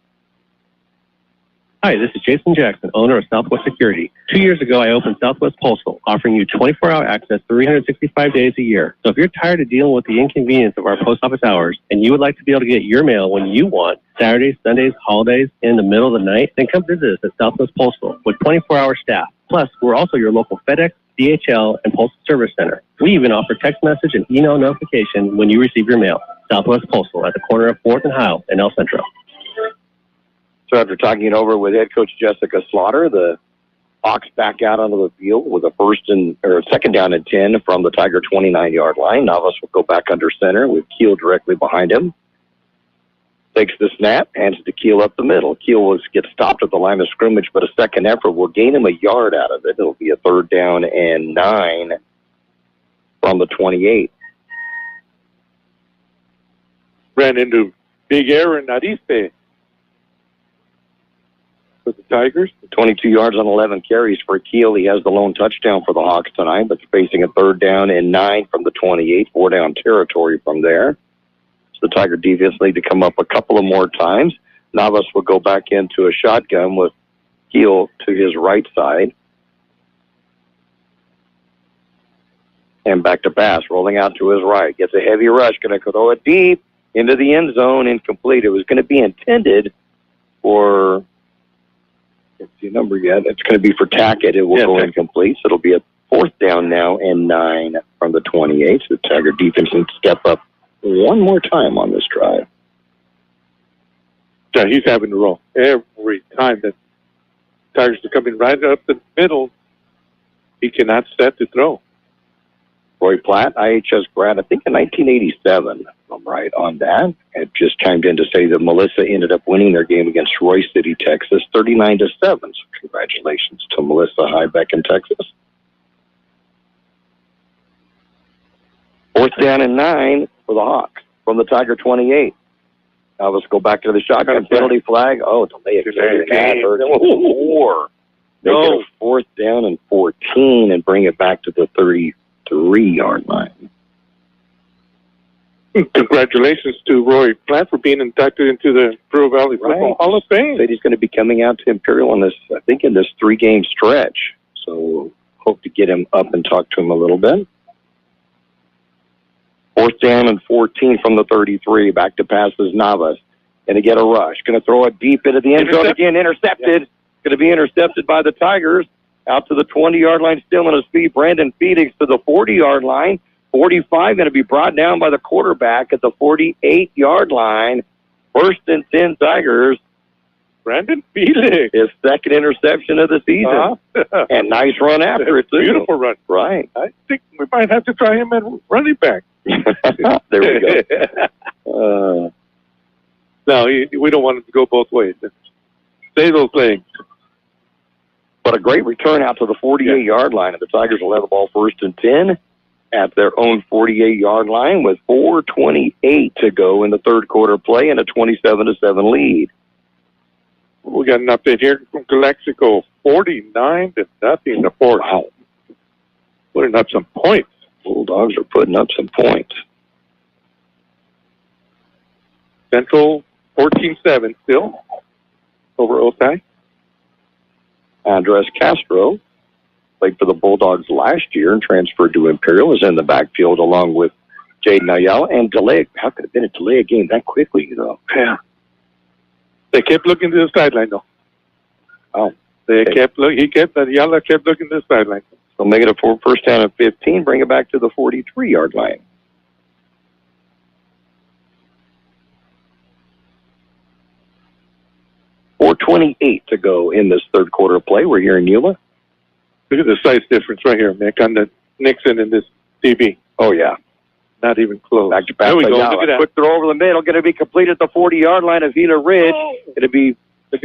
Hi, this is Jason Jackson, owner of Southwest Security. 2 years ago, I opened Southwest Postal, offering you 24-hour access 365 days a year. So if you're tired of dealing with the inconvenience of our post office hours and you would like to be able to get your mail when you want, Saturdays, Sundays, holidays, in the middle of the night, then come visit us at Southwest Postal with 24-hour staff. Plus, we're also your local FedEx, DHL, and Postal Service Center. We even offer text message and email notification when you receive your mail. Southwest Postal at the corner of 4th and Howell in El Centro. So after talking it over with head coach Jessica Slaughter, the Hawks back out onto the field with a 2nd down and 10 from the Tiger 29-yard line. Navas will go back under center with Keel directly behind him. Takes the snap, hands it to Keel up the middle. Keel will get stopped at the line of scrimmage, but a second effort will gain him a yard out of it. It'll be a 3rd down and 9 from the 28. Ran into Big Aaron Ariste for the Tigers. 22 yards on 11 carries for Keel. He has the lone touchdown for the Hawks tonight, but facing a 3rd down and 9 from the 28, 4-down territory from there. So the Tiger defense need to come up a couple of more times. Navas will go back into a shotgun with Keel to his right side. And back to pass, rolling out to his right. Gets a heavy rush, going to throw it deep into the end zone, incomplete. It was going to be intended for... the number yet. It's going to be for Tackett. It will go incomplete. So it'll be a 4th down now and 9 from the 28. So the Tiger defense can step up one more time on this drive. Yeah, he's having to roll every time that Tigers are coming right up the middle. He cannot set the throw. Roy Platt, IHS grad, I think in 1987, if I'm right on that. It just chimed in to say that Melissa ended up winning their game against Roy City, Texas, 39-7. So congratulations to Melissa Hybeck in Texas. Fourth down and 9 for the Hawks from the Tiger 28. Now let's go back to the shotgun penalty flag. Oh, delay a game. That hurt. 4. Make it a fourth down and 14 and bring it back to the 33-yard line. Congratulations to Roy Platt for being inducted into the Imperial Valley Football Hall of Fame. Said he's going to be coming out to Imperial in this, I think, in this 3-game stretch. So we'll hope to get him up and talk to him a little bit. Fourth down and 14 from the 33. Back to passes Navas. Going to get a rush. Going to throw it deep into the end zone again. Intercepted. Yeah. Going to be intercepted by the Tigers. Out to the 20-yard line, still in his feet. Brandon Phoenix to the 40-yard line. 45 going to be brought down by the quarterback at the 48-yard line. First and 10 Tigers. Brandon Felix. His second interception of the season. And nice run after it, too. Beautiful run. Right. I think we might have to try him at running back. There we go. No, we don't want him to go both ways. Stay those legs. But a great return out to the 48-yard line. And the Tigers will have the ball first and 10 at their own 48-yard line with 4:28 to go in the third quarter play and a 27-7 lead. We got an update here from Calexico, 49-0 the fourth. Wow. Putting up some points. Bulldogs are putting up some points. Central 14-7 still over Otay. Andres Castro played for the Bulldogs last year and transferred to Imperial, is in the backfield along with Jaden Ayala. And delay, how could it have been a delay a game that quickly, though? Yeah. They kept looking to the sideline, though. Oh. Ayala kept looking to the sideline. So make it a first down and 15, bring it back to the 43-yard line. .428 to go in this third quarter of play. We're here in Yuma. Look at the size difference right here, Mick, on the Nixon and this TV. Oh, yeah. Not even close. Back to pass. There we go. Look at that. Quick throw over the middle. Going to be completed at the 40-yard line of Gila Ridge. Going to be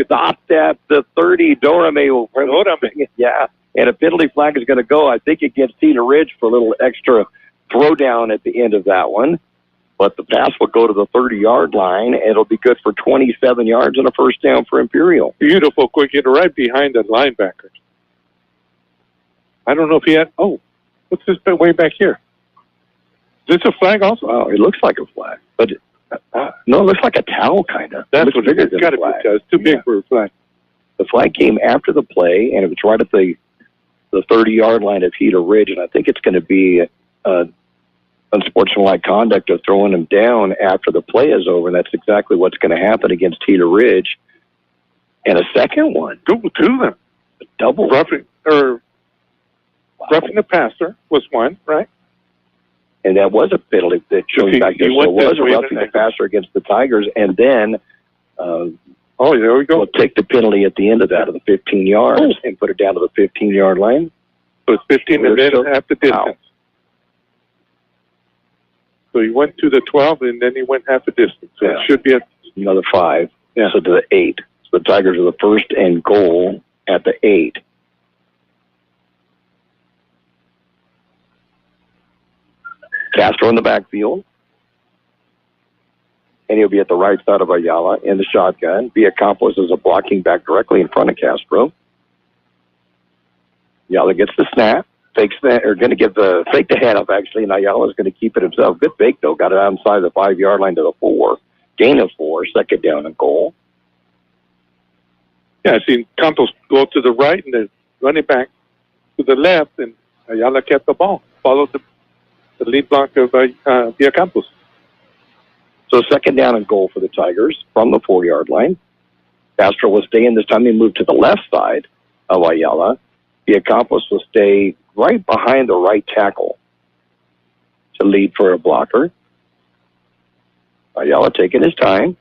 stopped at the 30. Dorame will bring it. Yeah. And a penalty flag is going to go, I think, against Gila Ridge for a little extra throwdown at the end of that one. But the pass will go to the 30-yard line, and it'll be good for 27 yards and a first down for Imperial. Beautiful quick hit right behind the linebacker. I don't know if he had... Oh, what's this way back here? Is this a flag also? Oh, it looks like a flag. But no, it looks like a towel, kind of. That's what it is. It's got to be. It's too big for a flag. The flag came after the play, and it was right at the 30-yard line of Gila Ridge, and I think it's going to be unsportsmanlike conduct of throwing him down after the play is over, and that's exactly what's going to happen against Gila Ridge. And a second one. Two of them. A double. Roughing the passer was one, right? And that was a penalty that shows back there. So it was a roughing the passer against the Tigers, and then there we go. We'll take the penalty at the end of that, of the 15 yards, and put it down to the 15-yard line. So it's 15 and then half the distance. Wow. So he went to the 12, and then he went half the distance. So it should be another 5. Yeah. So to the 8. So the Tigers are the first and goal at the 8. Castro in the backfield. And he'll be at the right side of Ayala in the shotgun. Villacampos is a blocking back directly in front of Castro. Ayala gets the snap. Going to give the fake the handoff, actually, and Ayala's going to keep it himself. Good fake, though. Got it outside the 5-yard line to the 4. Gain of 4, second down and goal. Yeah, I seen Campos go to the right and then running back to the left, and Ayala kept the ball. Followed the lead block of Villacampos. So second down and goal for the Tigers from the 4-yard line. Castro will stay in this time. He moved to the left side of Ayala. Villacampos will stay right behind the right tackle to lead for a blocker. Ayala taking his time.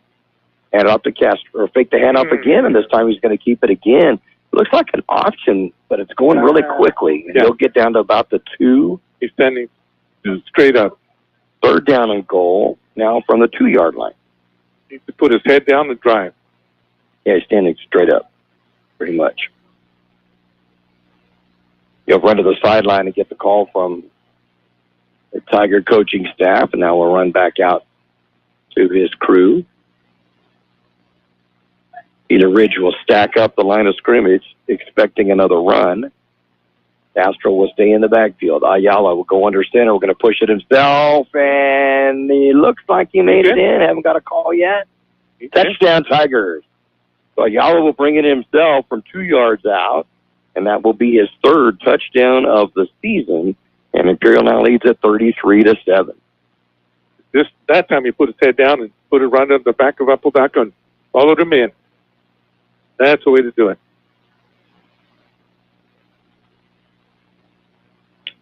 Hand off to Castro, or fake the handoff again, and this time he's going to keep it again. It looks like an option, but it's going really quickly. And he'll get down to about the 2. He's standing straight up. Third down and goal now from the 2-yard line. He needs to put his head down and drive. Yeah, he's standing straight up, pretty much. He'll run to the sideline and get the call from the Tiger coaching staff, and now we'll run back out to his crew. Gila Ridge will stack up the line of scrimmage, expecting another run. Castro will stay in the backfield. Ayala will go under center. We're going to push it himself, and he looks like he made it in. Haven't got a call yet. Touchdown, Tigers. So Ayala will bring it himself from 2 yards out, and that will be his third touchdown of the season. And Imperial now leads at 33-7. That time he put his head down and put it right on the back of Appleback and followed him in. That's the way to do it.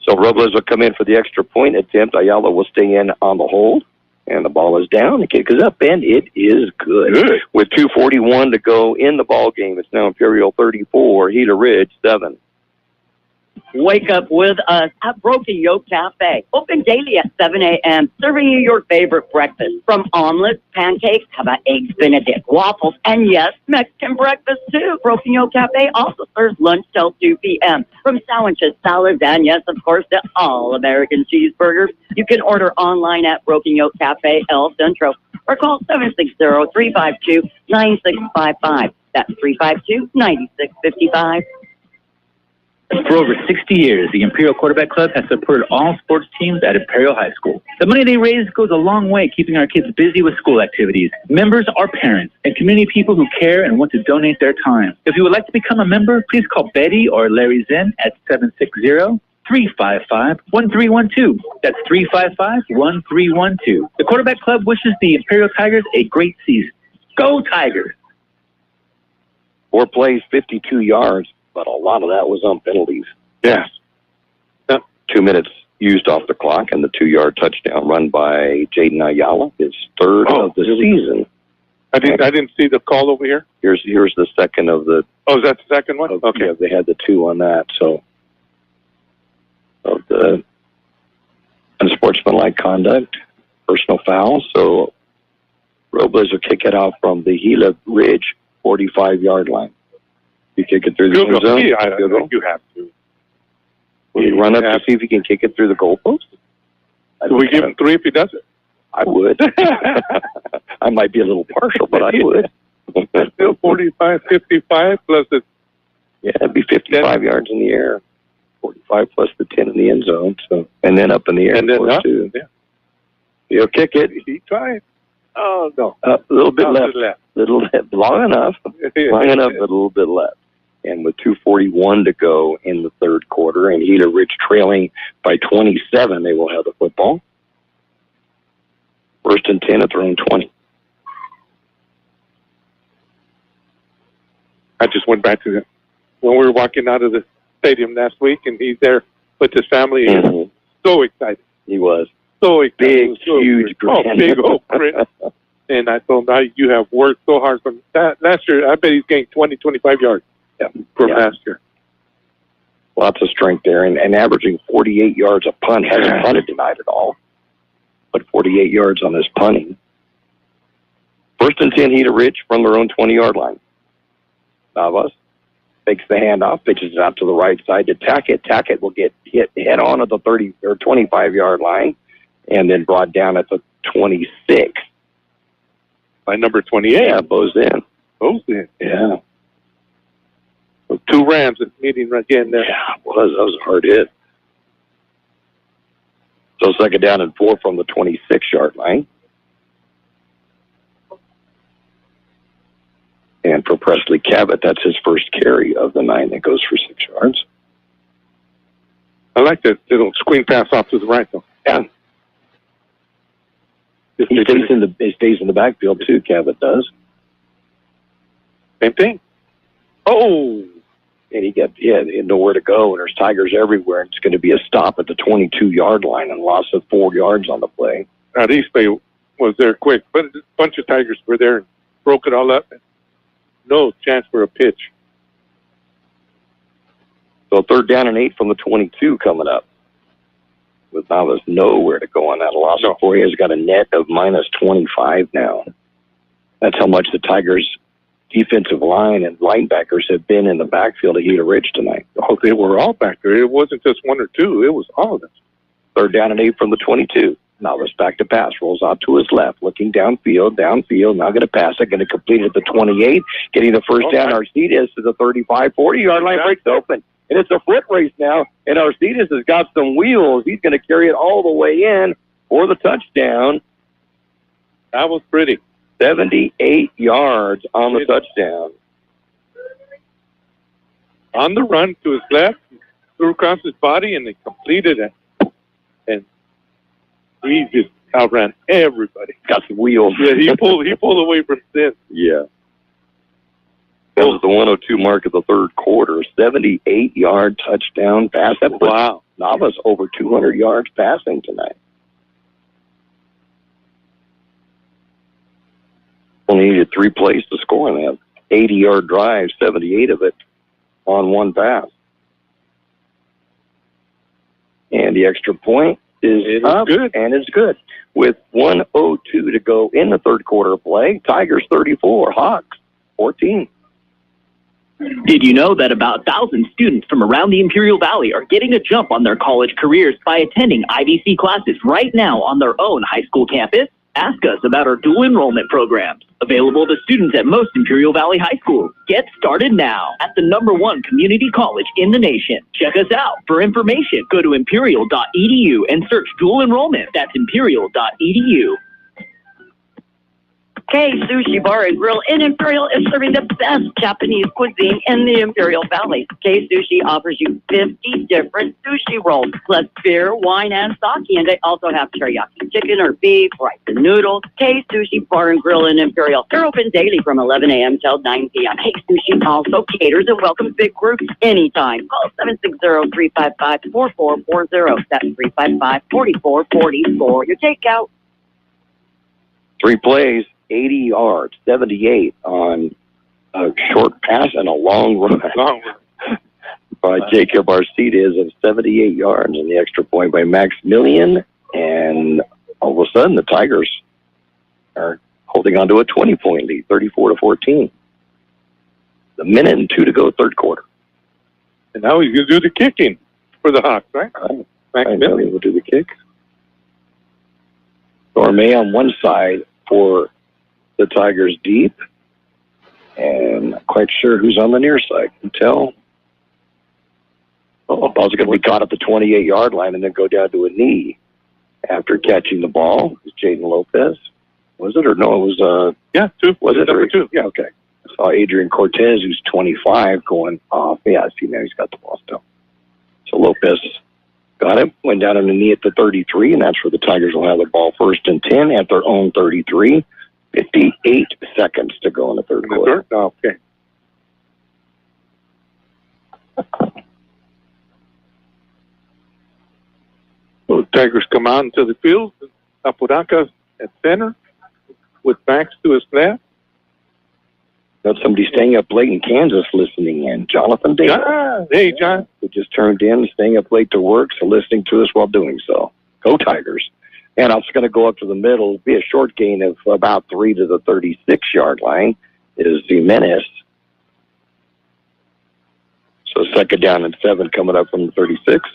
So Robles will come in for the extra point attempt. Ayala will stay in on the hold. And the ball is down. The kick is up, and it is good. With 2:41 to go in the ball game, it's now Imperial 34, Gila Ridge 7. Wake up with us at Broken Yoke Cafe. Open daily at 7 a.m., serving you your favorite breakfast. From omelets, pancakes, how about eggs Benedict, waffles, and yes, Mexican breakfast too. Broken Yoke Cafe also serves lunch till 2 p.m. From sandwiches, salads, and yes, of course, the all-American cheeseburgers. You can order online at Broken Yoke Cafe El Centro or call 760-352-9655. That's 352-9655. For over 60 years, the Imperial Quarterback Club has supported all sports teams at Imperial High School. The money they raise goes a long way keeping our kids busy with school activities. Members are parents and community people who care and want to donate their time. If you would like to become a member, please call Betty or Larry Zen at 760-355-1312. That's 355-1312. The Quarterback Club wishes the Imperial Tigers a great season. Go Tigers! 4 plays, 52 yards. But a lot of that was on penalties. Yes. 2 minutes used off the clock, and the 2-yard touchdown run by Jaden Ayala, his third of the season. I didn't see the call over here. Here's the second of the. Oh, is that the second one? Okay. Yeah, they had the 2 on that. So of the unsportsmanlike conduct, personal foul. So Robles will kick it out from the Gila Ridge 45-yard line. You kick it through the end zone? Yeah, you have to. Will you run up to see if you can kick it through the goalpost? Do we give him 3 if he does it? I would. I might be a little partial, but I would. Still 45, 55 plus the... Yeah, it'd be 55 yards in the air. 45 plus the 10 in the end zone. So, and then up in the air, and then of course, up, too. Yeah. He'll kick it. He tried. Oh, no. A little bit left. Long enough. Long enough, but a little bit left. And with 2:41 to go in the third quarter, and Gila Ridge trailing by 27, they will have the football. 1st and 10 at their own 20. I just went back to when we were walking out of the stadium last week, and he's there with his family, and so excited. He was. So excited. Big, huge grin. Oh, big old grin. And I told him, you have worked so hard from that. Last year, I bet he's gained 20, 25 yards from last year. Lots of strength there, and averaging 48 yards a punt. Hasn't punted tonight at all, but 48 yards on his punting. 1st and 10, Gila Ridge from their own 20-yard line. Navas takes the handoff, pitches it out to the right side to Tackett. Tackett will get hit head on at the 30 or 25-yard line, and then brought down at the 26. By number 28. Yeah, Bozin. Yeah. So 2 Rams meeting again there. Yeah, that was a hard hit. So 2nd down and 4 from the 26-yard line. And for Presley Cabot, that's his first carry of the 9 that goes for 6 yards. I like that little screen pass off to the right, though. Yeah. He stays in the backfield, too, Cabot does. Same thing. Oh! And he had nowhere to go, and there's Tigers everywhere, and it's going to be a stop at the 22-yard line and loss of 4 yards on the play. Now, East Bay was there quick, but a bunch of Tigers were there and broke it all up. No chance for a pitch. So 3rd down and 8 from the 22 coming up. With Navas nowhere to go on that loss. No. He has got a net of minus 25 now. That's how much the Tigers' defensive line and linebackers have been in the backfield of Gila Ridge tonight. Oh, they were all back there. It wasn't just 1 or 2. It was all of them. Third down and 8 from the 22. Novice back to pass, rolls out to his left, looking downfield, now going to pass it, going to complete at the 28, getting the first down. Arcides to the 35, 40-yard line, breaks open. And it's a foot race now, and Arcides has got some wheels. He's going to carry it all the way in for the touchdown. That was pretty. 78 yards on the touchdown. On the run to his left, threw across his body, and they completed it. And he just outran everybody. Got some wheels. Yeah, he pulled away from this. Yeah. That was the 102 mark of the third quarter. 78-yard touchdown pass. That puts Novice over 200 yards passing tonight. Only needed 3 plays to score on that 80-yard drive, 78 of it on one pass. And the extra point is up, and it's good. With 1:02 to go in the third quarter of play, Tigers 34, Hawks 14. Did you know that about 1,000 students from around the Imperial Valley are getting a jump on their college careers by attending IVC classes right now on their own high school campus? Ask us about our dual enrollment programs, available to students at most Imperial Valley high schools. Get started now at the #1 community college in the nation. Check us out. For information, go to imperial.edu and search dual enrollment. That's imperial.edu. Kxo Sushi Bar and Grill in Imperial is serving the best Japanese cuisine in the Imperial Valley. Kxo Sushi offers you 50 different sushi rolls, plus beer, wine, and sake. And they also have teriyaki chicken or beef, rice and noodles. Kxo Sushi Bar and Grill in Imperial. They're open daily from 11 a.m. till 9 p.m. Kxo Sushi also caters and welcomes big groups anytime. Call 760-355-4440. That's 355-4444 for your takeout. 3 plays. 80 yards, 78 on a short pass and a long run by Jacob Arcides of 78 yards, and the extra point by Maximilian. And all of a sudden, the Tigers are holding on to a 20-point lead, 34-14. A minute and 2 to go, third quarter. And now he's going to do the kicking for the Hawks, right? Maximilian will do the kick. Gourmet on one side for the Tigers deep, and not quite sure who's on the near side. Can tell. Ball's going to be caught at the 28-yard line and then go down to a knee after catching the ball. It was Jaden Lopez. Was it, or no? It was 2. Was it number 2? Yeah, okay. I saw Adrian Cortez, who's 25, going off. Yeah, I see now he's got the ball still. So Lopez got him, went down on the knee at the 33, and that's where the Tigers will have the ball 1st and 10 at their own 33. 58 seconds to go in the third quarter. Okay. So the Tigers come out into the field. Apodaca at center with backs to his left. Got somebody staying up late in Kansas listening in. Jonathan Dale. Hey, John. Who just turned in, staying up late to work, so listening to us while doing so. Go Tigers. And I'm just going to go up to the middle. It'll be a short gain of about 3 to the 36-yard line is Jimenez. So 2nd down and 7 coming up from the 36.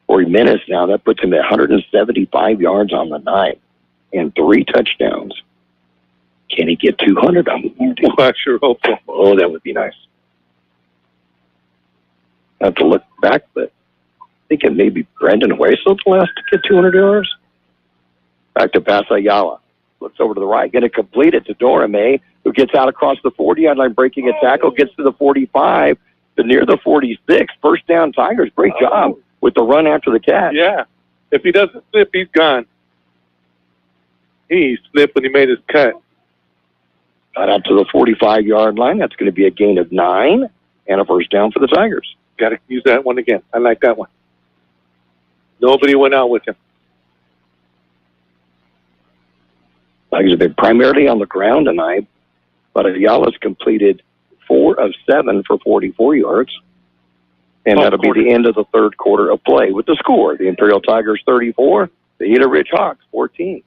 For Jimenez now, that puts him at 175 yards on the night and 3 touchdowns. Can he get 200 on the night? Well, I sure hope so. Oh, that would be nice. I have to look back, but thinking maybe Brandon Hueso the last to get 200 yards. Back to pass Ayala. Looks over to the right. Going to complete it to Dorame, who gets out across the 40-yard line, breaking a tackle, gets to the 45, to near the 46. First down, Tigers. Great job with the run after the catch. Yeah. If he doesn't slip, he's gone. He slipped when he made his cut. Got out to the 45-yard line. That's going to be a gain of 9 and a first down for the Tigers. Got to use that one again. I like that one. Nobody went out with him. Tigers have been primarily on the ground tonight, but Ayala's completed 4 of 7 for 44 yards. And that'll be the end of the third quarter of play with the score. The Imperial Tigers 34, the Gila Ridge Hawks 14.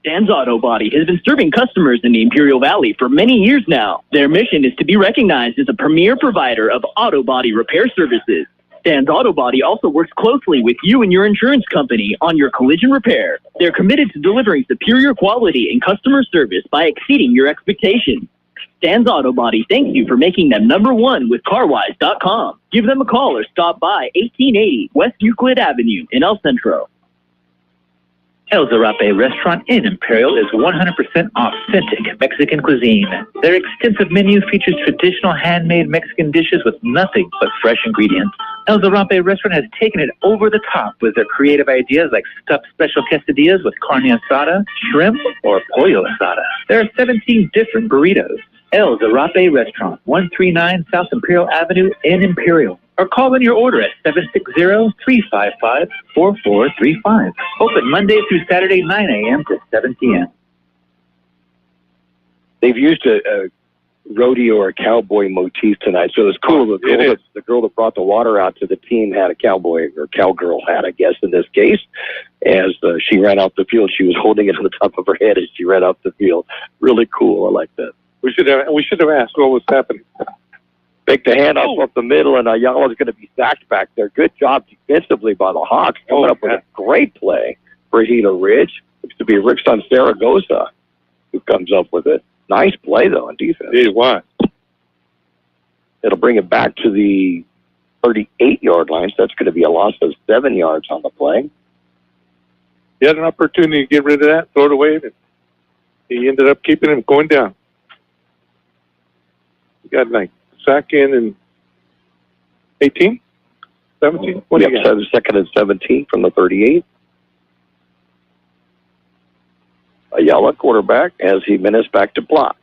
Dan's Auto Body has been serving customers in the Imperial Valley for many years now. Their mission is to be recognized as a premier provider of auto body repair services. Stan's Auto Body also works closely with you and your insurance company on your collision repair. They're committed to delivering superior quality and customer service by exceeding your expectations. Stan's Auto Body thanks you for making them #1 with CarWise.com. Give them a call or stop by 1880 West Euclid Avenue in El Centro. El Zarape restaurant in Imperial is 100% authentic Mexican cuisine. Their extensive menu features traditional handmade Mexican dishes with nothing but fresh ingredients. El Zarape restaurant has taken it over the top with their creative ideas like stuffed special quesadillas with carne asada, shrimp, or pollo asada. There are 17 different burritos. El Zarape restaurant, 139 South Imperial Avenue in Imperial. Or call in your order at 760-355-4435. Open Monday through Saturday, 9 a.m. to 7 p.m. They've used a rodeo or cowboy motif tonight, so it's cool. The girl that brought the water out to the team had a cowboy or cowgirl hat, I guess, in this case. As she ran out the field, she was holding it on the top of her head as she ran out the field. Really cool. I like that. We should have asked what was happening. Make the handoff up the middle, and Ayala's going to be sacked back there. Good job defensively by the Hawks. Coming up with a great play for Gila Ridge. Looks to be Rickson Zaragoza who comes up with it. Nice play, though, on defense. It was. It'll bring it back to the 38-yard line, so that's going to be a loss of 7 yards on the play. He had an opportunity to get rid of that, throw it away, and he ended up keeping him going down. He got like second and 18, 17. What do you got? Second and 17 from the 38. Ayala, quarterback, as he menaced back to block.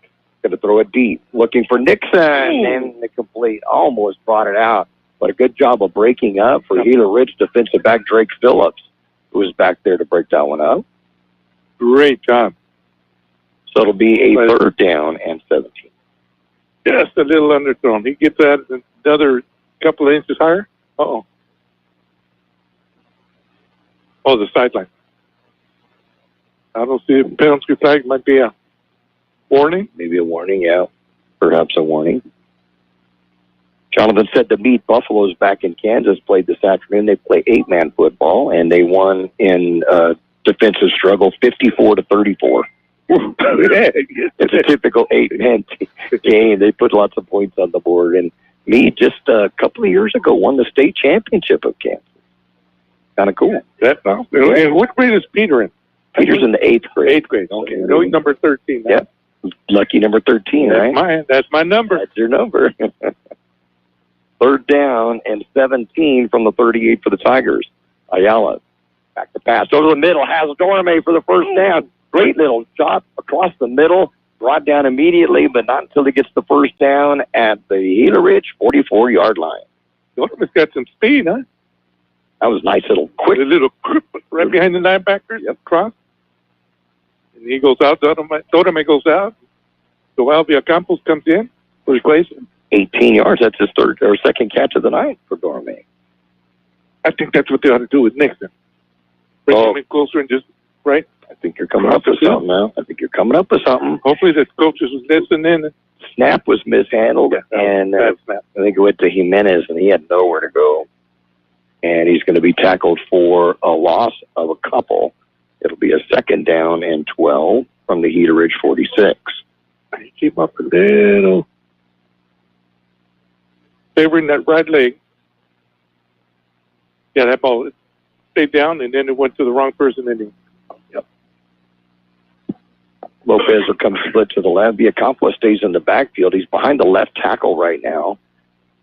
Going to throw it deep, looking for Nixon, and the complete almost brought it out. But a good job of breaking up for Gila Ridge defensive back Drake Phillips, who was back there to break that one up. Great job. So it'll be a third down and 17. Just a little underthrown. He gets that another couple of inches higher. Oh, the sideline. I don't see a penalty flag. Might be a warning. Maybe a warning, yeah. Perhaps a warning. Jonathan said to meet Buffalo's back in Kansas played this afternoon. They play 8-man football, and they won in defensive struggle 54-34. It's a typical 8-man game. They put lots of points on the board. And Meade just a couple of years ago won the state championship of Kansas. Kind of cool. And what grade is Peter in? Peter's in the 8th grade. 8th grade. Okay. No, he's number 13. Now. Yep. Lucky number 13, right? That's my number. That's your number. Third down and 17 from the 38 for the Tigers. Ayala back to pass over the middle. Has Dorame for the first down. Great little shot across the middle, brought down immediately, but not until he gets the first down at the Gila Ridge 44-yard line. Dorme's got some speed, huh? That was nice little quick. A little quick, right behind the linebacker. Yep. Cross. And he goes out. Dorame goes out. So Alvia Campos comes in for his place. 18 yards. That's his third or second catch of the night for Dorame. I think that's what they ought to do with Nixon. Bring him in closer and just, right? I think you're coming up with something now. Hopefully the coaches was listening. Snap was mishandled, and I think it went to Jimenez, and he had nowhere to go. And he's going to be tackled for a loss of a couple. It'll be a second down and 12 from the Gila Ridge 46. I keep up a little. Favoring that right leg. Yeah, that ball stayed down, and then it went to the wrong person. And Lopez will come split to the left. Villacampos stays in the backfield. He's behind the left tackle right now.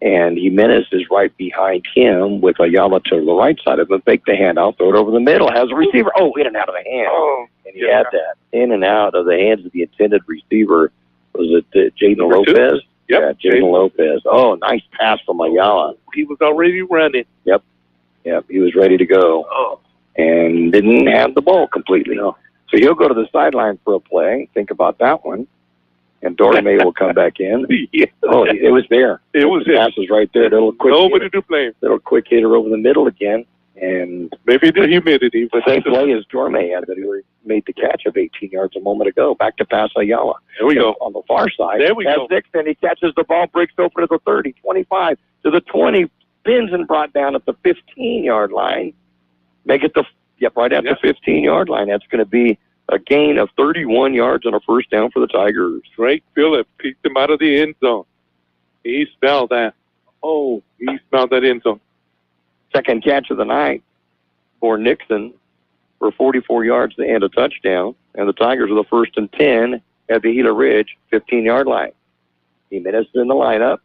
And Jimenez is right behind him with Ayala to the right side of him. Fake the handout, throw it over the middle. Has a receiver. In and out of the hand. And he had that. In and out of the hands of the intended receiver. Was it Jaden Lopez? Yep. Yeah, Jaden Lopez. Oh, nice pass from Ayala. He was already running. Yep, he was ready to go. And didn't have the ball completely. No. So he'll go to the sideline for a play. Think about that one. And Dorame will come back in. Yeah. It was there. It was the pass was right there. Nobody to blame. Little quick hitter over the middle again. And maybe the humidity. The same play as Dorame had, but he made the catch of 18 yards a moment ago. Back to pass Ayala. There we go. On the far side. There we go. Nixon, he catches the ball, breaks open to the 30, 25, to the 20, spins and brought down at the 15-yard line. Make it right at the 15-yard line. That's going to be a gain of 31 yards and a first down for the Tigers. Drake Phillips kicked him out of the end zone. He smelled that. Oh, he smelled that end zone. Second catch of the night for Nixon for 44 yards and a touchdown. And the Tigers are the first and 10 at the Gila Ridge 15-yard line. Jimenez in the lineup.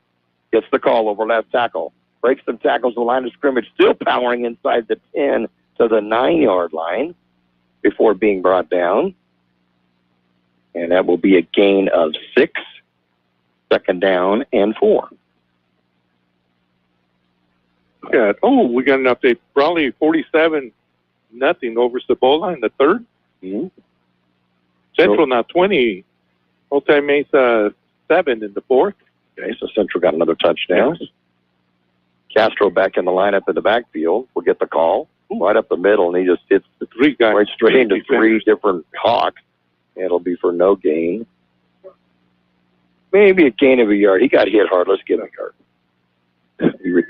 Gets the call over left tackle. Breaks some tackles the line of scrimmage. Still powering inside the 10 to the 9-yard line before being brought down. And that will be a gain of 6. Second down and 4. Yeah. Oh, we got an update. Raleigh 47-0 over Cibola in the third. Mm-hmm. Centro now 20. Multi Mesa 7 in the fourth. Okay, so Central got another touchdown. Yes. Castro back in the lineup in the backfield will get the call right up the middle, and he just hits the 3 guys right straight into 3 different Hawks. It'll be for no gain. Maybe a gain of a yard. He got hit hard. Let's give him a yard.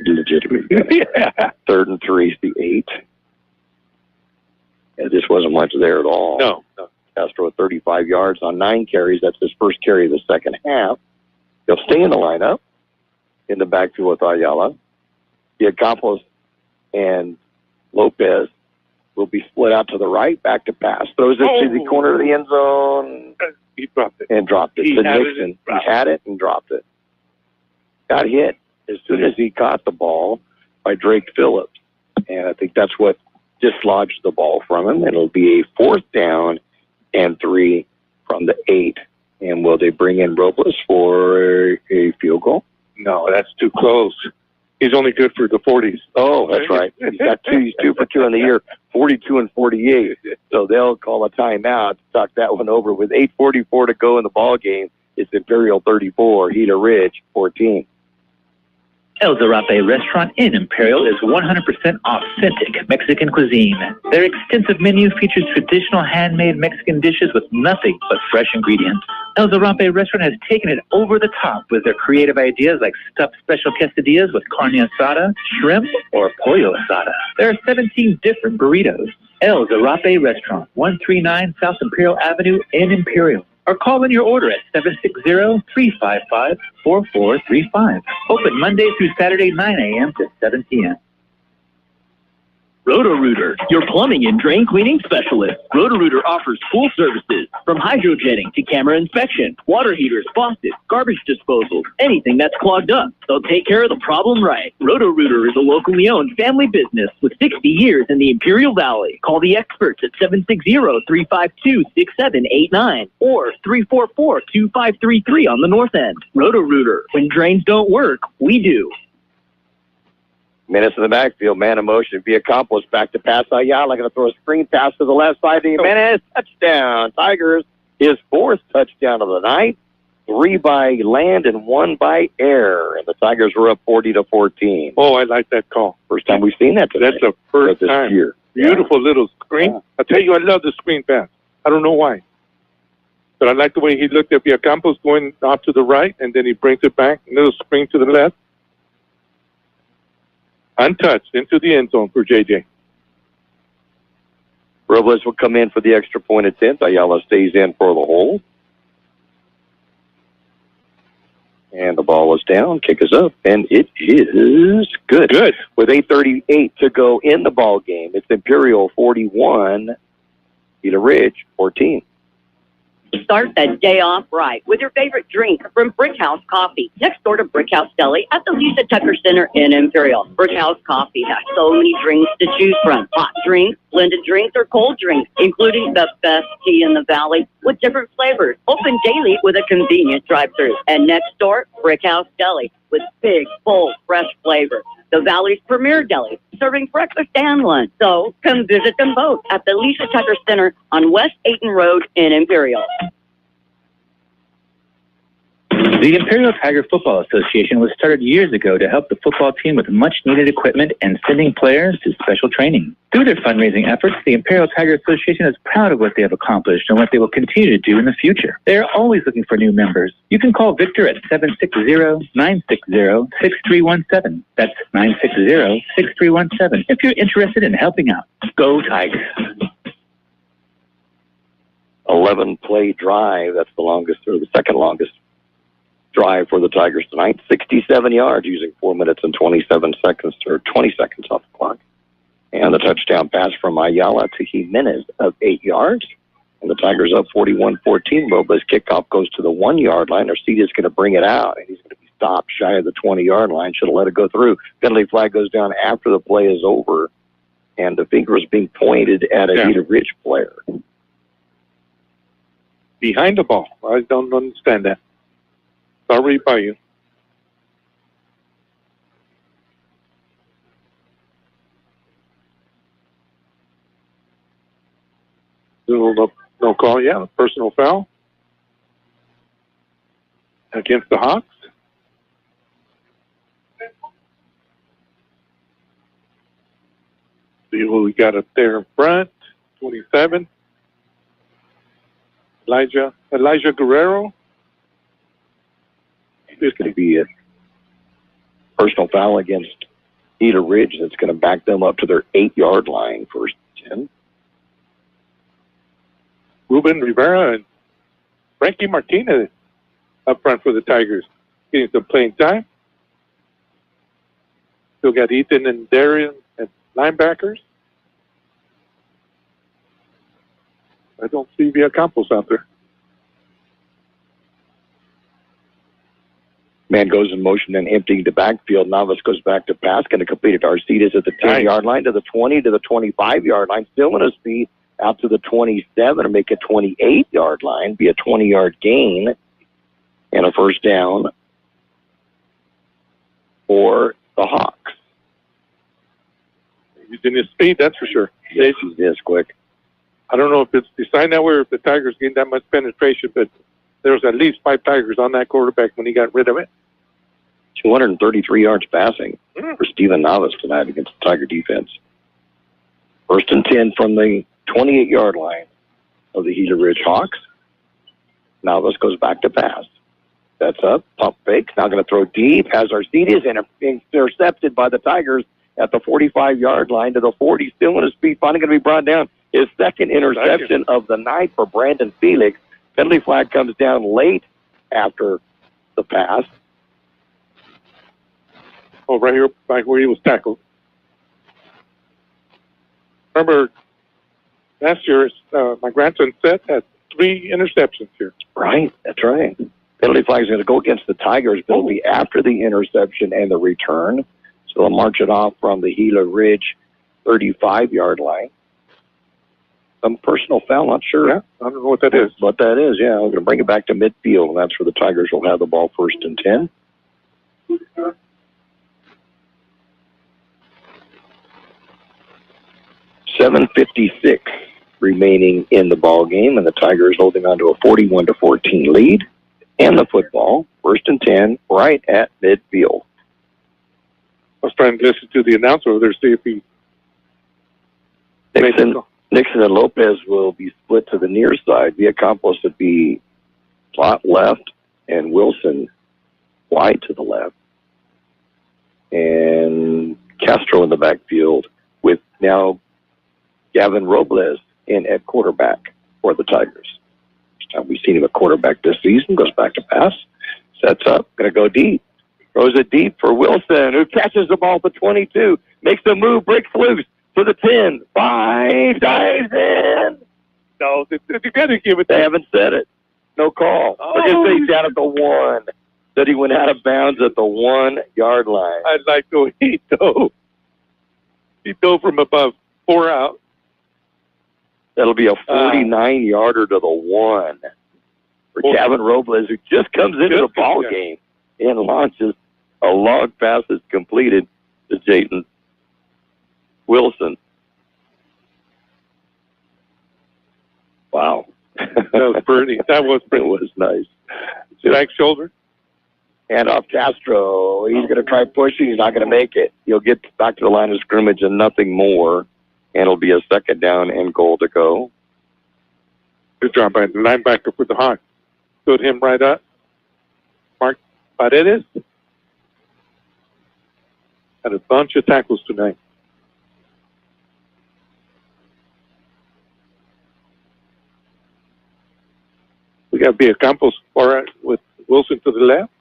Legitimate. Yeah. 3rd and 3 is the 8. It just wasn't much there at all. No. Castro at 35 yards on 9 carries. That's his first carry of the second half. He'll stay in the lineup in the backfield with Ayala. Diacampos and Lopez will be split out to the right, back to pass. Throws it to the corner of the end zone. He dropped it. And dropped it. To Nixon. He had it and dropped it. Got hit as soon as he caught the ball by Drake Phillips. And I think that's what dislodged the ball from him. It'll be a 4th down and 3 from the 8. And will they bring in Robles for a field goal? No, that's too close. He's only good for the 40s. Oh, that's right. He's got 2. He's 2 for 2 in the year, 42 and 48. So they'll call a timeout to talk that one over. With 8:44 to go in the ball game, it's Imperial 34, Gila Ridge 14. El Zarape restaurant in Imperial is 100% authentic Mexican cuisine. Their extensive menu features traditional handmade Mexican dishes with nothing but fresh ingredients. El Zarape restaurant has taken it over the top with their creative ideas like stuffed special quesadillas with carne asada, shrimp, or pollo asada. There are 17 different burritos. El Zarape restaurant, 139 South Imperial Avenue in Imperial. Or call in your order at 760-355-4435. Open Monday through Saturday, 9 a.m. to 7 p.m. Roto-Rooter, your plumbing and drain cleaning specialist. Roto-Rooter offers full services from hydrojetting to camera inspection, water heaters, faucets, garbage disposal, anything that's clogged up. They'll take care of the problem right. Roto-Rooter is a locally owned family business with 60 years in the Imperial Valley. Call the experts at 760-352-6789 or 344-2533 on the north end. Roto-Rooter, when drains don't work, we do. Minutes in the backfield, man in motion. Villacampos back to pass. Ayala going to throw a screen pass to the left side. Jimenez, touchdown. Tigers, his 4th touchdown of the night. 3 by land and 1 by air. And the Tigers were up 40-14. Oh, I like that call. First time we've seen that today. That's the first time. Year. Beautiful little screen. Yeah. I tell you, I love the screen pass. I don't know why. But I like the way he looked at Villacampos going off to the right, and then he brings it back. A little screen to the left. Untouched into the end zone for JJ. Robles will come in for the extra point attempt. Ayala stays in for the hold. And the ball was down. Kick is up, and it is good. Good. With 8:38 to go in the ball game, it's Imperial 41, Gila Ridge 14. Start that day off right with your favorite drink from Brickhouse Coffee, next door to Brickhouse Deli at the Lisa Tucker Center in Imperial. Brickhouse Coffee has so many drinks to choose from. Hot drinks, blended drinks, or cold drinks, including the best tea in the valley with different flavors. Open daily with a convenient drive-thru. And next door, Brickhouse Deli with big, bold, fresh flavors. The Valley's premier deli, serving breakfast and lunch. So come visit them both at the Lisa Tucker Center on West Ayton Road in Imperial. The Imperial Tiger Football Association was started years ago to help the football team with much-needed equipment and sending players to special training. Through their fundraising efforts, the Imperial Tiger Association is proud of what they have accomplished and what they will continue to do in the future. They are always looking for new members. You can call Victor at 760-960-6317. That's 960-6317 if you're interested in helping out. Go Tigers! 11-play drive. That's the longest, or the second longest drive for the Tigers tonight. 67 yards using 4 minutes and 27 seconds, or 20 seconds off the clock. And the touchdown pass from Ayala to Jimenez of 8 yards. And the Tigers up 41-14. Robles' kickoff goes to the 1-yard line. Arcidi's going to bring it out, and he's going to be stopped shy of the 20-yard line. Should have let it go through. Penalty flag goes down after the play is over, and the finger is being pointed at a Gila Ridge player. Behind the ball. I don't understand that. Sorry by you. No call, yeah. Personal foul against the Hawks. See who we got up there in front. 27. Elijah Guerrero. There's going to be a personal foul against Gila Ridge that's going to back them up to their 8-yard line, first and 10. Ruben Rivera and Frankie Martinez up front for the Tigers, getting some playing time. Still got Ethan and Darian at linebackers. I don't see Villacampos out there. Man goes in motion and emptying the backfield. Navas goes back to pass. Going to complete it. Arcides at the 10-yard line to the 20 to the 25-yard line. Still in a speed out to the 27 or make a 28-yard line. Be a 20-yard gain and a first down for the Hawks. He's in his speed, that's for sure. Yes, he is quick. I don't know if it's designed that way or if the Tigers gained that much penetration, but there was at least 5 Tigers on that quarterback when he got rid of it. 233 yards passing for Steven Navas tonight against the Tiger defense. First and 10 from the 28-yard line of the Gila Ridge Hawks. Navas goes back to pass. That's up, pump fake. Now going to throw deep. Has Arcides intercepted by the Tigers at the 45-yard line to the 40. Still in his speed. Finally going to be brought down. His second interception of the night for Brandon Felix. Penalty flag comes down late after the pass. Oh, right here, right where he was tackled. Remember, last year, my grandson Seth had 3 interceptions here. Right, that's right. Penalty flag is going to go against the Tigers, but it'll be after the interception and the return. So they'll march it off from the Gila Ridge 35-yard line. Some personal foul, not sure. Yeah, I don't know what that is. What that is, yeah. We're going to bring it back to midfield, and that's where the Tigers will have the ball first and 10. .756 remaining in the ball game, and the Tigers holding on to a 41-14 lead. And the football, first and 10, right at midfield. I was trying to listen to the announcer over there, see if he... Nixon and Lopez will be split to the near side. Villacampos would be slot left, and Wilson wide to the left. And Castro in the backfield with now Gavin Robles in at quarterback for the Tigers. First time we've seen him at quarterback this season. Goes back to pass. Sets up. Going to go deep. Throws it deep for Wilson, who catches the ball for 22. Makes the move. Breaks loose to the 10. 5. Dives in. No, they got to give it. They haven't said it. No call. But his face down at the 1. Said he went out of bounds at the 1-yard line. I'd like to he dove. He dove from above. 4 out. That'll be a 49-yarder to the 1 for Gavin Robles, who just comes into the ball game and launches a long pass that's completed to Jayton Wilson. Wow. That was pretty. That was pretty. It was nice. Back shoulder. And off Castro. He's going to try pushing. He's not going to make it. He'll get back to the line of scrimmage and nothing more. And it'll be a second down and goal to go. Good job by the linebacker for the Hawks. Stood him right up. Mark Paredes. Had a bunch of tackles tonight. We got Villacampos with Wilson to the left.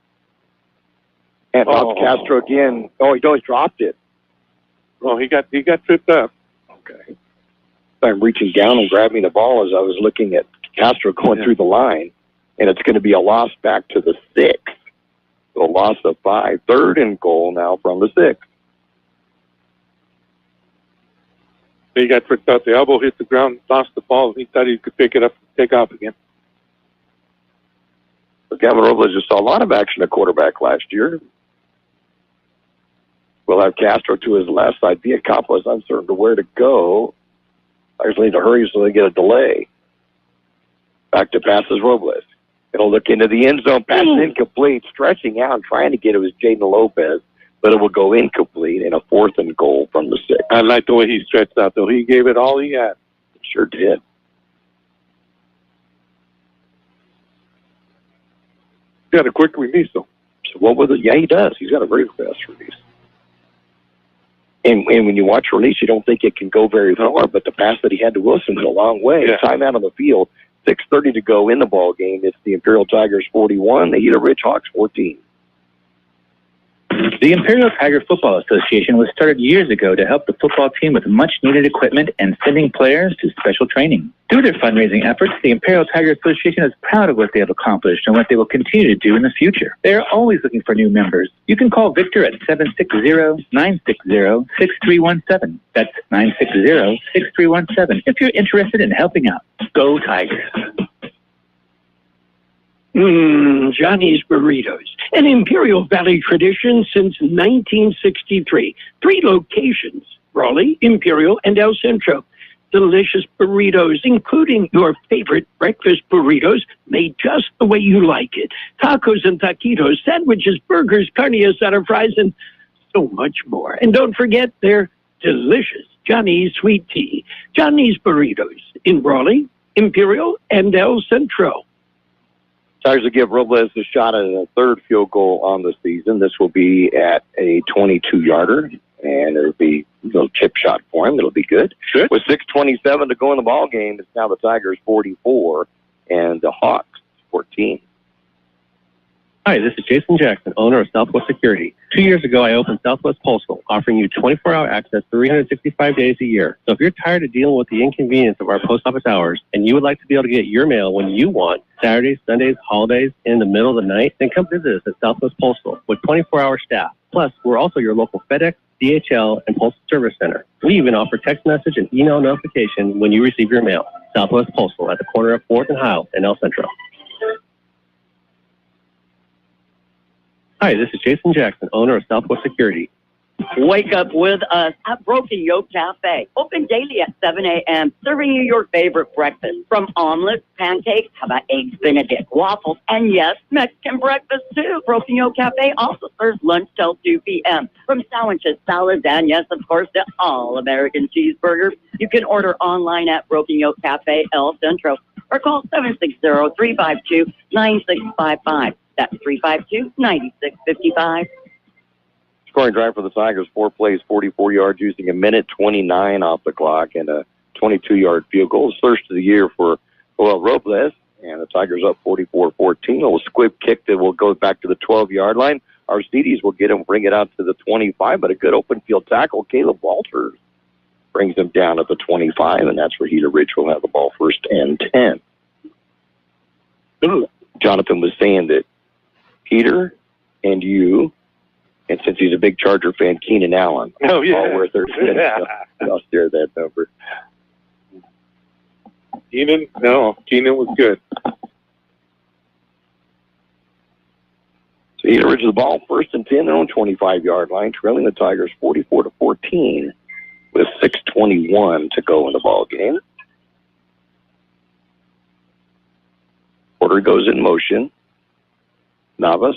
And off Castro again. Oh, he always dropped it. Oh, he got tripped up. Okay. I'm reaching down and grabbing the ball as I was looking at Castro going through the line. And it's going to be a loss back to the 6. So a loss of 5. Third and goal now from the 6. He got tripped up. The elbow hit the ground, lost the ball. He thought he could pick it up and take off again. So Gavin Robles just saw a lot of action at quarterback last year. We'll have Castro to his left side. Villacampos uncertain to where to go. I just need to hurry so they get a delay. Back to passes Robles. It'll look into the end zone. Pass incomplete. Stretching out and trying to get it was Jaden Lopez, but it will go incomplete in a 4th and goal from the 6. I like the way he stretched out, though. He gave it all he had. Sure did. He got a quick release, though. So what was it? Yeah, he does. He's got a very fast release. And when you watch release, you don't think it can go very far, but the pass that he had to Wilson was a long way. Yeah. Time out on the field, 6:30 to go in the ball game. It's the Imperial Tigers 41, the Gila Ridge Hawks 14. The Imperial Tiger Football Association was started years ago to help the football team with much-needed equipment and sending players to special training. Through their fundraising efforts, the Imperial Tiger Association is proud of what they have accomplished and what they will continue to do in the future. They are always looking for new members. You can call Victor at 760-960-6317. That's 960-6317 if you're interested in helping out. Go Tigers! Johnny's Burritos, an Imperial Valley tradition since 1963. 3 locations, Raleigh, Imperial, and El Centro. Delicious burritos, including your favorite breakfast burritos, made just the way you like it. Tacos and taquitos, sandwiches, burgers, carne asada fries, and so much more. And don't forget their delicious Johnny's sweet tea. Johnny's Burritos in Raleigh, Imperial, and El Centro. Tigers will give Robles a shot at a 3rd field goal on the season. This will be at a 22-yarder, and it'll be a little chip shot for him. It'll be good. With 6:27 to go in the ball game, it's now the Tigers 44 and the Hawks 14. Hi, this is Jason Jackson, owner of Southwest Security. 2 years ago, I opened Southwest Postal, offering you 24-hour access 365 days a year. So if you're tired of dealing with the inconvenience of our post office hours and you would like to be able to get your mail when you want, Saturdays, Sundays, holidays, in the middle of the night, then come visit us at Southwest Postal with 24-hour staff. Plus, we're also your local FedEx, DHL, and Postal Service Center. We even offer text message and email notification when you receive your mail. Southwest Postal at the corner of 4th and Howell in El Centro. Hi, this is Jason Jackson, owner of Southwest Security. Wake up with us at Broken Yoke Cafe. Open daily at 7 a.m., serving you your favorite breakfast. From omelets, pancakes, how about eggs Benedict, waffles, and yes, Mexican breakfast too. Broken Yoke Cafe also serves lunch till 2 p.m. From sandwiches, salads, and yes, of course, the all-American cheeseburgers. You can order online at Broken Yoke Cafe El Centro or call 760-352-9655. That's 352-9655. Scoring drive for the Tigers, 4 plays, 44 yards, using 1:29 off the clock, and a 22-yard field goal. First of the year for Joel Robles, and the Tigers up 44-14. A little squib kick that will go back to the 12-yard line. Our Steedies will get him, bring it out to the 25, but a good open field tackle. Caleb Walters brings him down at the 25, and that's where Gila Ridge will have the ball 1st and 10. Jonathan was saying that Peter and you, and since he's a big Charger fan, Keenan Allen. Oh, yeah. All worth their I'll share that number. Keenan was good. So Gila Ridge the ball, 1st and 10, their own 25-yard line, trailing the Tigers 44-14 with 6:21 to go in the ball game. Porter goes in motion. Navas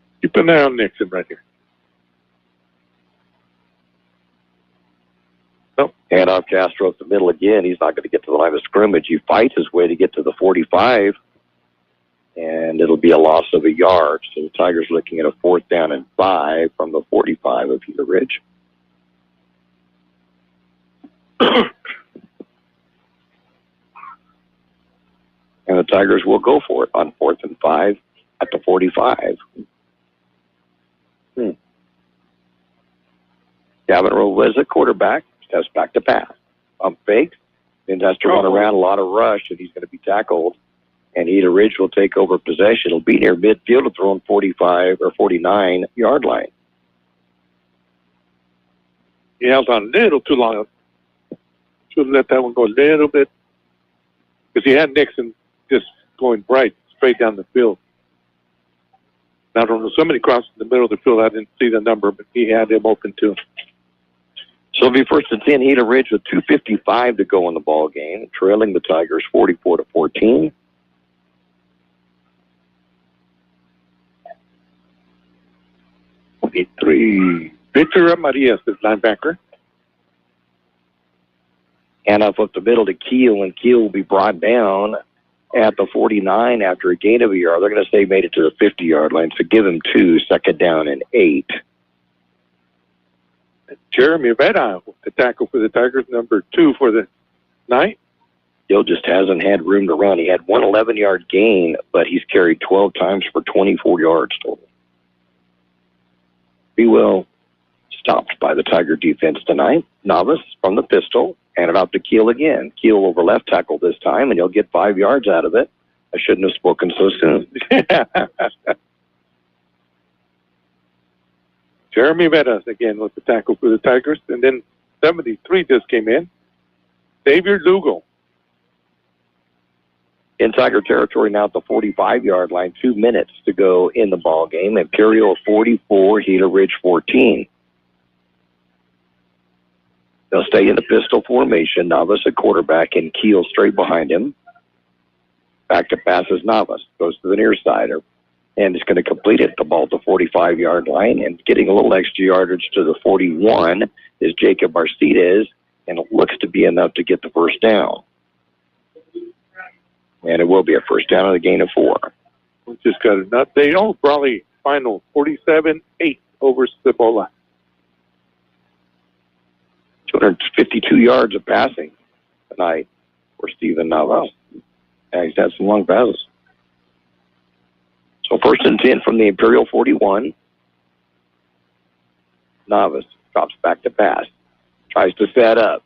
Keep an eye on Nixon right here. Hand off Castro up the middle again. He's not going to get to the line of scrimmage. He fights his way to get to the 45, and it'll be a loss of a yard. So the Tigers looking at a 4th down and 5 from the 45 of Gila Ridge. And the Tigers will go for it on 4th and 5 at the 45. Gavin Rowe is a quarterback. Steps back to pass. Fakes. Then has to run around, a lot of rush, and he's going to be tackled. And Gila Ridge will take over possession. It'll be near midfield to throw on 45 or 49-yard line. He held on a little too long. Should have let that one go a little bit. Because he had Nixon just going straight down the field. Now, there were so many crosses in the middle of the field, I didn't see the number, but he had him open too. So it'll be 1st and 10, Gila Ridge with 2:55 to go in the ball game, trailing the Tigers 44-14. Victor Marias is linebacker. And up the middle to Keel, and Keel will be brought down at the 49 after a gain of a yard. They're going to say made it to the 50-yard line, so give him 2, 2nd down and 8. Jeremy Vera, the tackle for the Tigers, number 2 for the night. Still just hasn't had room to run. He had one 11-yard gain, but he's carried 12 times for 24 yards total. Be well stopped by the Tiger defense tonight. Navas from the pistol, and it out to Keel again. Keel over left tackle this time, and he'll get 5 yards out of it. I shouldn't have spoken so soon. Jeremy Vedas again with the tackle for the Tigers. And then 73 just came in. Xavier Lugo. In Tiger territory now at the 45-yard line. 2 minutes to go in the ball game. Imperial 44, Gila Ridge 14. They'll stay in the pistol formation. Navas at quarterback and Keel straight behind him. Back to passes Navas. Goes to the near side. And is going to complete it. The ball at the 45-yard line. And getting a little extra yardage to the 41 is Jacob Arcides. And it looks to be enough to get the first down. And it will be a first down and a gain of 4. We just got an update. Oh, Brawley final 47-8 over Cibola. 252 yards of passing tonight for Steven Navas. Yeah, he's had some long passes. So 1st and 10 from the Imperial 41. Navas drops back to pass. Tries to set up.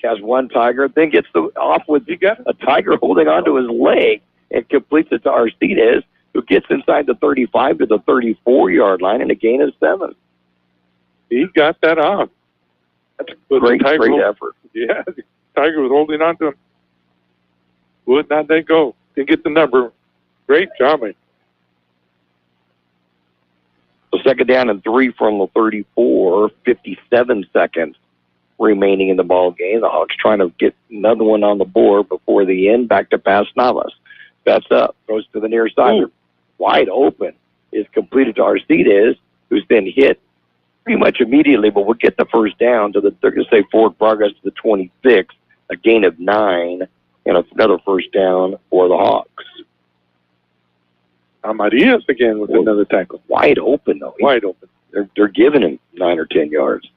Has one Tiger, then gets off with a Tiger holding onto his leg and completes it to Arcides, who gets inside the 35 to the 34-yard line and a gain of 7. He got that off. That's a great effort. Yeah, the Tiger was holding on to him. Would not let go. Didn't get the number. Great job, man. So 2nd down and 3 from the 34, 57 seconds remaining in the ball game. The Hawks trying to get another one on the board before the end. Back to pass Navas. That's up. Goes to the near side. Wide open. Is completed to Arcides, who's then hit pretty much immediately, but we'll get the first down to they're going to say forward progress to the 26, a gain of 9, and another first down for the Hawks. Amarias again with another tackle. Wide open, though. Wide open. They're giving him 9 or 10 yards.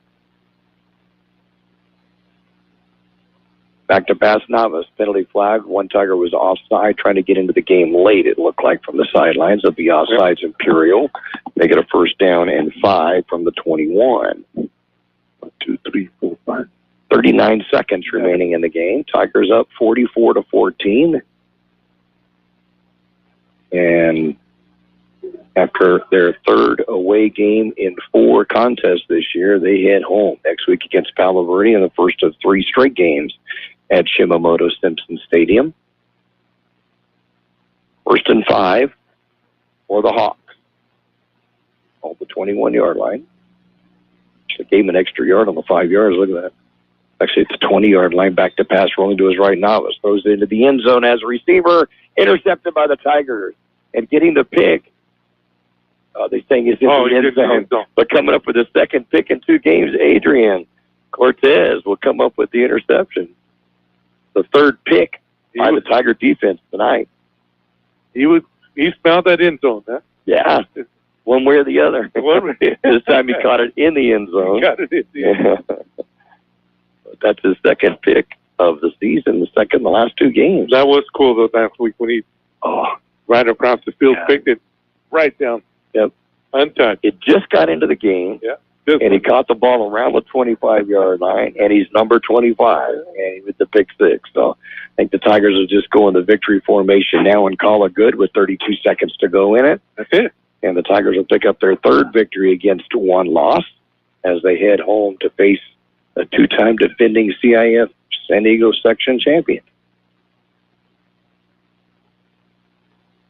Back to pass Navas. Penalty flag. One Tiger was offside, trying to get into the game late, it looked like, from the sidelines. It'll be offsides Imperial. They get a first down and 5 from the 21. 1, 2, 3, 4, 5. 39 seconds remaining in the game. Tigers up 44-14. And after their 3rd away game in 4 contests this year, they head home next week against Palo Verde in the first of 3 straight games at Shimamoto Simpson Stadium. 1st and 5 for the Hawks. On the 21-yard line. They gave him an extra yard on the 5 yards. Look at that. Actually, it's a 20-yard line. Back to pass, rolling to his right. Navas throws it into the end zone as a receiver. Intercepted by the Tigers. And getting the pick They saying he's in the end zone. But coming up with the second pick in 2 games, Adrian Cortez will come up with the interception. The third pick by the Tiger defense tonight. He smelled that end zone, huh? Yeah, one way or the other. This time he caught it in the end zone. Got it in the end zone. That's his second pick of the season, the last 2 games. That was cool, though, last week when he right across the field, picked it right down. Yep. Untouched. It just got into the game. Yeah. And he caught the ball around the 25-yard line, and he's number 25, and he with the pick 6. So I think the Tigers will just go in the victory formation now and call it good with 32 seconds to go in it. That's it. And the Tigers will pick up their 3rd victory against 1 loss as they head home to face a 2-time defending CIF San Diego section champion.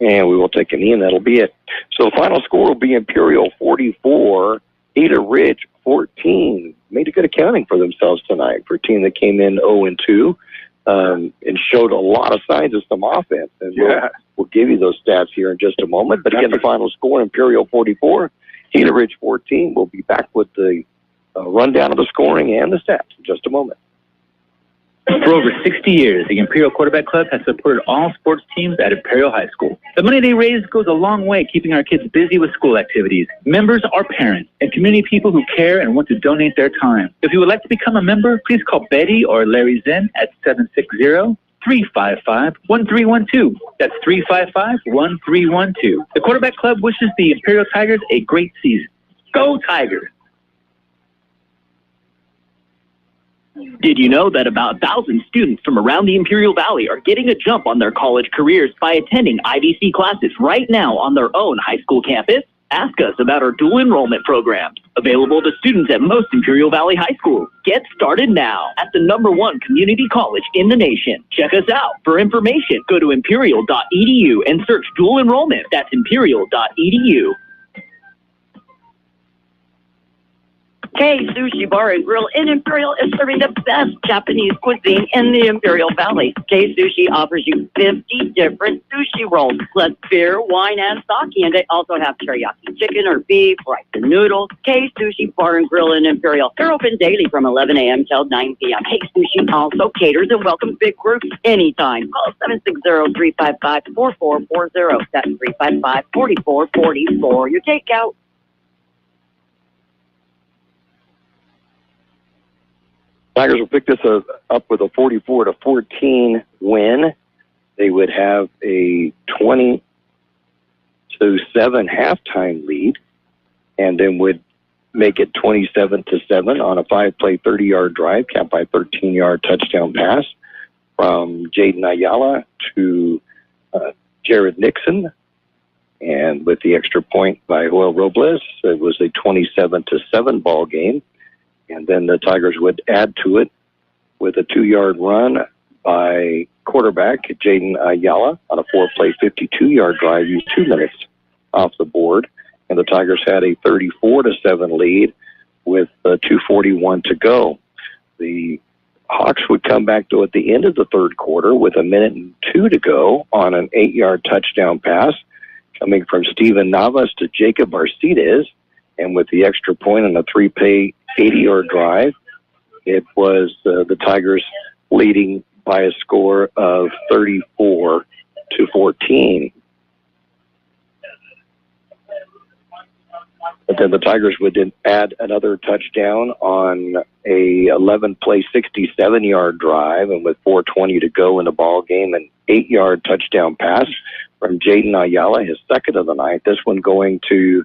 And we will take a knee, and that'll be it. So the final score will be Imperial 44, Gila Ridge 14. Made a good accounting for themselves tonight for a team that came in 0-2 and showed a lot of signs of some offense. And we'll give you those stats here in just a moment. But again, the final score, Imperial 44, Gila Ridge 14. We'll be back with the rundown of the scoring and the stats in just a moment. For over 60 years, the Imperial Quarterback Club has supported all sports teams at Imperial High School. The money they raise goes a long way keeping our kids busy with school activities. Members are parents and community people who care and want to donate their time. If you would like to become a member, please call Betty or Larry Zen at 760-355-1312. That's 355-1312. The Quarterback Club wishes the Imperial Tigers a great season. Go Tigers! Did you know that about 1,000 students from around the Imperial Valley are getting a jump on their college careers by attending IVC classes right now on their own high school campus? Ask us about our dual enrollment programs, available to students at most Imperial Valley high schools. Get started now at the #1 community college in the nation. Check us out. For information, go to imperial.edu and search dual enrollment. That's imperial.edu. Kxo Sushi Bar and Grill in Imperial is serving the best Japanese cuisine in the Imperial Valley. Kxo Sushi offers you 50 different sushi rolls, plus beer, wine, and sake. And they also have teriyaki chicken or beef, rice and noodles. Kxo Sushi Bar and Grill in Imperial. They're open daily from 11 a.m. till 9 p.m. Kxo Sushi also caters and welcomes big groups anytime. Call 760-355-4440. That's 355-4444. Your takeout. Tigers will pick this up with a 44-14 win. They would have a 20-7 halftime lead, and then would make it 27-7 on a 5-play 30-yard drive, capped by a 13-yard touchdown pass from Jaden Ayala to Jared Nixon. And with the extra point by Joel Robles, it was a 27-7 ball game. And then the Tigers would add to it with a 2-yard run by quarterback Jaden Ayala on a 4-play 52-yard drive, used 2 minutes off the board. And the Tigers had a 34-7 lead with 2:41 to go. The Hawks would come back to at the end of the third quarter with 1:02 to go on an 8-yard touchdown pass coming from Steven Navas to Jacob Arcides. And with the extra point on a 3-play 80-yard drive, it was the Tigers leading by a score of 34-14. But then the Tigers would then add another touchdown on a 11-play 67-yard drive, and with 4:20 to go in the ball game, an 8-yard touchdown pass from Jaden Ayala, his second of the night. This one going to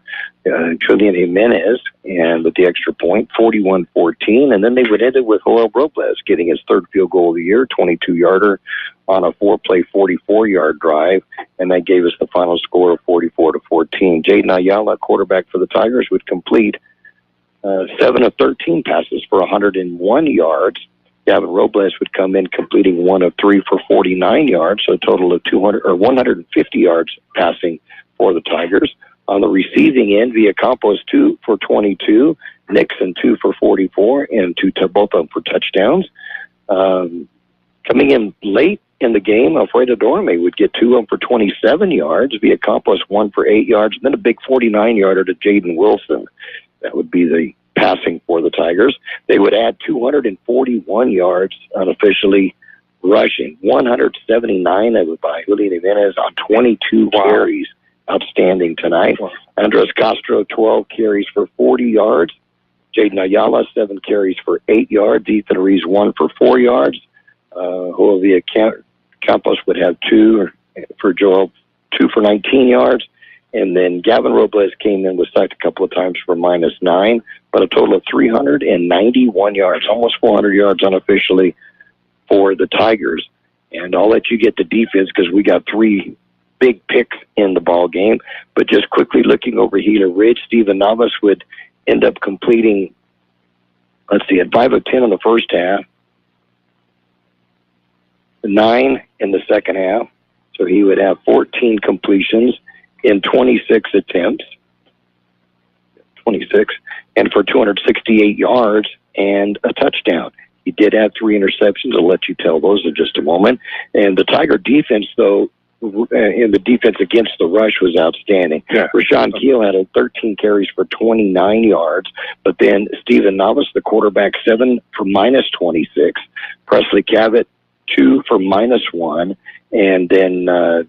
Julian Jimenez, and with the extra point, 41-14. And then they would end it with Joel Robles getting his third field goal of the year, 22-yarder on a 4-play 44-yard drive, and that gave us the final score of 44-14. Jaden Ayala, quarterback for the Tigers, would complete 7 of 13 passes for 101 yards. Gavin Robles would come in completing 1 of 3 for 49 yards, so a total of 150 yards passing for the Tigers. On the receiving end, Villacampos 2 for 22, Nixon 2 for 44, and both of them for touchdowns. Coming in late in the game, Alfredo Dorme would get 2 of them for 27 yards. Villalcampos 1 for 8 yards, and then a big 49-yarder to Jaden Wilson. That would be the passing for the Tigers. They would add 241 yards unofficially rushing. 179 that was by Julian Jimenez on 22 carries. Outstanding tonight. Andres Castro, 12 carries for 40 yards. Jaden Ayala, 7 carries for 8 yards. Ethan Rees, 1 for 4 yards. Joel Campos would have 2 for Joel, 2 for 19 yards. And then Gavin Robles came in, was sacked a couple of times for -9, but a total of 391 yards, almost 400 yards unofficially for the Tigers. And I'll let you get the defense because we got 3 big picks in the ball game. But just quickly looking over Gila Ridge, Steven Navas would end up completing, at 5 of 10 in the first half, 9 in the second half. So he would have 14 completions in 26 attempts. 26, and for 268 yards and a touchdown. He did have 3 interceptions. I'll let you tell those in just a moment. And the Tiger defense, though, in the defense against the rush was outstanding. Yeah. Rashawn Keel had 13 carries for 29 yards, but then Steven Navas, the quarterback, 7 for -26. Presley Cavett, 2 for -1, and then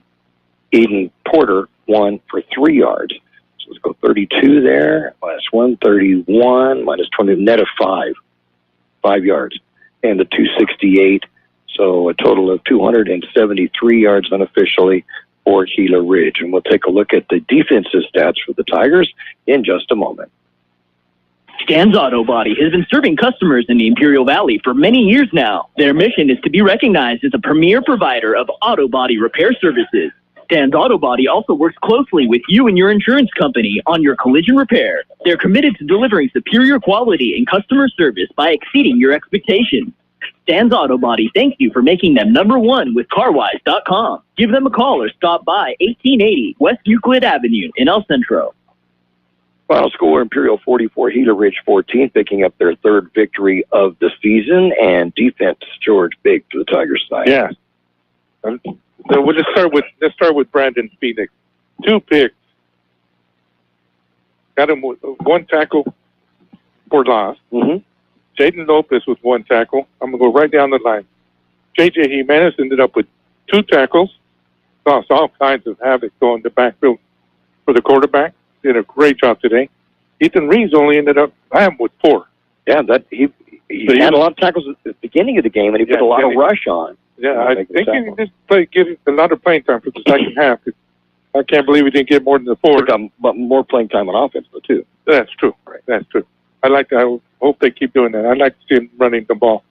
Eden Porter, 1 for 3 yards. So let's go 32 there, -1, 31, -20, net of 5 yards, and the 268. So a total of 273 yards unofficially for Gila Ridge. And we'll take a look at the defensive stats for the Tigers in just a moment. Stan's Auto Body has been serving customers in the Imperial Valley for many years now. Their mission is to be recognized as a premier provider of auto body repair services. Stan's Auto Body also works closely with you and your insurance company on your collision repair. They're committed to delivering superior quality and customer service by exceeding your expectations. Stan's Auto Body thanks you for making them #1 with CarWise.com. Give them a call or stop by 1880 West Euclid Avenue in El Centro. Final score, Imperial 44, Gila Ridge 14, picking up their 3rd victory of the season. And defense, George, big for the Tigers side. Yeah. So we'll let's start with Brandon Phoenix. 2 picks. Got him with 1 tackle for loss. Mm-hmm. Jaden Lopez with 1 tackle. I'm going to go right down the line. J.J. Jimenez ended up with 2 tackles. Caused all kinds of havoc going the backfield for the quarterback. Did a great job today. Ethan Rees only ended up with 4. Yeah, he had a lot of tackles at the beginning of the game, and he put a lot of rush on. Yeah, I think he can just get a lot of playing time for the second half. I can't believe he didn't get more than the 4. But more playing time on offense, though, too. That's true. Right. That's true. I hope they keep doing that. I'd like to see him running the ball.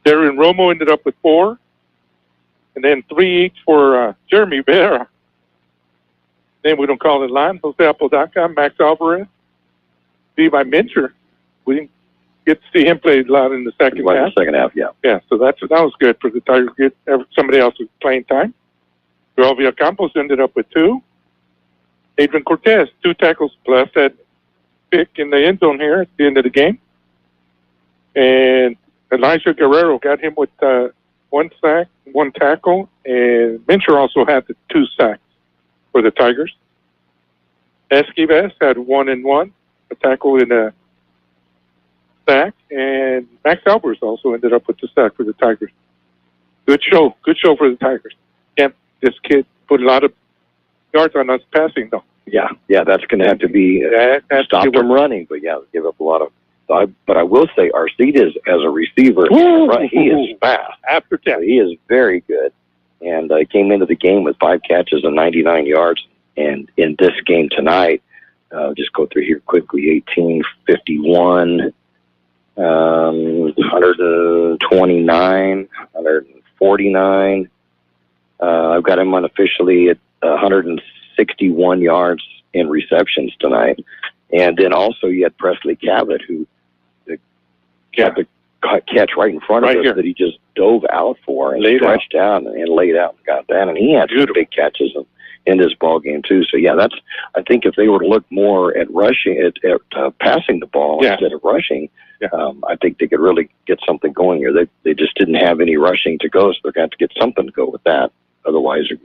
Darren Romo ended up with 4. And then 3 each for Jeremy Vera. Then we don't call it line. Jose Apodaca, Max Alvarez, Levi Mincher. We didn't get to see him play a lot in the second half. The second half, yeah. Yeah, so that was good for the Tigers. Get somebody else with playing time. Joel Campos ended up with 2. Adrian Cortez, 2 tackles plus that pick in the end zone here at the end of the game. And Elijah Guerrero got him with 1 sack, 1 tackle, and Mincher also had the 2 sacks for the Tigers. Esquives had 1 and 1, a tackle and a sack, and Max Alvarez also ended up with the sack for the Tigers. Good show for the Tigers. This kid put a lot of yards on us passing, though. Yeah, that's going to have to be stop them running, but give up a lot of. But I will say, Arcides as a receiver, he is fast. After 10, he is very good, and came into the game with 5 catches and 99 yards. And in this game tonight, just go through here quickly: 18, 51, 129, 149. I've got him unofficially at 161 yards in receptions tonight. And then also you had Presley Cavett, who got the catch right in front of us that he just dove out for and stretched out and laid out and got that. And he had some big catches. And in this ball game too. So yeah, I think if they were to look more at rushing, at passing the ball instead of rushing, I think they could really get something going here. They just didn't have any rushing to go, so they're going to have to get something to go with that. Otherwise, they're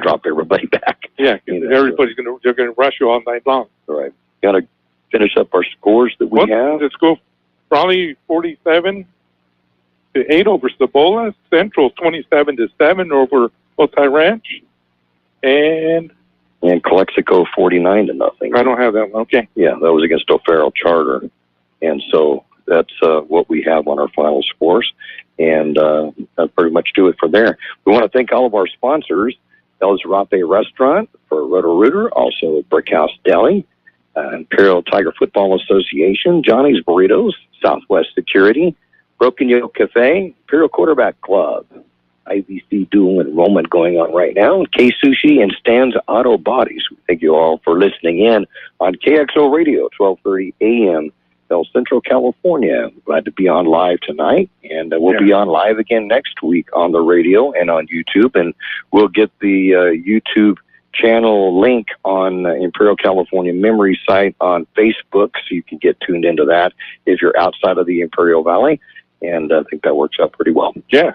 drop everybody back. Yeah, everybody's they're going to rush you all night long. All right, got to finish up our scores that we have. Let's go. Probably 47-8 over Cibola. Centro 27-7 over Otay Ranch, and Calexico 49-0. I don't have that one. Okay. Yeah, that was against O'Farrell Charter, and so that's what we have on our final scores, and that'll pretty much do it for there. We want to thank all of our sponsors: El Zarape Restaurant for Roto-Rooter, also Brickhouse Deli, Imperial Tiger Football Association, Johnny's Burritos, Southwest Security, Broken Yoke Cafe, Imperial Quarterback Club, IVC dual enrollment going on right now, K Sushi and Stan's Auto Bodies. Thank you all for listening in on KXO Radio, 1230 AM, El Centro, California. Glad to be on live tonight, and we'll be on live again next week on the radio and on YouTube, and we'll get the YouTube channel link on Imperial California Memory site on Facebook, so you can get tuned into that if you're outside of the Imperial Valley, and I think that works out pretty well. Yeah.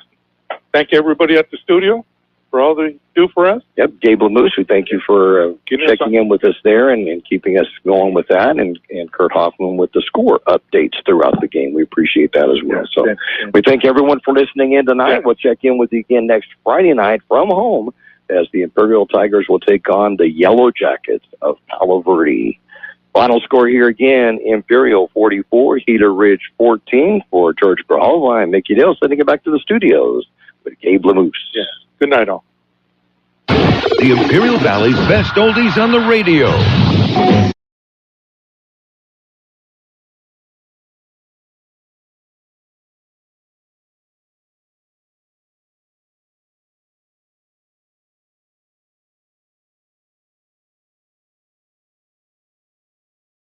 Thank you, everybody at the studio, for all they do for us. Yep, Gabe Lamoose, we thank you for checking in with us there and keeping us going with that, and Kurt Hoffman with the score updates throughout the game. We appreciate that as well. So we thank everyone for listening in tonight. We'll check in with you again next Friday night from home as the Imperial Tigers will take on the Yellow Jackets of Palo Verde. Final score here again, Imperial 44, Gila Ridge 14 for George Grijalva. I'm Mickey Dale, sending it back to the studios with Gabe Lamoose. Yeah. Good night, all. The Imperial Valley's best oldies on the radio.